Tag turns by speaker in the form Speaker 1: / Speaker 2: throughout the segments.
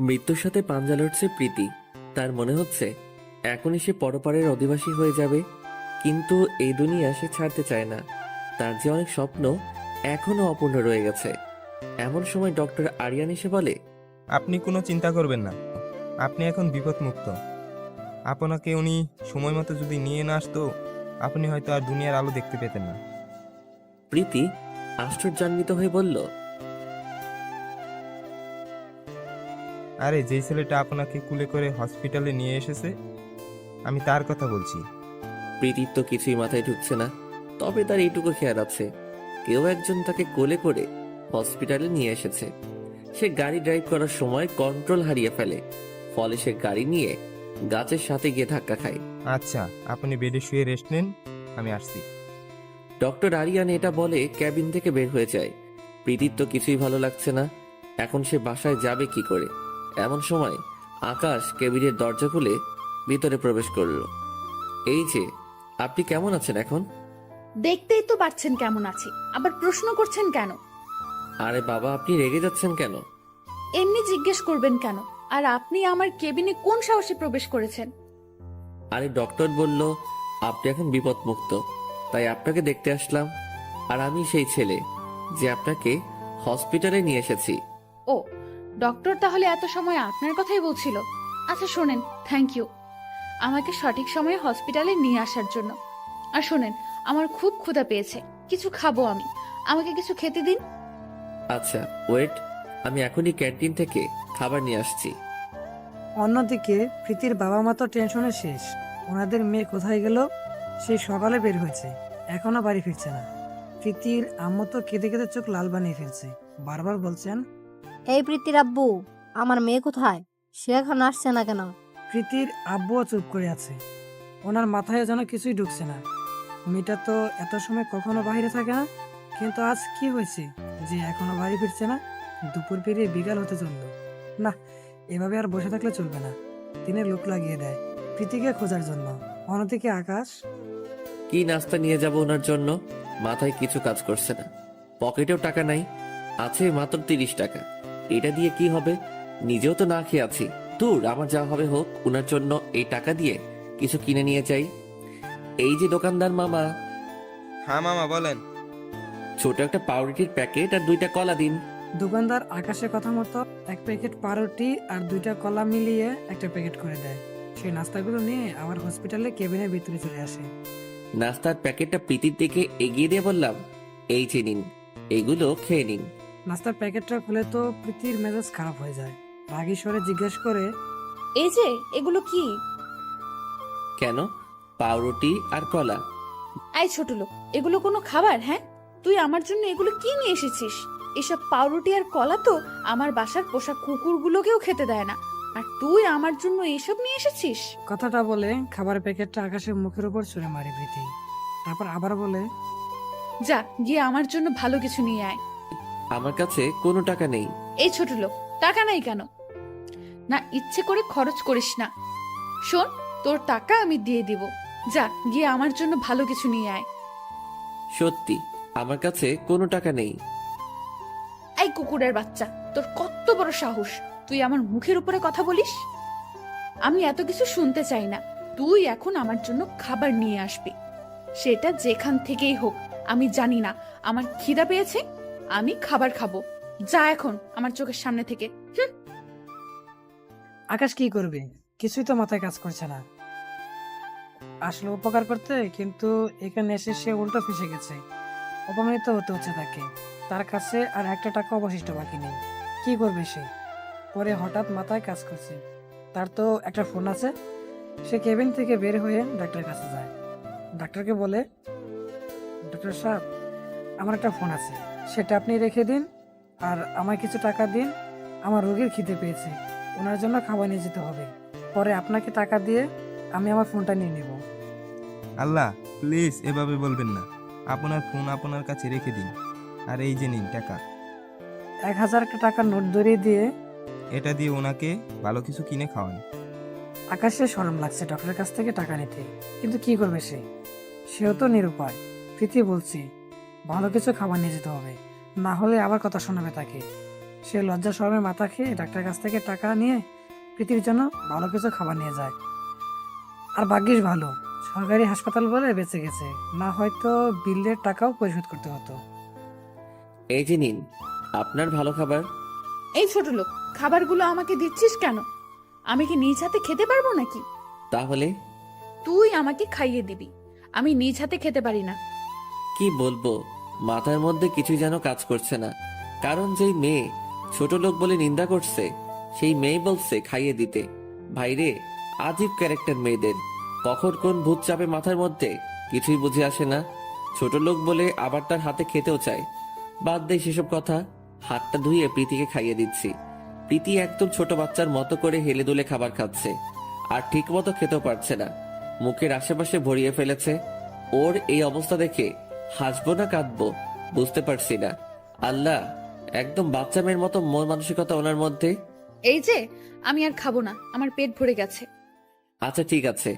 Speaker 1: মৃত্যুর সাথে পাঞ্জা লড়ছে প্রীতি। তার মনে হচ্ছে এখনই সে পরপারের অধিবাসী হয়ে যাবে, কিন্তু এই দুনিয়া সে ছাড়তে চায় না। তার যে অনেক স্বপ্ন এখনো অপূর্ণ রয়ে গেছে। এমন সময় ডক্টর আরিয়ান এসে বলে,
Speaker 2: আপনি কোনো চিন্তা করবেন না, আপনি এখন বিপদমুক্ত। আপনাকে উনি সময় মতো যদি নিয়ে না আসতো, আপনি হয়তো আর দুনিয়ার আলো দেখতে পেতেন না।
Speaker 1: প্রীতি আশ্চর্যান্বিত হয়ে বলল,
Speaker 2: আরে যেই ছেলেটা আপনাকে কুলে করে হসপিটালে নিয়ে এসেছে, আমি তার কথা বলছি।
Speaker 1: প্রীতির তো কিছুই মাথায় ঢুকছে না। তবে তার এইটুকু খেয়াল আছে, কেউ একজন তাকে কোলে করে হসপিটালে নিয়ে এসেছে। সে গাড়ি ড্রাইভ করার সময় কন্ট্রোল হারিয়ে ফেলে, ফলে সে গাড়ি নিয়ে গাছের সাথে গিয়ে ধাক্কা খায়।
Speaker 2: আচ্ছা, আপনি বেডে শুয়ে রেস্ট নেন, আমি আসছি।
Speaker 1: ডক্টর আরিয়ান এটা বলে ক্যাবিন থেকে বের হয়ে যায়। প্রীতির তো কিছুই ভালো লাগছে না। এখন সে বাসায় যাবে কি করে? এমন সময় আকাশ কেবিনের দরজা খুলে ভিতরে প্রবেশ করল। এই যে, আপনি কেমন আছেন এখন?
Speaker 3: দেখতেই তো পারছেন কেমন আছি, আবার প্রশ্ন করছেন কেন?
Speaker 1: আরে বাবা, আপনি রেগে যাচ্ছেন কেন?
Speaker 3: এমনি জিজ্ঞেস করবেন কেন? আর আপনি আমার কেবিনে কোন সাহসে প্রবেশ করেছেন?
Speaker 1: আরে ডক্টর বলল আপনি এখন বিপদমুক্ত, তাই আপনাকে দেখতে আসলাম। আর আমি সেই ছেলে যে আপনাকে হসপিটালে নিয়ে এসেছি।
Speaker 3: ও, ডক্টর তাহলে এত সময় আপনার কথাই বলছিল। আচ্ছা শোনেন, থ্যাংক ইউ আমাকে সঠিক সময়ে হসপিটালে নিয়ে আসার জন্য। আর শোনেন, আমার খুব ক্ষুধা পেয়েছে, কিছু খাবো আমি, আমাকে কিছু খেতে দিন।
Speaker 1: আচ্ছা ওয়েট, আমি এখনই ক্যান্টিন থেকে খাবার নিয়ে আসছি।
Speaker 4: অন্যদিকে প্রীতির বাবা মা তো টেনশনে শেষ। ওনাদের মেয়ে কোথায় গেল? সেই সকালে বের হয়েছে, এখনো বাড়ি ফিরছে না। প্রীতির আম্মু তো কেঁদে কেঁদে চোখ লাল বানিয়ে ফেলছে, বারবার বলছেন,
Speaker 5: এই প্রীতির আব্বু, আমার মেয়ে কোথায়? সে এখন আসছে না কেন?
Speaker 4: প্রীতির আব্বুও চুপ করে আছে। ওনার মাথায় যেন কিছুই ঢুকছে না। মেয়েটা তো এত সময় কখনো বাইরে থাকে না, কিন্তু আজ কি হয়েছে যে এখনো বাড়ি ফিরছে না? দুপুর পেরিয়ে বিকাল হতে চললো। না, এভাবে আর বসে থাকলে চলবে না। তিনি লোক লাগিয়ে দেয় প্রীতিকে খোঁজার জন্য। অন্যদিকে আকাশ,
Speaker 1: কি নাস্তা নিয়ে যাব ওনার জন্য? মাথায় কিছু কাজ করছে না, পকেটেও টাকা নাই, আছে মাত্র 30 টাকা। এটা দিয়ে কি হবে? নিজেও তো না খেয়ে আছি। দূর, আমার যা হবে হোক, ওনার জন্য এই টাকা দিয়ে কিছু কিনে নিয়ে যাই। এই যে দোকানদার মামা,
Speaker 2: হ্যাঁ মামা, বলেন।
Speaker 1: ছোট একটা পাউরুটির প্যাকেট আর 2টা কলা দিন।
Speaker 4: দোকানদার আকাশের কথা মতো এক প্যাকেট পাউরুটি আর 2টা কলা মিলিয়ে একটা প্যাকেট করে দেয়। সেই নাস্তাগুলো নিয়ে আবার হসপিটালে কেবিনের ভিতরে চলে আসে।
Speaker 1: নাস্তার প্যাকেটটা প্রীতির দিকে এগিয়ে দিয়ে বললাম, এই যে নিন, এগুলো খেয়ে নিন।
Speaker 4: নাস্তার প্যাকেটটা খুলে তো প্রীতির মেজাজ খারাপ হয়ে যায়। রাগী স্বরে জিজ্ঞেস করে,
Speaker 3: এই যে এগুলো কি?
Speaker 1: কেন? পাউরুটি আর কলা।
Speaker 3: এই ছোট লোক, এগুলো কোনো খাবার? হ্যাঁ, তুই আমার জন্য এগুলো কি নিয়ে এসেছিস? এসব পাউরুটি আর কলা তো আমার বাসার পোষা কুকুরগুলোকেও খেতে দেয় না, আর তুই আমার জন্য এসব নিয়ে এসেছিস?
Speaker 4: কথাটা বলে খাবারের প্যাকেটটা আকাশের মুখের উপর ছুঁড়ে মারে প্রীতি। তারপর আবার বলে,
Speaker 3: যা গিয়ে আমার জন্য ভালো কিছু নিয়ে আয়।
Speaker 1: আমার কাছে কোনো টাকা নেই।
Speaker 3: এই ছোট লোক, টাকা নাই কেন? না, ইচ্ছে করে খরচ করিস না। শোন, তোর টাকা আমি দিয়ে দিব। যা গিয়ে আমার জন্য ভালো কিছু নিয়ে আয়।
Speaker 1: সত্যি আমার কাছে কোনো টাকা নেই।
Speaker 3: এই কুকুরের বাচ্চা, তোর কত বড় সাহস! তুই আমার মুখের উপরে কথা বলিস? আমি এত কিছু শুনতে চাই না। তুই এখন আমার জন্য খাবার নিয়ে আসবি, সেটা যেখান থেকেই হোক। আমি জানি না, আমার খিদা পেয়েছে, আমি খাবার খাবো। যা এখন আমার চোখের সামনে থেকে। হুম।
Speaker 4: আকাশ কি করবে? কিছুই তো মাথায় কাজ করছে না। আসলে উপকার করতে, কিন্তু এখানে এসে সে উল্টো ফেসে গেছে। অপমানিত হতে হচ্ছে তাকে। তার কাছে আর একটা টাকা অবশিষ্ট বাকি নেই। কি করবে সে? পরে হঠাৎ মাথায় কাজ করছে, তার তো একটা ফোন আছে। সে কেবিন থেকে বের হয়ে ডাক্তারের কাছে যায়। ডাক্তারকে বলে, ডক্টর সাহেব, আমার একটা ফোন আছে, সেটা আপনি রেখে দিন আর আমায় কিছু টাকা দিন। আমার রোগীর খিদে পেয়েছে, ওনার জন্য খাবার নিয়ে যেতে হবে। পরে আপনাকে টাকা দিয়ে আমি আমার ফোনটা নিয়ে নেব।
Speaker 2: আল্লাহ, প্লিজ এভাবে বলবেন না। আপনার ফোন আপনার কাছে রেখে দিন, আর এই যে নিন টাকা।
Speaker 4: 1000 টাকার নোট ধরিয়ে দিয়ে
Speaker 2: এটা দিয়ে ওনাকে ভালো কিছু কিনে খাওয়ান।
Speaker 4: আকাশের শরম লাগছে ডক্টরের কাছ থেকে টাকা নিতে, কিন্তু কি করবে সে? সেও তো নিরুপায়। প্রীতি বলছি, ভালো কিছু খাবার নিয়ে যেতে হবে, না হলে আবার কথা শোনাবে তাকে। সে লজ্জা শরমে মাথা খেয়ে ডাক্তারের কাছ থেকে টাকা নিয়ে প্রীতির জন্য ভালো কিছু খাবার নিয়ে যায়। আর ভাগ্যিস ভালো, সরকারি হাসপাতাল বলে বেঁচে গেছে, না হয়তো বিলের টাকাও পরিশোধ করতে হতো।
Speaker 1: এই যে নিন আপনার ভালো খাবার।
Speaker 3: এই ছোট লোক, খাবারগুলো আমাকে দিচ্ছিস কেন? আমি কি নিজ হাতে খেতে পারবো নাকি?
Speaker 1: তাহলে
Speaker 3: তুই আমাকে খাইয়ে দিবি, আমি নিজ হাতে খেতে পারি না।
Speaker 1: কি বলবো, মাথার মধ্যে কিছুই যেন কাজ করছে না। কারণ যেই মেয়ে ছোট লোক বলে নিন্দা করছে, সেই মেয়ে বলছে খাইয়ে দিতে। ভাইরে, আজীব ক্যারেক্টার মেয়েদের, কখন কোন ভূত চাপে মাথার মধ্যে কিছুই বুঝে আসে না। ছোট লোক বলে আবার তার হাতে খেতেও চায়। বাদ দেয় সেসব কথা, হাতটা ধুয়ে প্রীতিকে খাইয়ে দিচ্ছি। প্রীতি একদম ছোট বাচ্চার মতো করে হেলে দুলে খাবার খাচ্ছে, আর ঠিক মতো খেতেও পারছে না, মুখের আশেপাশে ভরিয়ে ফেলেছে। ওর এই অবস্থা দেখে হাসবো না কাঁদবো বুঝতে পারছি না। আল্লাহ, একদম বাচ্চা মেয়ের মতো মন মানসিকতা ওনার মধ্যে।
Speaker 3: এই যে, আমি আর খাবো না, আমার পেট ভরে গেছে।
Speaker 1: আচ্ছা ঠিক আছে,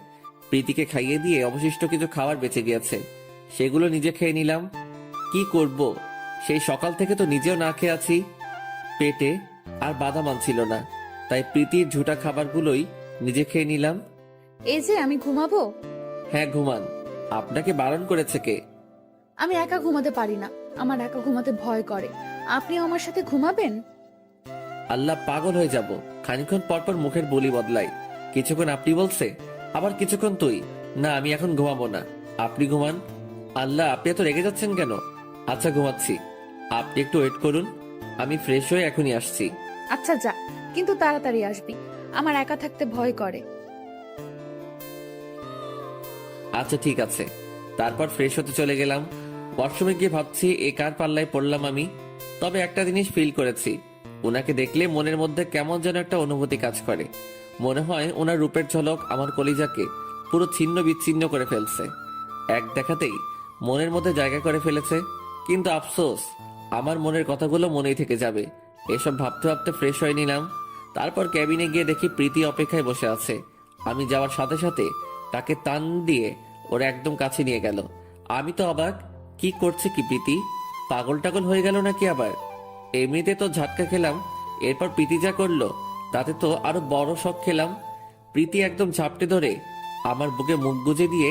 Speaker 1: প্রীতিকে খাইয়ে দিয়ে অবশিষ্ট কিছু খাবার বেঁচে গিয়েছে, সেগুলো নিজে খেয়ে নিলাম। কি করব, সেই সকাল থেকে তো নিজেও না খেয়ে আছি। পেটে আর বাদাম আনছিল না, তাই প্রীতির ঝুটা খাবারগুলোই নিজে খেয়ে নিলাম।
Speaker 3: এই যে, আমি ঘুমাবো।
Speaker 1: হ্যাঁ ঘুমান, আপনাকে বারণ করেছে কে?
Speaker 3: আমি একা ঘুমাতে পারি না, আমার একা ঘুমাতে ভয় করে। আপনিও আমার সাথে ঘুমাবেন?
Speaker 1: আল্লাহ, পাগল হয়ে যাব। খানিকক্ষণ পরপর মুখের বলি বদলাই, কিছুক্ষণ আপনি বলছে, আবার কিছুক্ষণ তুই। না, আমি এখন ঘুমাবো না, আপনি ঘুমান। আল্লাহ, আপনি এত রেগে যাচ্ছেন কেন? আচ্ছা ঘুমাচ্ছি, আপনি একটু ওয়েট করুন, আমি ফ্রেশ হয়ে এখনই আসছি।
Speaker 3: আচ্ছা যা, কিন্তু তাড়াতাড়ি আসবি, আমার একা থাকতে ভয় করে।
Speaker 1: আচ্ছা ঠিক আছে। তারপর ফ্রেশ হতে চলে গেলাম। ওয়াশরুমে গিয়ে ভাবছি এ কার পাল্লায় পড়লাম আমি। তবে একটা জিনিস ফিল করেছি, ওনাকে দেখলে মনের মধ্যে কেমন যেন একটা অনুভূতি কাজ করে। মনে হয় ওনার রূপের ঝলক আমার কলিজাকে পুরো ছিন্ন বিচ্ছিন্ন করে ফেলছে, এক দেখাতেই মনের মধ্যে জায়গা করে ফেলেছে। কিন্তু আফসোস, আমার মনের কথাগুলো মনেই থেকে যাবে। এসব ভাবতে ভাবতে ফ্রেশ হয়ে নিলাম। তারপর ক্যাবিনে গিয়ে দেখি প্রীতি অপেক্ষায় বসে আছে। আমি যাওয়ার সাথে সাথে তাকে টান দিয়ে ওর একদম কাছে নিয়ে গেল। আমি তো অবাক, কি করছে কি প্রীতি, পাগল টাগল হয়ে গেল নাকি আবার? এমনিতে তো ঝাটকা খেলাম, এরপর প্রীতি যা করলো তাতে তো আরো বড় শখ খেলাম। প্রীতি একদম ঝাপটে ধরে আমার বুকে মুখ গুজে দিয়ে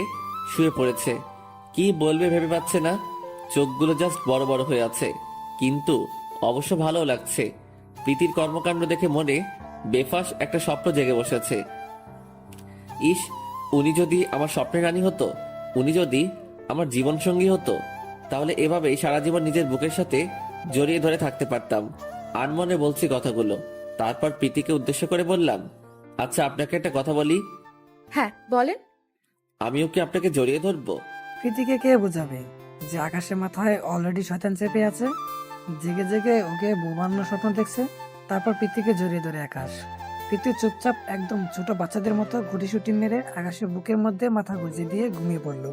Speaker 1: শুয়ে পড়েছে। কি বলবে ভেবে পাচ্ছে না, চোখগুলো জাস্ট বড় বড় হয়ে আছে, কিন্তু অবশ্য ভালো লাগছে। প্রীতির কর্মকাণ্ড দেখে মনে বেফাস একটা স্বপ্ন জেগে বসেছে। ইস, উনি যদি আমার স্বপ্নের রানী হতো, উনি যদি আমার জীবন সঙ্গী হতো, তাহলে এভাবেই সারা জীবন নিজের বুকের সাথে জড়িয়ে ধরে থাকতে পারতাম। আনমনে বলছি কথাগুলো। তারপর প্রীতিকে উদ্দেশ্য করে বললাম, আচ্ছা আপনাকে একটা কথা বলি,
Speaker 3: হ্যাঁ বলেন।
Speaker 1: আমিও কি আপনাকে জড়িয়ে ধরবো?
Speaker 4: প্রীতিকে কে বোঝাবে যে আকাশের মাথায় অলরেডি শয়তান চেপে আছে, জেগে জেগে ওকে বউ বানানোর স্বপ্ন দেখছে। তারপর প্রীতিকে জড়িয়ে ধরে আকাশ। প্রীতি চুপচাপ একদম ছোট বাচ্চাদের মতো গুটিসুটি মেরে আকাশের বুকের মধ্যে মাথা গুঁজে দিয়ে ঘুমিয়ে পড়ল।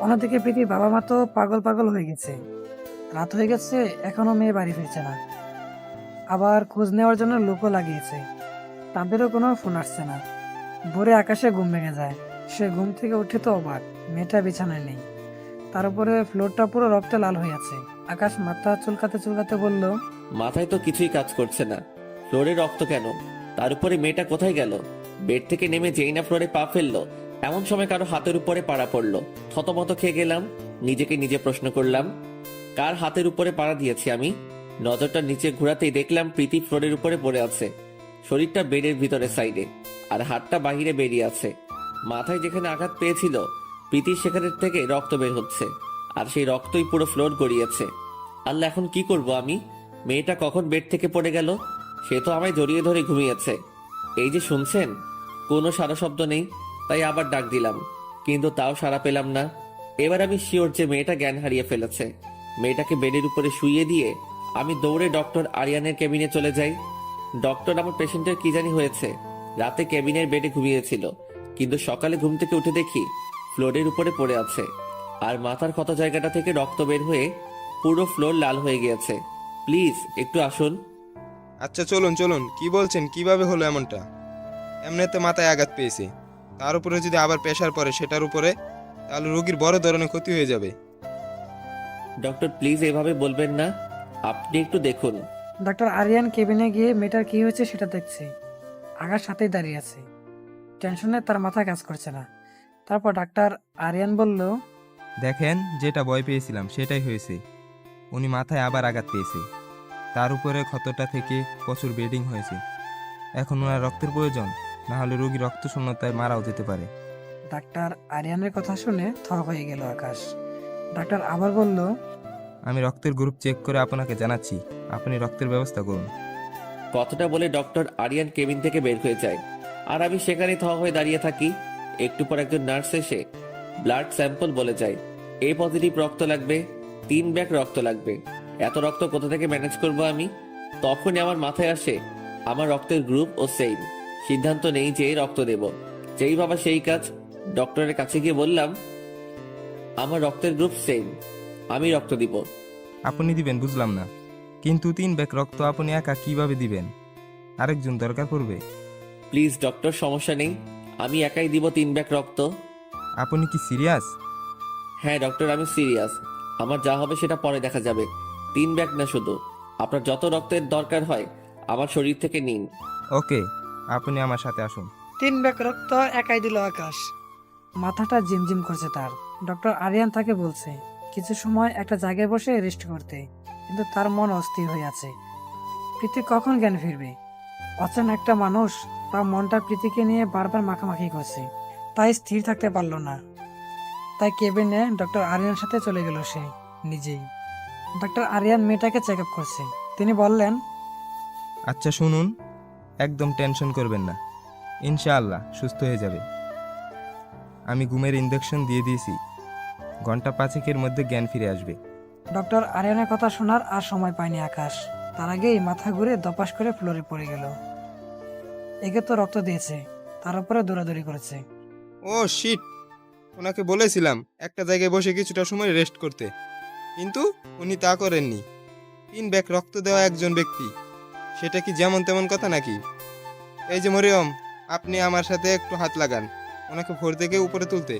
Speaker 4: অন্যদিকে প্রীতির বাবা মা তো পাগল পাগল হয়ে গেছে। রাত হয়ে গেছে, এখনো মেয়ে বাড়ি ফিরছে না। আবার খোঁজ নেওয়ার জন্য লোকও লাগিয়েছে, তাদেরও কোনো ফোন আসছে না। ভোরে আকাশে ঘুম ভেঙে যায়। সে ঘুম থেকে উঠে তো অবাক, মেয়েটা বিছানায় নেই। তার উপরে ফ্লোরটা পুরো রক্তে লাল হয়ে আছে। আকাশ মাথা চুলকাতে চুলকাতে বলল,
Speaker 1: মাথায় তো কিছুই কাজ করছে না, ফ্লোরে রক্ত কেন? তার উপরে মেয়েটা কোথায় গেল? বেড থেকে নেমে যেই না ফ্লোরে পা ফেললো, এমন সময় কারো হাতের উপরে পাড়া পড়লো। থতমত খেয়ে গেলাম, নিজেকে নিজে প্রশ্ন করলাম, কার হাতের উপরে পাড়া দিয়েছি আমি? নজরটা নিচে ঘোরাতেই দেখলাম প্রীতি ফ্লোরের উপরে পড়ে আছে, শরীরটা বেডের ভিতরে সাইডে, আর হাতটা বাহিরে বেরিয়ে আছে। মাথায় যেখানে আঘাত পেয়েছিল, প্রীতির সেখানের থেকে রক্ত বের হচ্ছে, আর সেই রক্তই পুরো ফ্লোর গড়িয়েছে। আল্লাহ, এখন কি করব আমি? মেয়েটা কখন বেড থেকে পড়ে গেল? সে তো আমায় জড়িয়ে ধরে ঘুমিয়েছে। এই যে শুনছেন, কোনো সারা শব্দ নেই, তাই আবার ডাক দিলাম, কিন্তু তাও সাড়া পেলাম না। এবার আমি শিওর যে মেয়েটা জ্ঞান হারিয়ে ফেলেছে। মেয়েটাকে বেডের উপরে শুইয়ে দিয়ে আমি দৌড়ে ডক্টর আরিয়ানের কেবিনে চলে যাই। ডক্টর আমার পেশেন্টের কি জানি হয়েছে, রাতে কেবিনের বেডে ঘুমিয়েছিল, কিন্তু সকালে ঘুম থেকে উঠে দেখি ফ্লোরের উপরে পড়ে আছে, আর মাথার ক্ষত জায়গাটা থেকে রক্ত বের হয়ে পুরো ফ্লোর লাল হয়ে গিয়েছে। প্লিজ একটু আসুন।
Speaker 2: আচ্ছা চলুন চলুন, কি বলছেন, কিভাবে হলো এমনটা? এমনিতে মাথায় আঘাত পেয়েছে, তার উপরে যদি আবার প্রেশার পড়ে সেটার উপরে, তাহলে রোগীর বড় ধরনের ক্ষতি হয়ে যাবে।
Speaker 1: ডক্টর প্লিজ এভাবে বলবেন না, আপনি একটু দেখুন,
Speaker 4: ডাক্তার আরিয়ান কেবিনে গিয়ে মেয়েটার কি হয়েছে সেটা দেখছে। আকাশ সাথেই দাঁড়িয়ে আছে। টেনশনে তার মাথা কাজ করছে না। তারপর ডাক্তার আরিয়ান বলল,
Speaker 2: দেখেন, যেটা ভয় পেয়েছিলাম সেটাই হয়েছে। উনি মাথায় আবার আঘাত পেয়েছে। তার উপরে ক্ষতটা থেকে প্রচুর ব্লিডিং হয়েছে। এখন ওনার রক্তের প্রয়োজন, না হলে রোগী রক্ত শূন্যতায় মারাও যেতে পারে।
Speaker 4: ডাক্তার আরিয়ানের কথা শুনে থ হয়ে গেল আকাশ। ডাক্তার আবার বলল,
Speaker 2: আমি রক্তের গ্রুপ চেক করে আপনাকে জানাচ্ছি, আপনি রক্তের ব্যবস্থা করুন।
Speaker 1: কথাটা বলে ডক্টর আরিয়ান কেবিন থেকে বের হয়ে যায়, আর আমি সেখানেই থ হয়ে দাঁড়িয়ে থাকি। একটু পর একজন নার্স এসে ব্লাড স্যাম্পল বলে যায়, এ পজিটিভ রক্ত লাগবে, 3 ব্যাগ রক্ত লাগবে। এত রক্ত কোথা থেকে ম্যানেজ করব আমি? তখনই আমার মাথায় আসে আমার রক্তের গ্রুপ ও সেম। সিদ্ধান্ত নেই যে রক্ত দেব। যেই বাবা সেই কাজ। ডক্টরের কাছে গিয়ে বললাম, আমার রক্তের গ্রুপ সেম, আমি রক্ত দিব।
Speaker 2: আপনি দিবেন বুঝলাম না, কিন্তু 3 ব্যাগ রক্ত আপনি একা কিভাবে দিবেন? আরেকজন দরকার পড়বে।
Speaker 1: প্লিজ ডক্টর, সমস্যা নেই, আমি একাই দিব 3 ব্যাগ রক্ত।
Speaker 2: আপনি কি সিরিয়াস?
Speaker 1: হ্যাঁ ডক্টর, আমি সিরিয়াস। আমার যা হবে সেটা পরে দেখা যাবে। 3 ব্যাগ না, শুধু আপনার যত রক্তের দরকার হয় আমার শরীর থেকে নিন।
Speaker 2: ওকে, আপনি আমার সাথে আসুন।
Speaker 4: 3 ব্যাগ রক্ত একাই দিল আকাশ। মাথাটা জিমজিম করছে তার। ডক্টর আরিয়ান তাকে বলছে কিছু সময় একটা জায়গায় বসে রেস্ট করতে, কিন্তু তার মন অস্থির হয়ে আছে। প্রীতি কখন জ্ঞান ফিরবে? অচেনা একটা মানুষ, তার মনটা প্রীতিকে নিয়ে বারবার মাখামাখি করছে, তাই স্থির থাকতে পারলো না। তাই কেবিনে ডক্টর আরিয়ানের সাথে চলে গেল সে নিজেই। ডক্টর আরিয়ান মেয়েটাকে চেক আপ করছে। তিনি বললেন,
Speaker 2: আচ্ছা শুনুন, একদম টেনশন করবেন না, ইনশাআল্লাহ সুস্থ হয়ে যাবে। আমি ঘুমের ইনজেকশন দিয়ে দিয়েছি, ঘন্টা 5-এর মধ্যে জ্ঞান ফিরে আসবে।
Speaker 4: ডক্টর আরিয়ানের কথা শোনার আর সময় পায়নি আকাশ। তার আগেই মাথা ঘুরে দপাস করে ফ্লোরে পড়ে গেল। একে তো রক্ত দিয়েছে, তার উপরে দৌড়াদৌড়ি করেছে।
Speaker 2: ও শিট, ওনাকে বলেছিলাম একটা জায়গায় বসে কিছুটা সময় রেস্ট করতে, কিন্তু উনি তা করেননি। 3 ব্যাগ রক্ত দেওয়া একজন ব্যক্তি, সেটা কি যেমন তেমন কথা নাকি? এই যে মরিয়ম, আপনি আমার সাথে একটু হাত লাগান ওনাকে ভোর থেকে উপরে তুলতে।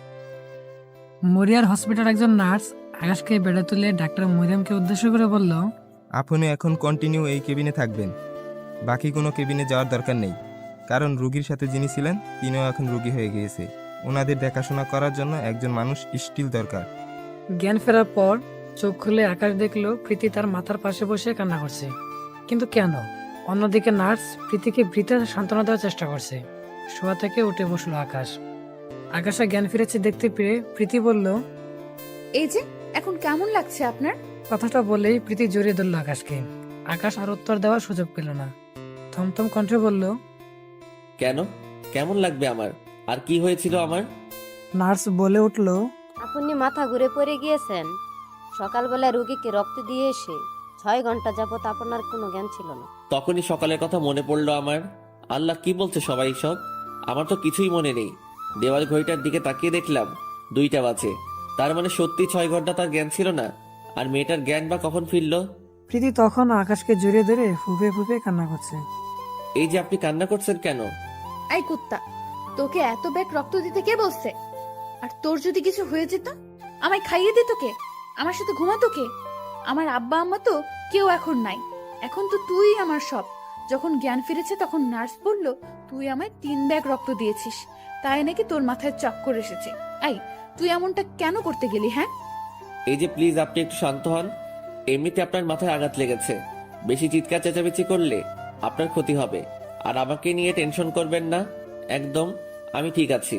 Speaker 4: মরিয়ার হসপিটাল একজন নার্স আকাশকে বেড়ে তুলে ডাক্তার মরিয়মকে উদ্দেশ্য করে বলল,
Speaker 2: আপনি এখন কন্টিনিউ এই কেবিনে থাকবেন, বাকি কোনো কেবিনে যাওয়ার দরকার নেই, কারণ রুগীর সাথে যিনি ছিলেন তিনিও এখন রুগী হয়ে গিয়েছে। ওনাদের দেখাশোনা করার জন্য একজন মানুষ স্টিল দরকার।
Speaker 4: জ্ঞান ফেরার পর চোখ খুলে আকাশ দেখলো প্রীতি তার মাথার পাশে বসে কান্না করছে। কিন্তু কেন? অন্যদিকে নার্স প্রীতিকে বৃথা সান্ত্বনা দেওয়ার চেষ্টা করছে। শোয়া থেকে উঠে বসলো আকাশ। আকাশে জ্ঞান ফিরেছে দেখতে পেয়ে প্রীতি বলল,
Speaker 3: এই যে, এখন কেমন লাগছে আপনার?
Speaker 4: কথাটা বলেই প্রীতি জড়িয়ে ধরল আকাশকে। আকাশ আর উত্তর দেওয়ার সুযোগ পেল না। থমথম কণ্ঠে বলল,
Speaker 1: কেন? কেমন লাগবে আমার? আর কি হয়েছিল আমার?
Speaker 4: নার্স বলে উঠল,
Speaker 5: আপনি মাথা ঘুরে পড়ে গিয়েছেন। সকালবেলা রোগীকে রক্ত দিয়ে এসে 6 ঘন্টা যাবত আপনার কোনো জ্ঞান ছিল না।
Speaker 1: তখনই সকালের কথা মনে পড়লো আমার। আল্লাহ, কি বলছে সবাই সব? আমার তো কিছুই মনে নেই। দেওয়াল ঘড়িটার দিকে তাকিয়ে দেখলাম 2টা বাজে। তার মানে সত্যি 6 ঘন্টা তার জ্ঞান ছিল না। আর মেয়েটার জ্ঞান বা কখন ফিরলো?
Speaker 4: প্রীতি তখন আকাশকে জড়িয়ে ধরে ফুপে ফুপে কান্না করছে।
Speaker 1: এই যে, আপনি কান্না করছেন কেন?
Speaker 3: এই কুত্তা, তোকে এত ব্যাগ রক্ত দিতে কে বলছে? আর তোর যদি কিছু হয়ে যেত, আমায় খাইয়ে দিত কে? আমার সাথে ঘুমাতো কে? আমার আব্বা আম্মা তো কেউ এখন নাই। এখন তো তুই আমার সব। যখন জ্ঞান ফিরেছে তখন নার্স বলল তুই আমায় 3 ব্যাগ রক্ত দিয়েছিস, তাই নাকি তোর মাথায় চক্কর এসেছে। এই, তুই এমনটা কেন করতে গেলি? হ্যাঁ,
Speaker 1: এই যে প্লিজ, আপনি একটু শান্ত হন। এমনিতে আপনার মাথায় আঘাত লেগেছে। বেশি চিৎকার চেঁচামেচি করলে আপনার ক্ষতি হবে। আর আমাকে নিয়ে টেনশন করবেন না, একদম আমি ঠিক আছি।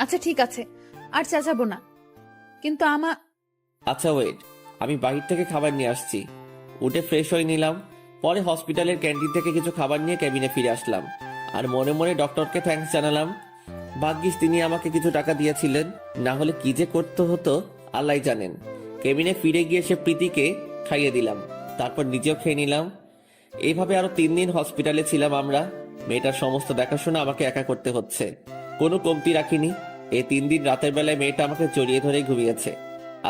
Speaker 3: আচ্ছা ঠিক আছে, আর চেঁচাবো না। কিন্তু
Speaker 1: আচ্ছা ওয়েট, আমি বাহির থেকে খাবার নিয়ে আসছি। উঠে ফ্রেশ হয়ে নিলাম। পরে হসপিটালের ক্যান্টিন থেকে কিছু খাবার নিয়ে ক্যাবিনে ফিরে আসলাম। আর মনে মনে ডক্টরকে থ্যাঙ্কস জানালাম। ভাগ্যিস তিনি আমাকে কিছু টাকা দিয়েছিলেন, না হলে কি যে করতে হতো আল্লাহ জানেন। কেবিনে ফিরে গিয়ে সে প্রীতিকে খাইয়ে দিলাম, তারপর নিজেও খেয়ে নিলাম। এইভাবে আরো 3 দিন হসপিটালে ছিলাম আমরা। মেয়েটার সমস্ত দেখাশোনা আমাকে একা করতে হচ্ছে, কোনো কমতি রাখিনি। এই 3 দিন রাতের বেলায় মেয়েটা আমাকে জড়িয়ে ধরে ঘুমিয়েছে।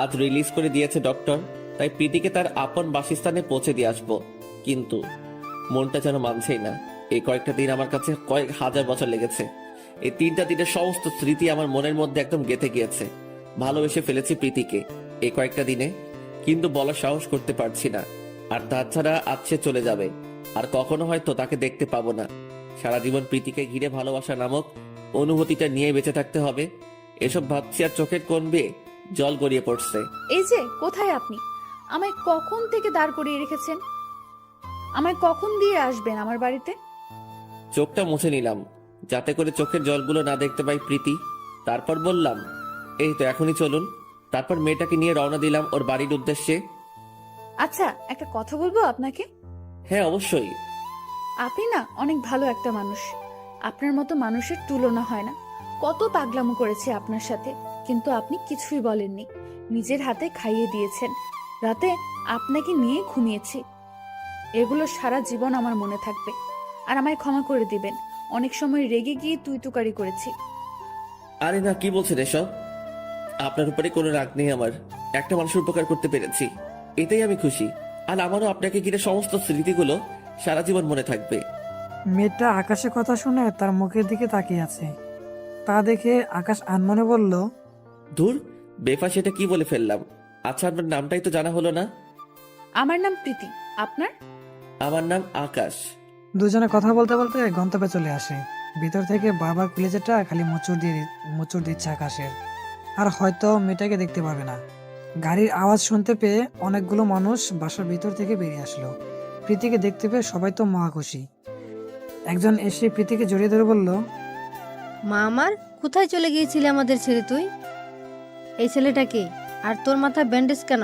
Speaker 1: আজ রিলিজ করে দিয়েছে ডক্টর, তাই প্রীতিকে তার আপন বাসস্থানে পৌঁছে দিয়ে আসবো। কিন্তু মনটা যেন মানছেই না। এই কয়েকটা দিন আমার কাছে কয়েক হাজার বছর লেগেছে। এই 3টা দিনের সমস্ত স্মৃতি আমার মনের মধ্যে একদম গেঁথে গিয়েছে। ভালোবেসে ফেলেছি প্রীতিকে এই কয়েকটা দিনে, কিন্তু বলার সাহস করতে পারছি না। আর তাছাড়া আজ সে চলে যাবে, আর কখনো হয়তো তাকে দেখতে পাবো না। সারা জীবন প্রীতিকে ঘিরে ভালোবাসা নামক অনুভূতিটা নিয়ে বেঁচে থাকতে হবে। এসব ভাবছি আর চোখের কোণ বেয়ে জল গড়িয়ে পড়ছে।
Speaker 3: এই যে কোথায় আপনি? আমায় কখন থেকে দাঁড় করিয়ে রেখেছেন? আমায় কখন দিয়ে আসবেন আমার বাড়িতে?
Speaker 1: চোখটা মুছে নিলাম যাতে করে চোখের জলগুলো না দেখতে পাই প্রীতি। তারপর বললাম, এই তো এখনই চলুন। তারপর মেয়েটাকে নিয়ে রওনা দিলাম ওর বাড়ির উদ্দেশ্যে।
Speaker 3: আচ্ছা, একটা কথা বলবো আপনাকে।
Speaker 1: হ্যাঁ, অবশ্যই।
Speaker 3: আপনি না অনেক ভালো একটা মানুষ। আপনার মতো মানুষের তুলনা হয় না। কত পাগলামো করেছি আপনার সাথে, কিন্তু আপনি কিছুই বলেননি। নিজের হাতে খাইয়ে দিয়েছেন, রাতে আপনাকে নিয়ে ঘুমিয়েছি। এগুলো সারা জীবন আমার মনে থাকবে। আর আমায় ক্ষমা করে দিবেন, অনেক সময় রেগে গিয়ে তুই তুকারি করেছি।
Speaker 1: আরে না, কি বলছেন এসব? আপনার উপরে কোনো রাগ নেই আমার। একটা মানুষের উপকার করতে পেরেছি, এতেই আমি খুশি। আর আমারও আপনাকে ঘিরে সমস্ত স্মৃতিগুলো সারা জীবন মনে থাকবে।
Speaker 4: মেয়েটা আকাশের কথা শুনে তার মুখের দিকে তাকিয়ে আছে। তা দেখে আকাশ আনমনে বলল,
Speaker 1: ধুর, বেফা, সেটা কি বলে ফেললাম। আচ্ছা, আপনার নামটাই তো জানা হলো না।
Speaker 3: আমার নাম প্রীতি, আপনার?
Speaker 1: আমার নাম আকাশ।
Speaker 4: দুজনে কথা বলতে বলতে গন্তব্যে চলে আসে। ভিতর থেকে বারবার কলেজেটা খালি মোচড় দিচ্ছে আকাশের। আর হয়তো মেয়েটাকে দেখতে পাবে না। গাড়ির আওয়াজ শুনতে পেয়ে অনেকগুলো মানুষ বাসার ভিতর থেকে বেরিয়ে আসলো। প্রীতিকে দেখতে পেয়ে সবাই তো মহা খুশি। একজন এসে প্রীতিকে জড়িয়ে ধরে বলল,
Speaker 5: মা আমার, কোথায় চলে গিয়েছিলে আমাদের ছেড়ে তুই? এই ছেলেটাকে আর তোর মাথায় ব্যান্ডেজ কেন?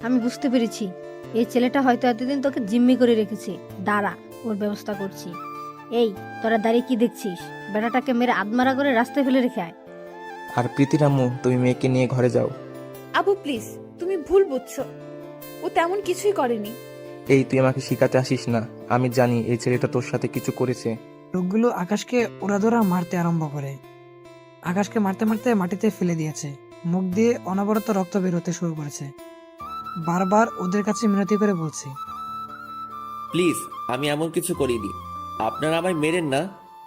Speaker 5: আমি বুঝতে পেরেছি, এই ছেলেটা হয়তো এতদিন তোকে জিম্মি করে রেখেছে। দাঁড়া, ওর ব্যবস্থা করছি। এই, তোরা দাঁড়িয়ে কি দেখছিস? বেটাটাকে মেরে আদমারা করে রাস্তায় ফেলে রেখে আয়।
Speaker 6: আর প্রীতির আম্মু, তুমি মেয়েকে নিয়ে ঘরে যাও।
Speaker 3: আবু প্লিজ, তুমি ভুল বুঝছো। ও তেমন কিছুই করেনি।
Speaker 6: এই, তুই আমাকে শিখাতে আসিস না। আমি জানি এই ছেলেটা তোর সাথে কিছু করেছে।
Speaker 4: লোকগুলো আকাশকে ওড়াধরা মারতে আরম্ভ করে। আকাশকে মারতে মারতে মাটিতে ফেলে দিয়েছে। মুখ দিয়ে অনবরত রক্ত বের হতে শুরু করেছে। বারবার ওদের কাছে মিনতি করে বলছে,
Speaker 1: প্লিজ, আমি এমন কিছু করিনি। আপনারা আমায় মেরেন না।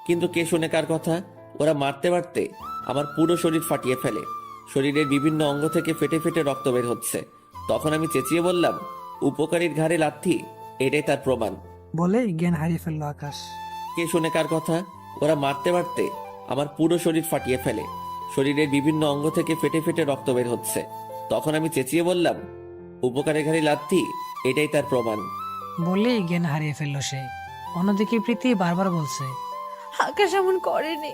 Speaker 1: কিন্তু কে শুনে কার কথা? ওরা মারতে মারতে আমার পুরো শরীর ফাটিয়ে ফেলে। শরীরের বিভিন্ন অঙ্গ থেকে ফেটে ফেটে রক্ত বের হচ্ছে। তখন আমি চেঁচিয়ে বললাম, উপকারীর ঘাড়ে লাথি, এটাই তার প্রমাণ।
Speaker 4: বলে জ্ঞান হারিয়ে ফেললো আকাশ।
Speaker 1: কে শুনে কার কথা? ওরা মারতে মারতে আমার পুরো শরীর ফাটিয়ে ফেলে। শরীরের বিভিন্ন অঙ্গ থেকে ফেটে ফেটে রক্ত বের হচ্ছে। তখন আমি চেঁচিয়ে বললাম, উপকারের ঘাড়ে লাথি, এটাই তার প্রমাণ।
Speaker 4: বলেই জ্ঞান হারিয়ে ফেললো সে। অন্যদিকে প্রীতি বারবার বলছে,
Speaker 3: আকাশ এমন করেনি।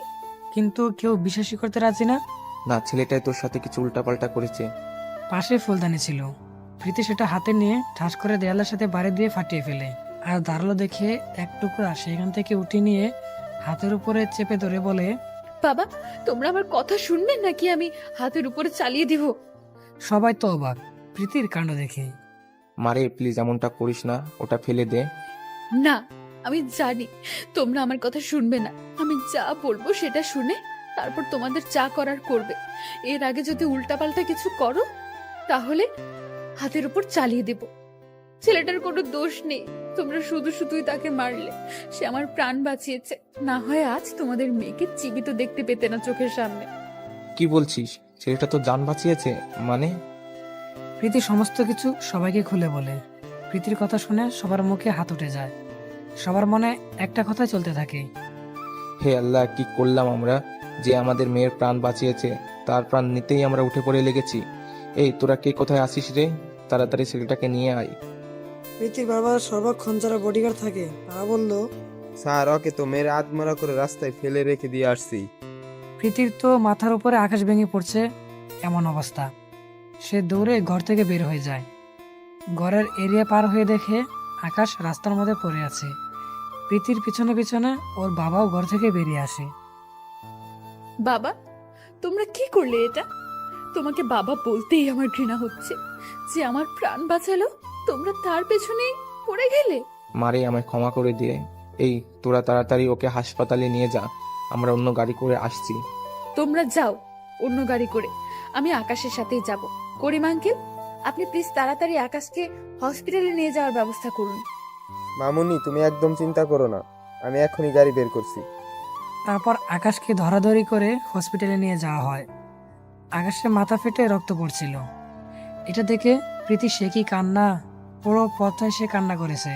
Speaker 4: কিন্তু কেউ বিশ্বাসই করতে রাজি না।
Speaker 6: না, ছেলেটাই তোর সাথে কিছু উল্টাপাল্টা করেছে।
Speaker 4: পাশে ফুলদানি ছিল। প্রীতি সেটা হাতে নিয়ে ঠাস করে দেয়ালের সাথে বাড়ি দিয়ে ফাটিয়ে ফেলে। আর দাঁড়ালো দেখে এক টুকরা সেখান থেকে উঠে নিয়ে হাতের উপরে চেপে ধরে বলে,
Speaker 3: বাবা, তোমরা আমার কথা শুনবে নাকি আমি হাতের উপরে চালিয়ে দিব?
Speaker 4: সবাই তো অবাক প্রীতির কাণ্ড দেখে।
Speaker 6: মারে, প্লিজ এমনটা করিস না, ওটা ফেলে দে।
Speaker 3: না, আমি জানি তোমরা আমার কথা শুনবে না। আমি যা বলবো সেটা শুনে তারপর তোমাদের যা করার করবে। এর আগে যদি উল্টাপাল্টা কিছু করো তাহলে হাতের উপর চালিয়ে দেব। ছেলেটার কোনো দোষ নেই, তোমরা শুধু শুধুই তাকে মারলে। সে আমার প্রাণ বাঁচিয়েছে, না হয় আজ তোমাদের মেয়েকে জীবিত দেখতে পেতে না চোখের সামনে।
Speaker 6: কি বলছিস? ছেলেটা তো জান বাঁচিয়েছে মানে?
Speaker 4: প্রীতি সমস্ত কিছু সবাইকে খুলে বলে। প্রীতির কথা শুনে সবার মুখে হাত উঠে যায়। সবার মনে একটা কথাই চলতে থাকে,
Speaker 6: হে আল্লাহ, কি করলাম আমরা যে আমাদের মেয়ের প্রাণ বাঁচিয়েছে, তার প্রাণ নিতেই আমরা উঠে পড়ে লেগেছি। এই, তোরা কে কোথায় আসিস রে? তাড়াতাড়ি ছেলেটাকে নিয়ে আয়।
Speaker 4: প্রীতির বারবার সর্বক্ষণ যারা বডিগার্ড থাকে তারা বলল,
Speaker 2: স্যার, ওকে তো মেরে আত্মরা করে রাস্তায় ফেলে রেখে দিয়ে আসছি।
Speaker 4: প্রীতির তো মাথার উপরে আকাশ ভেঙে পড়ছে এমন অবস্থা। সে দৌড়ে ঘর থেকে বের হয়ে যায়। ঘরের এরিয়া পার হয়ে দেখে আকাশ রাস্তার মধ্যে পড়ে আছে। প্রীতির পিছনে পিছনে ওর বাবাও ঘর থেকে বেরিয়ে আসে।
Speaker 3: বাবা, তোমরা কি করলে এটা? তোমাকে বাবা বলতেই আমার ঘৃণা হচ্ছে। যে আমার প্রাণ বাঁচালো, তোমরা তার পেছনেই পড়ে গেলে।
Speaker 6: মারে, আমায় ক্ষমা করে দিয়ে। এই, তোরা তাড়াতাড়ি ওকে হাসপাতালে নিয়ে যা, আমরা অন্য গাড়ি করে আসছি।
Speaker 3: তোমরা যাও অন্য গাড়ি করে, আমি আকাশের সাথেই যাব। করিম আঙ্কেল, আপনি প্লিজ তাড়াতাড়ি আকাশকে হসপিটালে নিয়ে যাওয়ার ব্যবস্থা করুন।
Speaker 2: মামুনি, তুমি একদম চিন্তা করো না, আমি এখনই গাড়ি বের করছি।
Speaker 4: তারপর আকাশকে ধরাধরি করে হসপিটালে নিয়ে যাওয়া হয়। আকাশের মাথা ফেটে রক্ত পড়ছিল। এটা দেখে প্রীতি সে কি কান্না, পুরো পথটাই সে কান্না করেছে।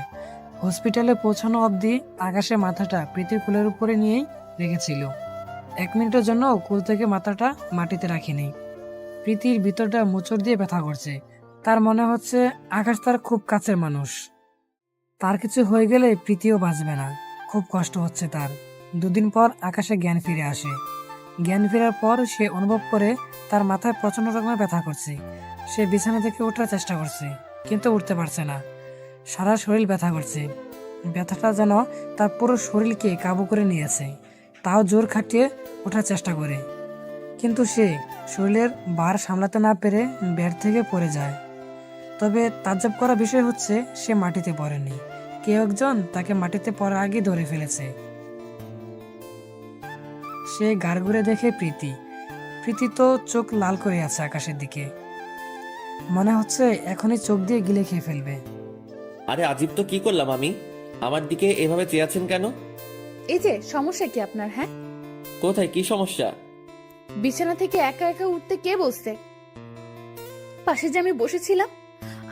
Speaker 4: হসপিটালে পৌঁছানো অবধি আকাশে মাথাটা প্রীতির কোলের উপরে নিয়েই রেখেছিল। 1 মিনিটের জন্য কোল থেকে মাথাটা মাটিতে রাখিনি। প্রীতির ভিতরটা মোচড় দিয়ে ব্যথা করছে। তার মনে হচ্ছে আকাশ তার খুব কাছের মানুষ। তার কিছু হয়ে গেলে প্রীতিও বাঁচবে না। খুব কষ্ট হচ্ছে তার। 2 দিন পর আকাশে জ্ঞান ফিরে আসে। জ্ঞান ফেরার পর সে অনুভব করে তার মাথায় প্রচন্ড রকমের ব্যথা করছে। সে বিছানা থেকে ওঠার চেষ্টা করছে, কিন্তু উঠতে পারছে না। সারা শরীর ব্যথা করছে। ব্যথাটা যেন তার পুরো শরীরকে কাবু করে নিয়েছে। তাও জোর খাটিয়ে ওঠার চেষ্টা করে, কিন্তু সে শরীরের ভার সামলাতে না পেরে বেড থেকে পড়ে যায়। তবে তাজ্জব করা বিষয় হচ্ছে সে মাটিতে পড়েনি। কেউ একজন তাকে মাটিতে পড়ার আগে ধরে ফেলেছে। সে গাড় ঘুরে দেখে প্রীতি। প্রীতি তো চোখ লাল করে আছে আকাশের দিকে। মনে হচ্ছে এখনই চোখ দিয়ে গিলে খেয়ে ফেলবে।
Speaker 1: আরে আজীব তো, কি করলাম আমি? আমার দিকে এভাবে চেয়ে আছেন কেন?
Speaker 3: এই যে সমস্যা কি আপনার? হ্যাঁ,
Speaker 1: কোথায় কি সমস্যা?
Speaker 3: বিছানা থেকে একা একা উঠতে কে বসছে? পাশে যে আমি বসেছিলাম,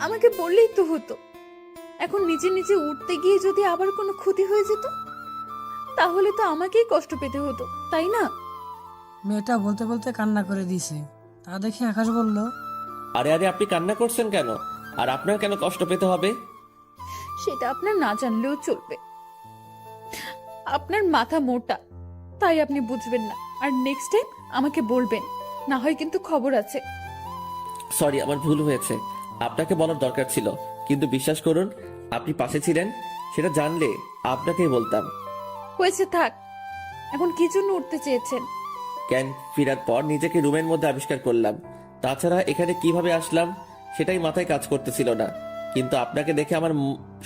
Speaker 3: আমাকে বললেই তো হতো। এখন নিজে নিজে উঠতে গিয়ে যদি আবার কোনো ক্ষতি হয়ে যেত, তাহলে তো আমাকেই কষ্ট পেতে হতো, তাই না?
Speaker 4: মেয়েটা বলতে বলতে কান্না করে দিয়েছে। তা দেখে আকাশ বলল,
Speaker 1: আরে আরে, আপনি কান্না করছেন কেন? আর আপনার কেন কষ্ট পেতে হবে?
Speaker 3: সেটা আপনার না জানলেও চলবে। আপনার মাথা মোটা, তাই আপনি বুঝবেন না। আর নেক্সট টাইম আমাকে বলবেন, না হয় কিন্তু খবর আছে।
Speaker 1: সরি, আমার ভুল হয়েছে। আপনাকে বলার দরকার ছিল, কিন্তু বিশ্বাস করুন, আপনি পাশে ছিলেন সেটা জানলে আপনাকেই বলতাম।
Speaker 3: হয়েছে, থাক। এখন কি জন্য উঠতে চেয়েছেন?
Speaker 1: জ্ঞান ফেরার পর নিজেকে রুমের মধ্যে আবিষ্কার করলাম। তাছাড়া এখানে কিভাবে আসলাম সেটাই মাথায় কাজ করতেছিল না। কিন্তু আপনাকে দেখে আমার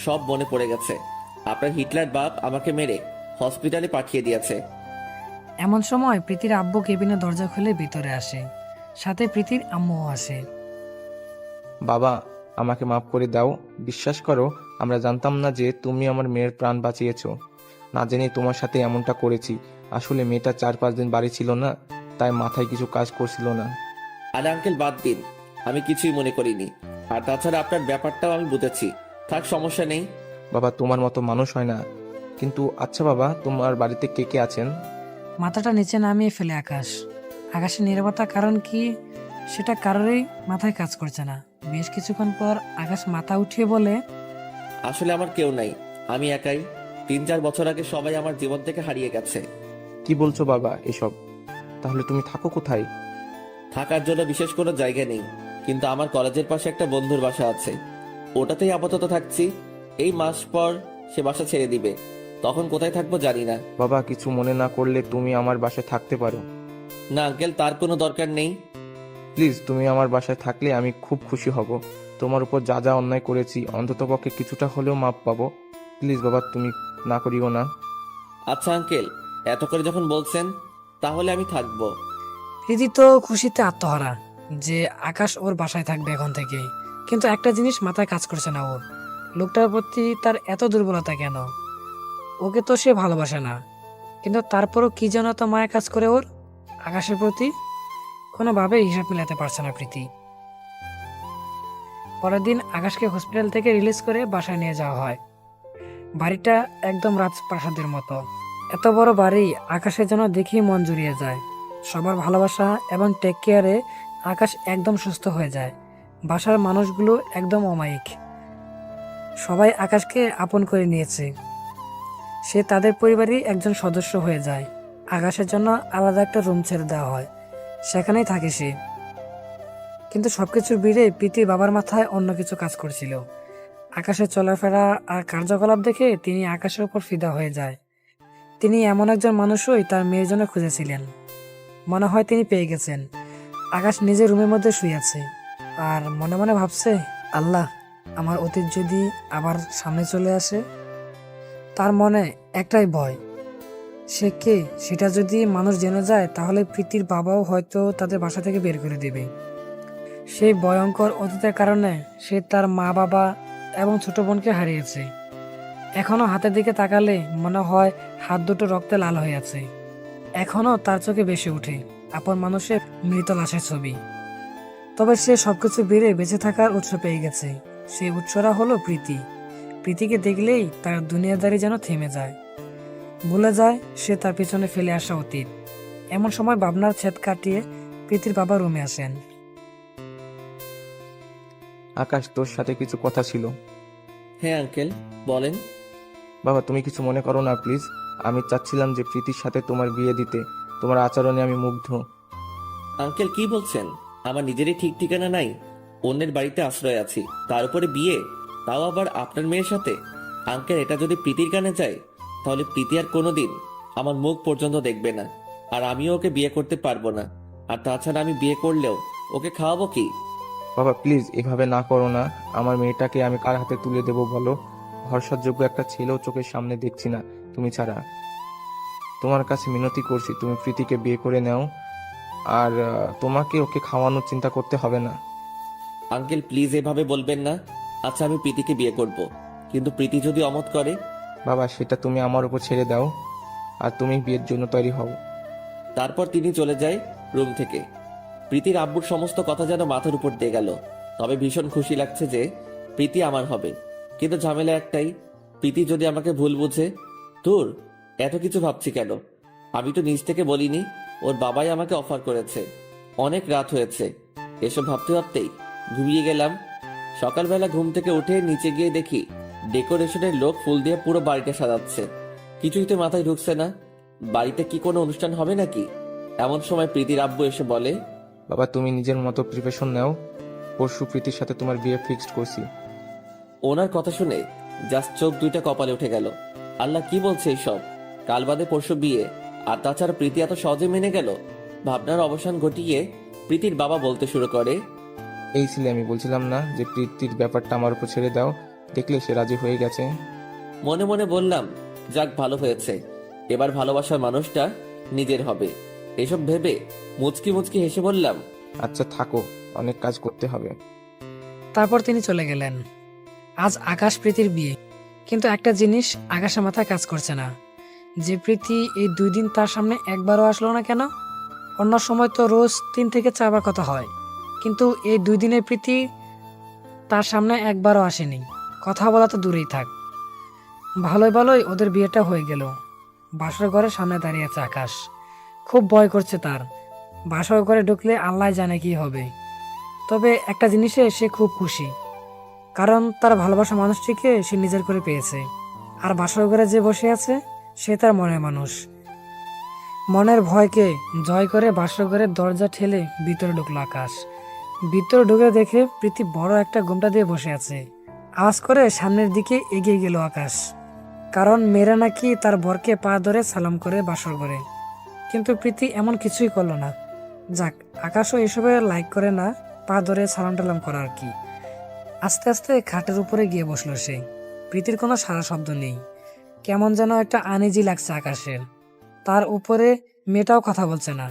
Speaker 1: সব মনে পড়ে গেছে। আপনার হিটলার বাপ আমাকে মেরে হসপিটালে পাঠিয়ে দিয়েছে।
Speaker 4: এমন সময় প্রীতির আব্বু কেবিনের দরজা খুলে ভিতরে আসে। সাথে প্রীতির আম্মুও আসে।
Speaker 6: বাবা, আমাকে মাফ করে দাও। বিশ্বাস করো, আমরা জানতাম না যে তুমি আমার মেয়ের প্রাণ বাঁচিয়েছো। না জেনে তোমার সাথে এমনটা করেছি। আসলে মেয়েটা 4-5 দিন বাড়ি ছিল না, তাই মাথায় কিছু কাজ করছিল না।
Speaker 1: আরে আঙ্কেল, বাদ দিন, আমি কিছুই মনে করিনি। আর তাছাড়া আপনার ব্যাপারটাও আমি বুঝেছি। থাক, সমস্যা নেই।
Speaker 6: বাবা, তোমার মতো মানুষ হয় না। কিন্তু আচ্ছা বাবা, তোমার বাড়িতে কে কে আছেন?
Speaker 4: মাথাটা নিচে নামিয়ে ফেলে আকাশ। আকাশের নীরবতা কারণ কি সেটা কারোরই মাথায় কাজ করছে না। বেশ কিছুক্ষণ পর আকাশ মাথা উঠিয়ে বলে,
Speaker 1: আসলে আমার কেউ নাই, আমি একাই। 3-4 বছর আগে সবাই আমার জীবন থেকে হারিয়ে গেছে।
Speaker 6: কি বলছো বাবা এসব? তাহলে তুমি থাকো কোথায়?
Speaker 1: থাকার জন্য বিশেষ কোনো জায়গা নেই, কিন্তু আমার কলেজের পাশে একটা বন্ধুর বাসা আছে, ওটাতেই আপাতত থাকছি। এই মাস পর সে বাসা ছেড়ে দিবে, তখন কোথায় থাকবো জানি না।
Speaker 6: বাবা, কিছু মনে না করলে তুমি আমার বাসায় থাকতে পারো।
Speaker 1: না আঙ্কেল, তার কোনো দরকার নেই।
Speaker 6: প্লিজ, তুমি আমার বাসায় থাকলে আমি খুব খুশি হব। তোমার উপর যা যা অন্যায় করেছি অন্ততপক্ষে কিছুটা হলেও মাপ পাবো। প্লিজ বাবা, তুমি না করিও না।
Speaker 1: আচ্ছা আঙ্কেল, এত করে যখন বলছেন তাহলে আমি থাকবো।
Speaker 4: প্রীতি তো খুশিতে আত্মহারা যে আকাশ ওর বাসায় থাকবে এখন থেকে। কিন্তু একটা জিনিস মাথায় কাজ করছে না ওর, লোকটার প্রতি তার এত দুর্বলতা কেন? ওকে তো সে ভালোবাসে না, কিন্তু তারপরও কি যেন তো মায়া কাজ করে ওর আকাশের প্রতি। কোনোভাবেই হিসাব মিলাতে পারছে না প্রীতি। পরের দিন আকাশকে হসপিটাল থেকে রিলিজ করে বাসায় নিয়ে যাওয়া হয়। বাড়িটা একদম রাজপ্রাসাদের মতো। এত বড় বাড়ি আকাশের যেন দেখেই মন জুড়িয়ে যায়। সবার ভালোবাসা এবং টেক কেয়ারে আকাশ একদম সুস্থ হয়ে যায়। বাসার মানুষগুলো একদম অমায়িক। সবাই আকাশকে আপন করে নিয়েছে। সে তাদের পরিবারই একজন সদস্য হয়ে যায়। আকাশের জন্য আলাদা একটা রুম ছেড়ে দেওয়া হয়, সেখানেই থাকে সে। কিন্তু সবকিছুর ভিড়ে প্রীতির বাবার মাথায় অন্য কিছু কাজ করছিল। আকাশের চলাফেরা আর কার্যকলাপ দেখে তিনি আকাশের উপর ফিদা হয়ে যায়। তিনি এমন একজন মানুষই তার মেয়ের জন্য খুঁজেছিলেন। মনে হয় তিনি পেয়ে গেছেন। আকাশ নিজের রুমের মধ্যে শুয়ে আছে আর মনে মনে ভাবছে, আল্লাহ, আমার অতীত যদি আবার সামনে চলে আসে। তার মনে একটাই ভয়, সে কে সেটা যদি মানুষ জেনে যায় তাহলে প্রীতির বাবাও হয়তো তাদের বাসা থেকে বের করে দেবে। সেই ভয়ঙ্কর অতীতের কারণে সে তার মা বাবা এবং ছোট বোনকে হারিয়েছে। এখনো হাতের দিকে তাকালে মনে হয় হাত দুটো রক্তে লাল হয়ে আছে। এখনো তার চোখে বেশি ওঠে আপন মানুষের মৃত লাশের ছবি। তবে সে সবকিছু বেড়ে বেঁচে থাকার উৎস পেয়ে গেছে। সেই উৎসরা হলো প্রীতি। প্রীতিকে দেখলেই তার দুনিয়াদারি যেন থেমে যায়, ভুলে যায় সে তার পিছনে ফেলে আসা অতীত। এমন সময় ভাবনার ছেদ কাটিয়ে প্রীতির বাবা রুমে আসেন।
Speaker 6: আকাশ, তোর সাথে কিছু কথা ছিল।
Speaker 1: হ্যাঁ আঙ্কেল, বলেন।
Speaker 6: বাবা, তুমি কিছু মনে করো না প্লিজ। আমি চাচ্ছিলাম যে প্রীতির সাথে তোমার বিয়ে দিতে। তোমার আচরণে আমি মুগ্ধ।
Speaker 1: আঙ্কেল কি বলছেন? আমার নিজেরই ঠিক ঠিকানা নাই, অন্যের বাড়িতে আশ্রয় আছি, তার উপরে বিয়ে, তাও আবার আপনার মেয়ের সাথে। আঙ্কেল, এটা যদি প্রীতির কানে যায় তাহলে প্রীতি আর কোনোদিন আমার মুখ পর্যন্ত দেখবে না, আর আমিও ওকে বিয়ে করতে পারবো না। আর তাছাড়া আমি বিয়ে করলেও ওকে খাওয়াবো কি?
Speaker 6: বাবা প্লিজ, এভাবে না করো না। আমার মেয়েটাকে আমি কার হাতে তুলে দেবো বলো? ভরসাযোগ্য একটা ছেলেও চোখের সামনে দেখছি না তুমি ছাড়া। তোমার কাছে মিনতি করছি, তুমি প্রীতিকে বিয়ে করে নাও। আর তোমাকে ওকে খাওয়ানোর চিন্তা করতে হবে না।
Speaker 1: আঙ্কেল প্লিজ এভাবে বলবেন না। আচ্ছা, আমি প্রীতিকে বিয়ে করব, কিন্তু প্রীতি যদি অমত করে?
Speaker 6: বাবা, সেটা তুমি আমার উপর ছেড়ে দাও, আর তুমি বিয়ের জন্য তৈরি হও।
Speaker 1: তারপর তিনি চলে যায় রুম থেকে। প্রীতির আব্বুর সমস্ত কথা যেন মাথার উপর দিয়ে গেল। তবে ভীষণ খুশি লাগছে যে প্রীতি আমার হবে। কিন্তু ঝামেলা একটাই, প্রীতি যদি আমাকে ভুল বুঝে। তোর এত কিছু ভাবছি কেন? আমি তো নিজ থেকে বলিনি, ওর বাবাই আমাকে অফার করেছে। অনেক রাত হয়েছে, এসব ভাবতে ভাবতেই ঘুমিয়ে গেলাম। সকালবেলা ঘুম থেকে উঠে নিচে গিয়ে দেখি ডেকোরেশনের লোক ফুল দিয়ে পুরো বাড়িটা সাজাচ্ছে। কিছুই তো মাথায় ঢুকছে না, বাড়িতে কি কোনো অনুষ্ঠান হবে নাকি? এমন সময় প্রীতির আব্বু এসে বলে,
Speaker 6: বাবা, তুমি নিজের মতো প্রিপারেশন নাও। পরশু প্রীতির সাথে তোমার বিয়ে ফিক্সড করছি।
Speaker 1: ওনার কথা শুনে জাস্ট চোখ দুইটা কপালে উঠে গেল। আল্লাহ, কি বলছে এইসব? কাল বাদে পরশু বিয়ে, আর তাছাড়া প্রীতি এত সহজে মেনে গেল? ভাবনার অবসান ঘটিয়ে প্রীতির বাবা বলতে শুরু করে,
Speaker 6: এই ছিলে আমি বলছিলাম না যে প্রীতির ব্যাপারটা আমার উপর ছেড়ে দাও? দেখলে সে রাজি হয়ে গেছে।
Speaker 1: মনে মনে বললাম, যাক ভালো হয়েছে, এবার ভালোবাসার মানুষটা নিজের হবে। এসব ভেবে মুচকি মুচকি হেসে বললাম,
Speaker 6: আচ্ছা থাকো, অনেক কাজ করতে হবে।
Speaker 4: তারপর তিনি চলে গেলেন। আজ আকাশ প্রীতির বিয়ে, কিন্তু একটা জিনিস আকাশের মাথায় কাজ করছে না, যে প্রীতি এই 2 দিন তার সামনে একবারও আসলো না কেন? অন্য সময় তো রোজ 3 থেকে 4 বার কথা হয়, কিন্তু এই 2 দিনে প্রীতি তার সামনে একবারও আসেনি। কথা বলা তো দূরেই থাক, ভালোই ভালোই ওদের বিয়েটা হয়ে গেল। বাসর ঘরের সামনে দাঁড়িয়ে আছে আকাশ। খুব ভয় করছে তার, বাসর ঘরে ঢুকলে আল্লাহ জানে কি হবে। তবে একটা জিনিসে সে খুব খুশি, কারণ তার ভালোবাসা মানুষটিকে সে নিজের করে পেয়েছে। আর বাসর ঘরে যে বসে আছে সে তার মনের মানুষ। মনের ভয়কে জয় করে বাসর ঘরের দরজা ঠেলে ভিতরে ঢুকলো আকাশ। ভিতরে ঢুকে দেখে প্রীতি বড় একটা ঘোমটা দিয়ে বসে আছে। আওয়াজ করে সামনের দিকে এগিয়ে গেল আকাশ, কারণ মেয়েরা নাকি তার বরকে পা ধরে সালাম করে বাসর ঘরে। কিন্তু প্রীতি এমন কিছুই করলো না। যাক, আকাশও এসবে লাইক করে না, পা ধরে সালাম টালাম করা আর কি। আস্তে আস্তে খাটের উপরে গিয়ে বসলো সে। প্রীতির কোনো সারা শব্দ নেই, কেমন যেন একটা আনইজি লাগছে আকাশের। তার উপরে মেয়েটাও কথা বলছে না,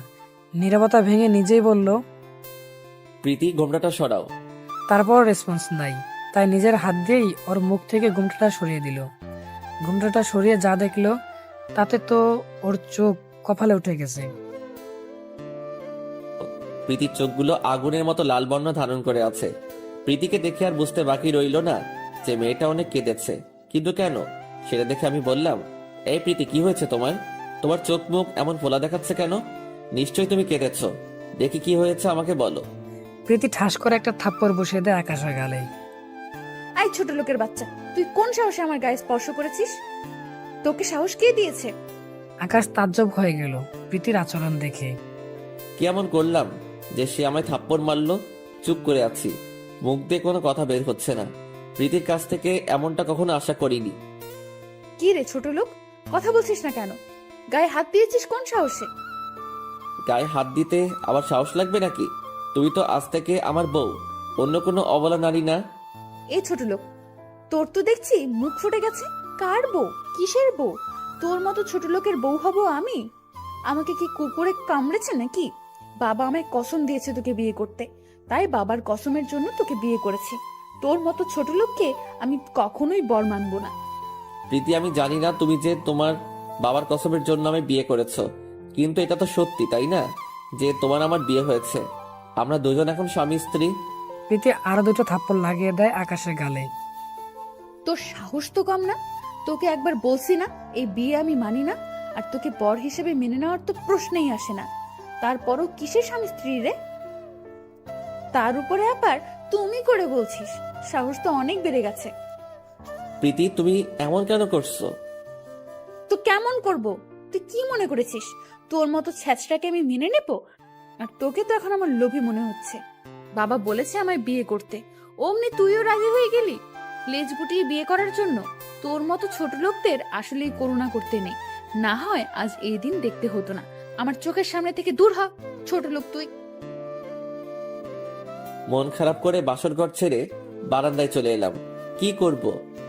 Speaker 4: নীরবতা ভেঙে নিজেই বলল,
Speaker 1: প্রীতি ঘোমটাটা সরাও।
Speaker 4: তারপর রেসপন্স নাই, তাই নিজের হাত দিয়েই ওর মুখ থেকে ঘুমটাটা সরিয়ে দিল। ঘুমটাটা সরিয়ে যা দেখলো তাতে তো ওর চোখ কপালে উঠে গেছে।
Speaker 1: প্রীতির চোখগুলো আগুনের মতো লাল বর্ণ ধারণ করে আছে। প্রীতিকে দেখে আর বুঝতে বাকি রইল না যে মেয়েটা অনেক কেঁদেছে। কিন্তু কেন, সেটা দেখে আমি বললাম, এই প্রীতি, কি হয়েছে তোমার? তোমার চোখ মুখ এমন ফোলা দেখাচ্ছে কেন? নিশ্চয়ই তুমি কেঁদেছ। দেখি কি হয়েছে, আমাকে বলো।
Speaker 4: প্রীতি ঠাস করে একটা থাপ্পড় বসিয়ে দেয় আকাশের গালে।
Speaker 3: আই ছোট লোকের বাচ্চা, তুই কোন সাহসে আমার গায়ে স্পর্শ করেছিস? তোকে সাহস কে দিয়েছে?
Speaker 4: আকাশ তাজ্জব হয়ে গেল প্রীতির আচরণ দেখে।
Speaker 1: কি এমন করলাম যে সে আমায় থাপ্পড় মারলো? চুপ করে আছি, মুখ দিয়ে কোনো কথা বের হচ্ছে না। প্রীতির কাছ থেকে এমনটা কখনো আশা করিনি।
Speaker 3: কি রে ছোট লোক, কথা বলছিস না কেন? গায়ে হাত দিয়েছিস কোন সাহসে?
Speaker 1: গায়ে হাত দিতে আবার সাহস লাগবে নাকি? তুই তো আজ থেকে আমার বউ, অন্য কোনো অবলা নারী না।
Speaker 3: এই ছোট লোক, তোর তো দেখছি মুখ ফুটে গেছে। কার বউ? কিসের বউ? তোর মতো ছোট লোকের বউ হব আমি? আমাকে কি কুকুরে কামড়েছে নাকি? বাবা আমায় কসম দিয়েছে তোকে বিয়ে করতে, তাই বাবার কসমের জন্য তোকে বিয়ে করেছি। তোর মতো ছোট লোককে আমি কখনোই বর মানবো না।
Speaker 1: প্রীতি, আমি জানি না তুমি যে তোমার বাবার কসমের জন্য আমি বিয়ে করেছো, কিন্তু এটা তো সত্যি, তাই না, যে তোমার আমার বিয়ে হয়েছে। আমরা দুজন এখন স্বামী স্ত্রী।
Speaker 4: প্রীতি আরো দুটো থাপ্পড় লাগিয়ে দেয় আকাশের গালে।
Speaker 3: তোর সাহস তো কম না। তোকে একবার বলছি না এই বিয়ে আমি মানি না, আর তোকে বর হিসেবে মেনে নেওয়ার তো প্রশ্নই আসে না। তারপরও কিসের স্বামী স্ত্রী রে? তার উপরে আবার তুমি করে বলছিস, সাহস তো অনেক বেড়ে গেছে।
Speaker 1: প্রীতি তুমি এমন কেন করছো?
Speaker 3: তো কেমন করব? তুই কি মনে করেছিস তোর মতো ছ্যাচটাকে আমি মেনে নেব? আর তোকে তো এখন আমার লোভী মনে হচ্ছে। বাবা বলেছে আমায় বিয়ে করতে, অমনি তুইও রাজি হয়ে গেলি লেজ গুটিয়ে বিয়ে করার জন্য। তোর মতো ছোট লোকদের আসলেই করুণা করতে নেই, না হয় আজ এই দিন দেখতে হতো না। আমার চোখের সামনে থেকে দূর হ, ছোট লোক তুই।
Speaker 1: মন খারাপ করে বাসরঘর ছেড়ে বারান্দায় চলে এলাম। কি করব,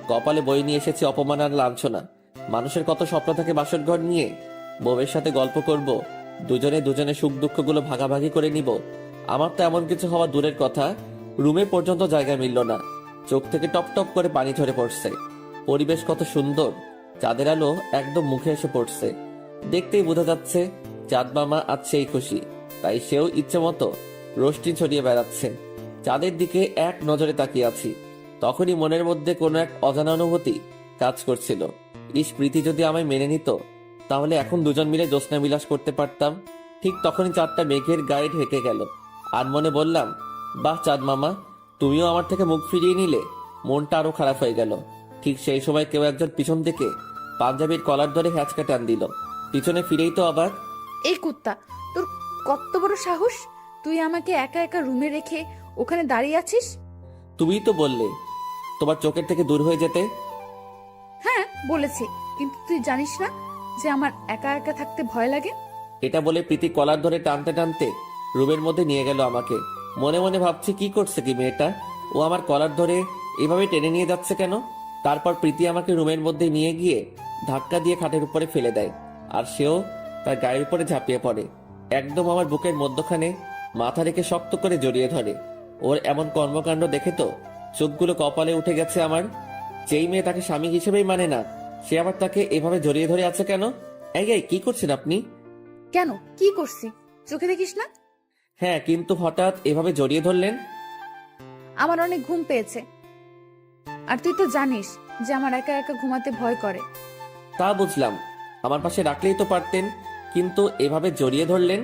Speaker 1: কপালে বই নিয়ে এসেছি অপমান আর লাঞ্ছনা। মানুষের কত স্বপ্ন থাকে বাসরঘর নিয়ে। বউয়ের সাথে গল্প করব, দুজনে দুজনের সুখ দুঃখগুলো ভাগাভাগি করে নিব। আমার তো এমন কিছু হওয়া দূরের কথা, রুমে পর্যন্ত জায়গা মিলল না। চোখ থেকে টপ টপ করে পানি ঝরে পড়ছে। পরিবেশ কত সুন্দর, চাঁদের আলো একদম মুখে এসে পড়ছে। দেখতেই বোঝা যাচ্ছে চাঁদ মামা আজ সেই খুশি, তাই সেও ইচ্ছে মতো রোশনি ছড়িয়ে বেড়াচ্ছে। চাঁদের দিকে এক নজরে তাকিয়ে আছি, তখনই মনের মধ্যে কোনো এক অজানা অনুভূতি কাজ করছিল। প্রীতি যদি আমায় মেনে নিত, তাহলে এখন দুজন মিলে জ্যোৎস্না বিলাস করতে পারতাম। ঠিক তখনই চাঁদটা মেঘের গায়ে ঢেকে গেল, আর মনে বললাম, বাহ চাঁদ মামা, তুমিও আমার থেকে মুখ ফিরিয়ে নিলে। মনটা আরো খারাপ হয়ে গেল। ঠিক সেই সময় কেউ একজন পিছন থেকে পাঞ্জাবির কলার ধরে হ্যাঁচকা টান দিল। পিছনে ফিরেই তো আবার,
Speaker 3: এই কুত্তা, তোর কত বড় সাহস! তুই আমাকে একা একা রুমে রেখে ওখানে দাঁড়িয়ে আছিস?
Speaker 1: তুমিই তো বললে তোমার চোখের থেকে দূর হয়ে যেতে।
Speaker 3: হ্যাঁ বলেছি, কিন্তু তুই জানিস না যে আমার একা একা থাকতে ভয় লাগে।
Speaker 1: এটা বলে প্রীতি কলার ধরে টানতে টানতে রুমের মধ্যে নিয়ে গেল আমাকে। মনে মনে ভাবছি, কি করছে কি মেয়েটা, ও আমার কলার ধরে এভাবে টেনে নিয়ে যাচ্ছে কেন? তারপর প্রীতি আমাকে রুমের মধ্যে নিয়ে গিয়ে ধাক্কা দিয়ে খাটের উপরে ফেলে দেয়, আর সেও তার গায়ের উপরে ঝাঁপিয়ে পড়ে। একদম আমার বুকের মধ্যখানে মাথা রেখে শক্ত করে জড়িয়ে ধরে। ওর এমন কর্মকাণ্ড দেখে তো চোখগুলো কপালে উঠে গেছে আমার। যেই মেয়ে তাকে স্বামী হিসেবেই মানে না, সে আবার তাকে এভাবে জড়িয়ে ধরে আছে কেন? এই কি করছেন আপনি?
Speaker 3: কেন, কি করছি চোখে দেখিস না?
Speaker 1: হ্যাঁ, কিন্তু হঠাৎ এভাবে জড়িয়ে ধরলেন।
Speaker 3: আমার অনেক ঘুম পেয়েছে, আর তুই তো জানিস যে আমার একা একা ঘুমাতে ভয় করে।
Speaker 1: তা বুঝলাম, আমার পাশে রাখলেই তো পারতেন, কিন্তু এভাবে জড়িয়ে ধরলেন।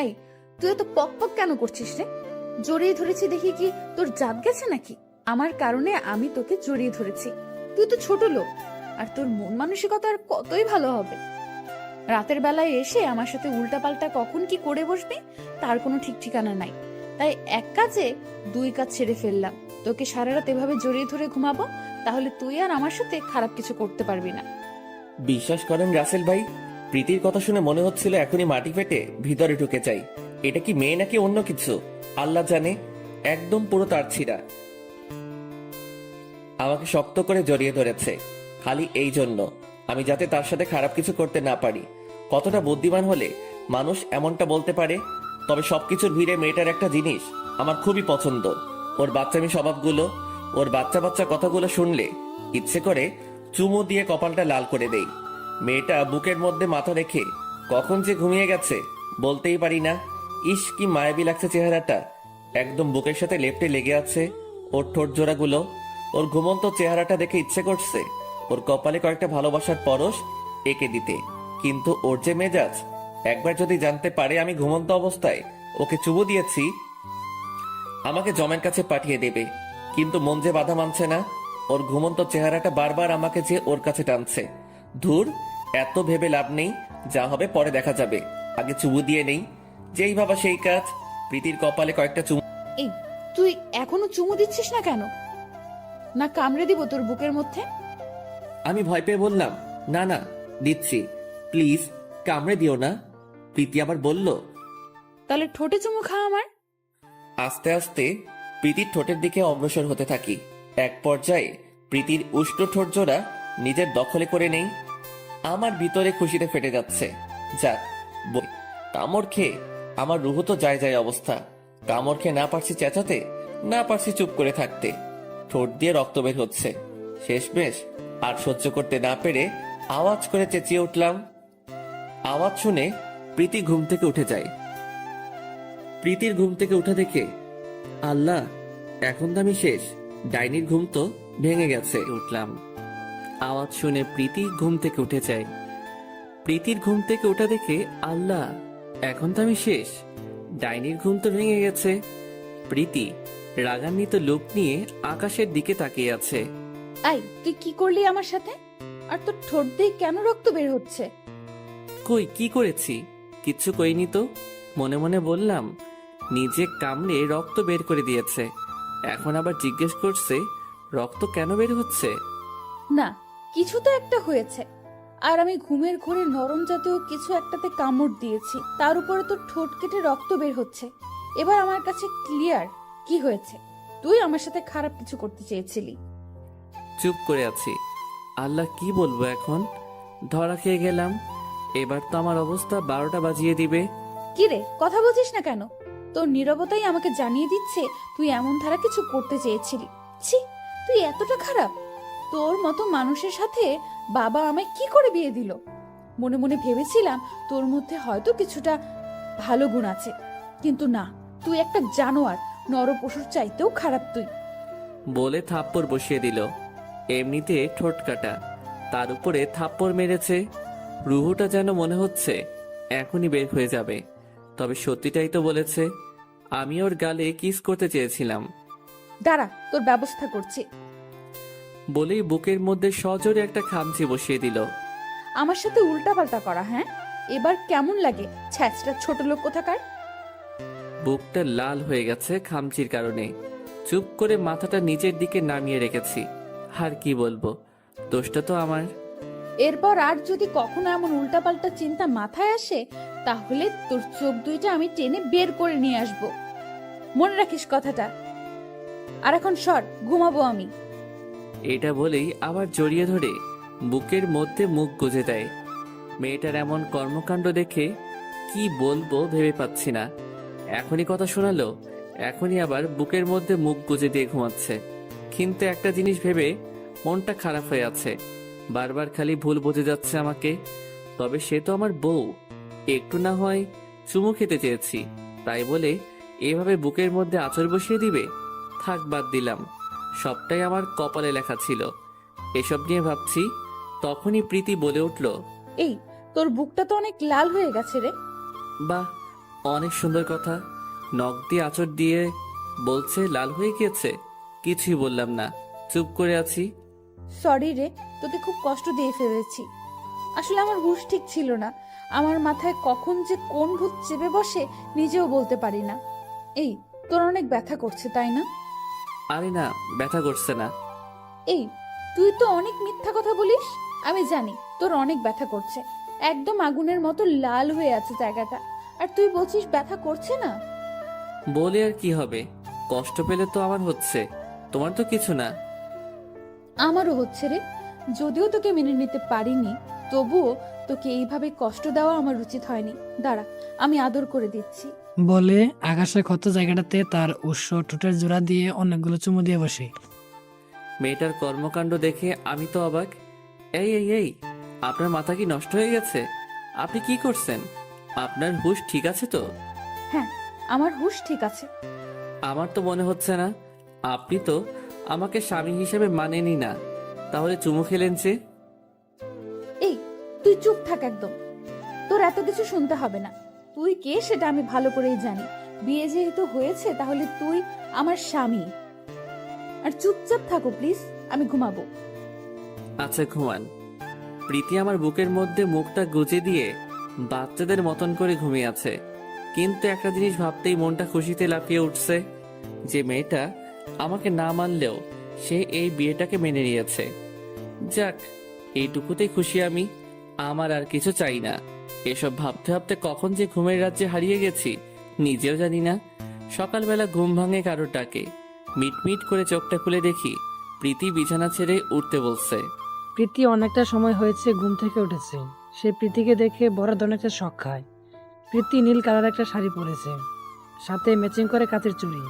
Speaker 3: এই, তুই এত পক পক কেন করছিস রে? জড়িয়ে ধরেছি দেখি কি তোর জাত গেছে নাকি? আমার কারণে আমি তোকে জড়িয়ে ধরেছি। তুই তো ছোট লোক, আর তোর মন মানসিকতা আর কতই ভালো হবে। রাতের বেলায় এসে আমার সাথে উল্টাপাল্টা কখন কি করে বসবি তার কোনো ঠিক ঠিকানা নাই। তাই এক কাজে দুই কাজ ছেড়ে ফেললাম। তোকে সারা রাত এভাবে জড়িয়ে ধরে ঘুমাবো, তাহলে তুই আর আমার সাথে খারাপ কিছু করতে পারবি না।
Speaker 1: বিশ্বাস করেন রাসেল ভাই, প্রীতির কথা শুনে মনে হচ্ছিল এখনই মাটি ফেটে ভিতরে ঢুকে চাই। এটা কি মেয়ে নাকি অন্য কিছু আল্লাহ জানে। একদম পুরো তার ছিঁড়া। আমাকে শক্ত করে জড়িয়ে ধরেছে খালি এই জন্য আমি যাতে তার সাথে খারাপ কিছু করতে না পারি। কতটা বুদ্ধিমান হলে মানুষ এমনটা বলতে পারে। তবে সবকিছুর ভিড়ে মেয়েটার একটা জিনিস আমার খুবই পছন্দ, ওর বাচ্চামি স্বভাবগুলো। ওর বাচ্চা বাচ্চা কথাগুলো শুনলে ইচ্ছে করে চুমু দিয়ে কপালটা লাল করে দেই। মেয়েটা বুকের মধ্যে মাথা রেখে কখন যে ঘুমিয়ে গেছে বলতেই পারি না। ইস, কি মায়াবী লাগছে চেহারাটা, একদম বুকের সাথে লেপ্টে লেগে আছে ওর ঠোঁট জোড়াগুলো। ওর ঘুমন্ত চেহারাটা দেখে ইচ্ছে করছে ওর কপালে কয়েকটা ভালোবাসার পরশ এঁকে দিতে। কিন্তু ওর যে মেজাজ, একবার যদি জানতে পারে আমি ঘুমন্ত অবস্থায় ওকে চুমু দিয়েছি, আমাকে জমের কাছে পাঠিয়ে দেবে। কিন্তু মন যে বাধা মানছে না, ওর ঘুমন্ত চেহারাটা বারবার আমাকে যে ওর কাছে টানছে। ধুর, এত ভেবে লাভ নেই, যা হবে পরে দেখা যাবে, আগে চুমু দিয়ে নেই। যেই ভাবা সেই কাজ। প্রীতির কপালে কয়েকটা চুমু।
Speaker 3: এই, তুই এখনো চুমু দিচ্ছিস না কেন? না কামড়ে দিব তোর বুকের মধ্যে?
Speaker 1: আমি ভয় পেয়ে বললাম, না না, দিচ্ছি, প্লিজ কামড়ে দিও না। প্রীতি আবার বলল,
Speaker 3: তাহলে ঠোঁটে চুমু খা আমার।
Speaker 1: আস্তে আস্তে প্রীতির ঠোঁটের দিকে অগ্রসর হতে থাকি। এক পর্যায়ে প্রীতির উষ্ণ ঠোঁট জোড়া নিজের দখলে করে নেই। আমার ভিতরে খুশিতে ফেটে যাচ্ছে। যাক, কামড় খেয়ে আমার রুহ তো যায় যায় অবস্থা। কামড় খেয়ে না পারছি চেঁচাতে, না পারছি চুপ করে থাকতে। ঠোঁট দিয়ে রক্ত বের হচ্ছে। শেষমেশ আর সহ্য করতে না পেরে আওয়াজ করে চেঁচিয়ে উঠলাম। আওয়াজ শুনে প্রীতি ঘুম থেকে উঠে যায়। প্রীতির ঘুম থেকে উঠে দেখে আল্লাহ, এখন তো আমি শেষ। ডাইনির ঘুম তো ভেঙে গেছে। উঠলাম। আওয়াজ শুনে প্রীতি ঘুম থেকে উঠে যায়। প্রীতির ঘুম থেকে ওঠা দেখে আল্লাহ, এখন তো আমি শেষ। ডাইনির ঘুম তো ভেঙে গেছে। প্রীতি রাগান্বিত লোক নিয়ে আকাশের দিকে তাকিয়ে আছে।
Speaker 3: আই, তুই কি করলি আমার সাথে? আর তোর ঠোঁট দিয়ে কেন রক্ত বের হচ্ছে?
Speaker 1: কই, কি করেছি? কিচ্ছু কইনি তো। মনে মনে বললাম, নিজে কামড়ে রক্ত বের করে দিয়েছে, এখন আবার জিজ্ঞেস করছে রক্ত কেন বের হচ্ছে।
Speaker 3: না, কিছু তো একটা হয়েছে। আর আমি ঘুমের ঘোরে নরম জাতীয় কিছু একটাতে কামড় দিয়েছি, তার উপরে তোর ঠোঁট কেটে রক্ত বের হচ্ছে। এবার আমার কাছে ক্লিয়ার কি হয়েছে। তুই আমার সাথে খারাপ কিছু করতে চেয়েছিলি।
Speaker 1: চুপ করে আছি। আল্লাহ, কি বলবো এখন? ধরা খেয়ে গেলাম। এবার তো আমার অবস্থা 12টা বাজিয়ে দিবে।
Speaker 3: কি রে, কথা বলছিস না কেন? তোর নীরবতাই আমাকে জানিয়ে দিচ্ছে তুই এমন ধারা কিছু করতে চেয়েছিলি। ছি, তুই এতটা খারাপ? তোর মতো মানুষের সাথে বাবা আমায় কি করে বিয়ে দিল? মনে মনে ভেবেছিলাম তোর মধ্যে হয়তো কিছুটা ভালো গুণ আছে, কিন্তু না, তুই একটা জানোয়ার, নরপশুর চাইতেও খারাপ তুই।
Speaker 1: বলে থাপ্পড় বসিয়ে দিল। এমনিতে ঠোঁট কাটা, তার উপরে থাপ্পড় মেরেছে। রুহুটা যেন মনে হচ্ছে এখনই বের হয়ে যাবে। তবে সত্যিটাই তো বলেছে। আমি ওর গালে কিস করতে চেয়েছিলাম।
Speaker 3: দাঁড়া, তোর ব্যবস্থা করছি।
Speaker 1: বলেই বুকের মধ্যে সজোরে একটা খামচি বসিয়ে দিল।
Speaker 3: আমার সাথে উল্টাপাল্টা করা, হ্যাঁ? এবার কেমন লাগে ছ্যাচটা ছোট লোক কোথাকার?
Speaker 1: বুকটা লাল হয়ে গেছে খামচির কারণে। চুপ করে মাথাটা নিচের দিকে নামিয়ে রেখেছি। আর কি বলবো, দোষটা তো আমার।
Speaker 3: এরপর আর যদি কখনো এমন উল্টাপাল্টা চিন্তা মাথায় আসে, তাহলে তোর চোখ দুইটা আমি টেনে বের করে নিয়ে আসব। মনে রাখিস কথাটা। আর এখন সর, ঘুমাবো আমি।
Speaker 1: এটা বলেই আবার জড়িয়ে ধরে বুকের মধ্যে মুখ গুজে দেয়। মেয়েটার এমন কর্মকাণ্ড দেখে কি বলবো ভেবে পাচ্ছি না। এখনই কথা শোনালো, এখনই আবার বুকের মধ্যে মুখ গুজে দিয়ে ঘুমাচ্ছে। কিন্তু একটা জিনিস ভেবে মনটা খারাপ হয়ে আছে। বারবার খালি ভুল বুঝে যাচ্ছে আমাকে। তবে সে তো আমার বউ, একটু না হয় চুমু খেতে চেয়েছি, তাই বলে এভাবে বুকের মধ্যে আঁচড় বসিয়ে দিবে? থাক, বাদ দিলাম। সবটাই আমার কপালে লেখা ছিল। এসব নিয়ে ভাবছি, তখনই প্রীতি বলে উঠল,
Speaker 3: এই, তোর বুকটা তো অনেক লাল হয়ে গেছে রে।
Speaker 1: বাহ, অনেক সুন্দর কথা। নখ দিয়ে আঁচড় দিয়ে বলছে লাল হয়ে গিয়েছে। কিছুই বললাম না, চুপ করে আছি।
Speaker 3: সরি রে, তোকে খুব কষ্ট দিয়ে ফেলেছি। আসলে আমার হুঁশ ঠিক ছিল না। আমার মাথায় কখন যে কোন ভূত চেপে বসে নিজেও বলতে পারি না। এই, তোর অনেক ব্যথা করছে তাই না?
Speaker 1: আরে না, ব্যথা করছে না।
Speaker 3: এই, তুই তো অনেক মিথ্যা কথা বলিস। আমি জানি তোর অনেক ব্যথা করছে। একদম আগুনের মতো লাল হয়ে আছে জায়গাটা, আর তুই বলছিস ব্যথা করছে না।
Speaker 1: বলে আর কি হবে? কষ্ট পেলে তো আমার হচ্ছে, তোমার তো কিছু না।
Speaker 3: আমারও হচ্ছে রে। যদিও তোকে মেনে নিতে পারিনি, তবুও তোকে এইভাবে কষ্ট দেওয়া আমার উচিত হয়নি। দাঁড়া, আমি আদর করে দিচ্ছি।
Speaker 4: বলে আকাশের ক্ষত জায়গাটাতে তার উৎস ঠোঁটের জোড়া দিয়ে অনেকগুলো চুমু দিয়ে বসে।
Speaker 1: মেয়েটার কর্মকাণ্ড দেখে আমি তো অবাক। এই এই এই, আপনার মাথা কি নষ্ট হয়ে গেছে? আপনি কি করছেন? আপনার হুঁশ ঠিক আছে তো?
Speaker 3: হ্যাঁ, আমার হুঁশ ঠিক আছে।
Speaker 1: আমার তো মনে হচ্ছে না। আপনি তো আমাকে স্বামী হিসেবে মানেনই না, তাহলে চুমু খেলেন যে?
Speaker 3: এই, তুই চুপ থাক একদম। তোর এত কিছু শুনতে হবে না। তুই কে সেটা আমি ভালো করেই জানি। বিয়ে যেহেতু হয়েছে, তাহলে তুই আমার স্বামী। আর চুপচাপ থাকো প্লিজ, আমি ঘুমাবো।
Speaker 1: আচ্ছা, ঘুমান। প্রীতি আমার বুকের মধ্যে মুখটা গুজে দিয়ে বাচ্চাদের মতন করে ঘুমিয়ে আছে। কিন্তু একটা জিনিস ভাবতেই মনটা খুশিতে লাফিয়ে উঠছে, যে মেয়েটা আমাকে না মানলেও সে এই বিয়েটাকে মেনে নিয়েছে। যাক, এইটুকুতেই খুশি আমি। আমার আর কিছু চাই না। এসব ভাবতে ভাবতে কখন যে ঘুমের রাজ্যে হারিয়ে গেছি নিজেও জানি না। সকালবেলা ঘুম ভাঙে কারোর ডাকে। মিটমিট করে চোখটা খুলে দেখি প্রীতি বিছানা ছেড়ে উঠতে বলছে।
Speaker 4: প্রীতি অনেকটা সময় হয়েছে ঘুম থেকে উঠেছে। সে প্রীতিকে দেখে বড় ধরনের একটা শখ খায়। প্রীতি নীল কালার একটা শাড়ি পরেছে, সাথে ম্যাচিং করে কাচের চুড়ি,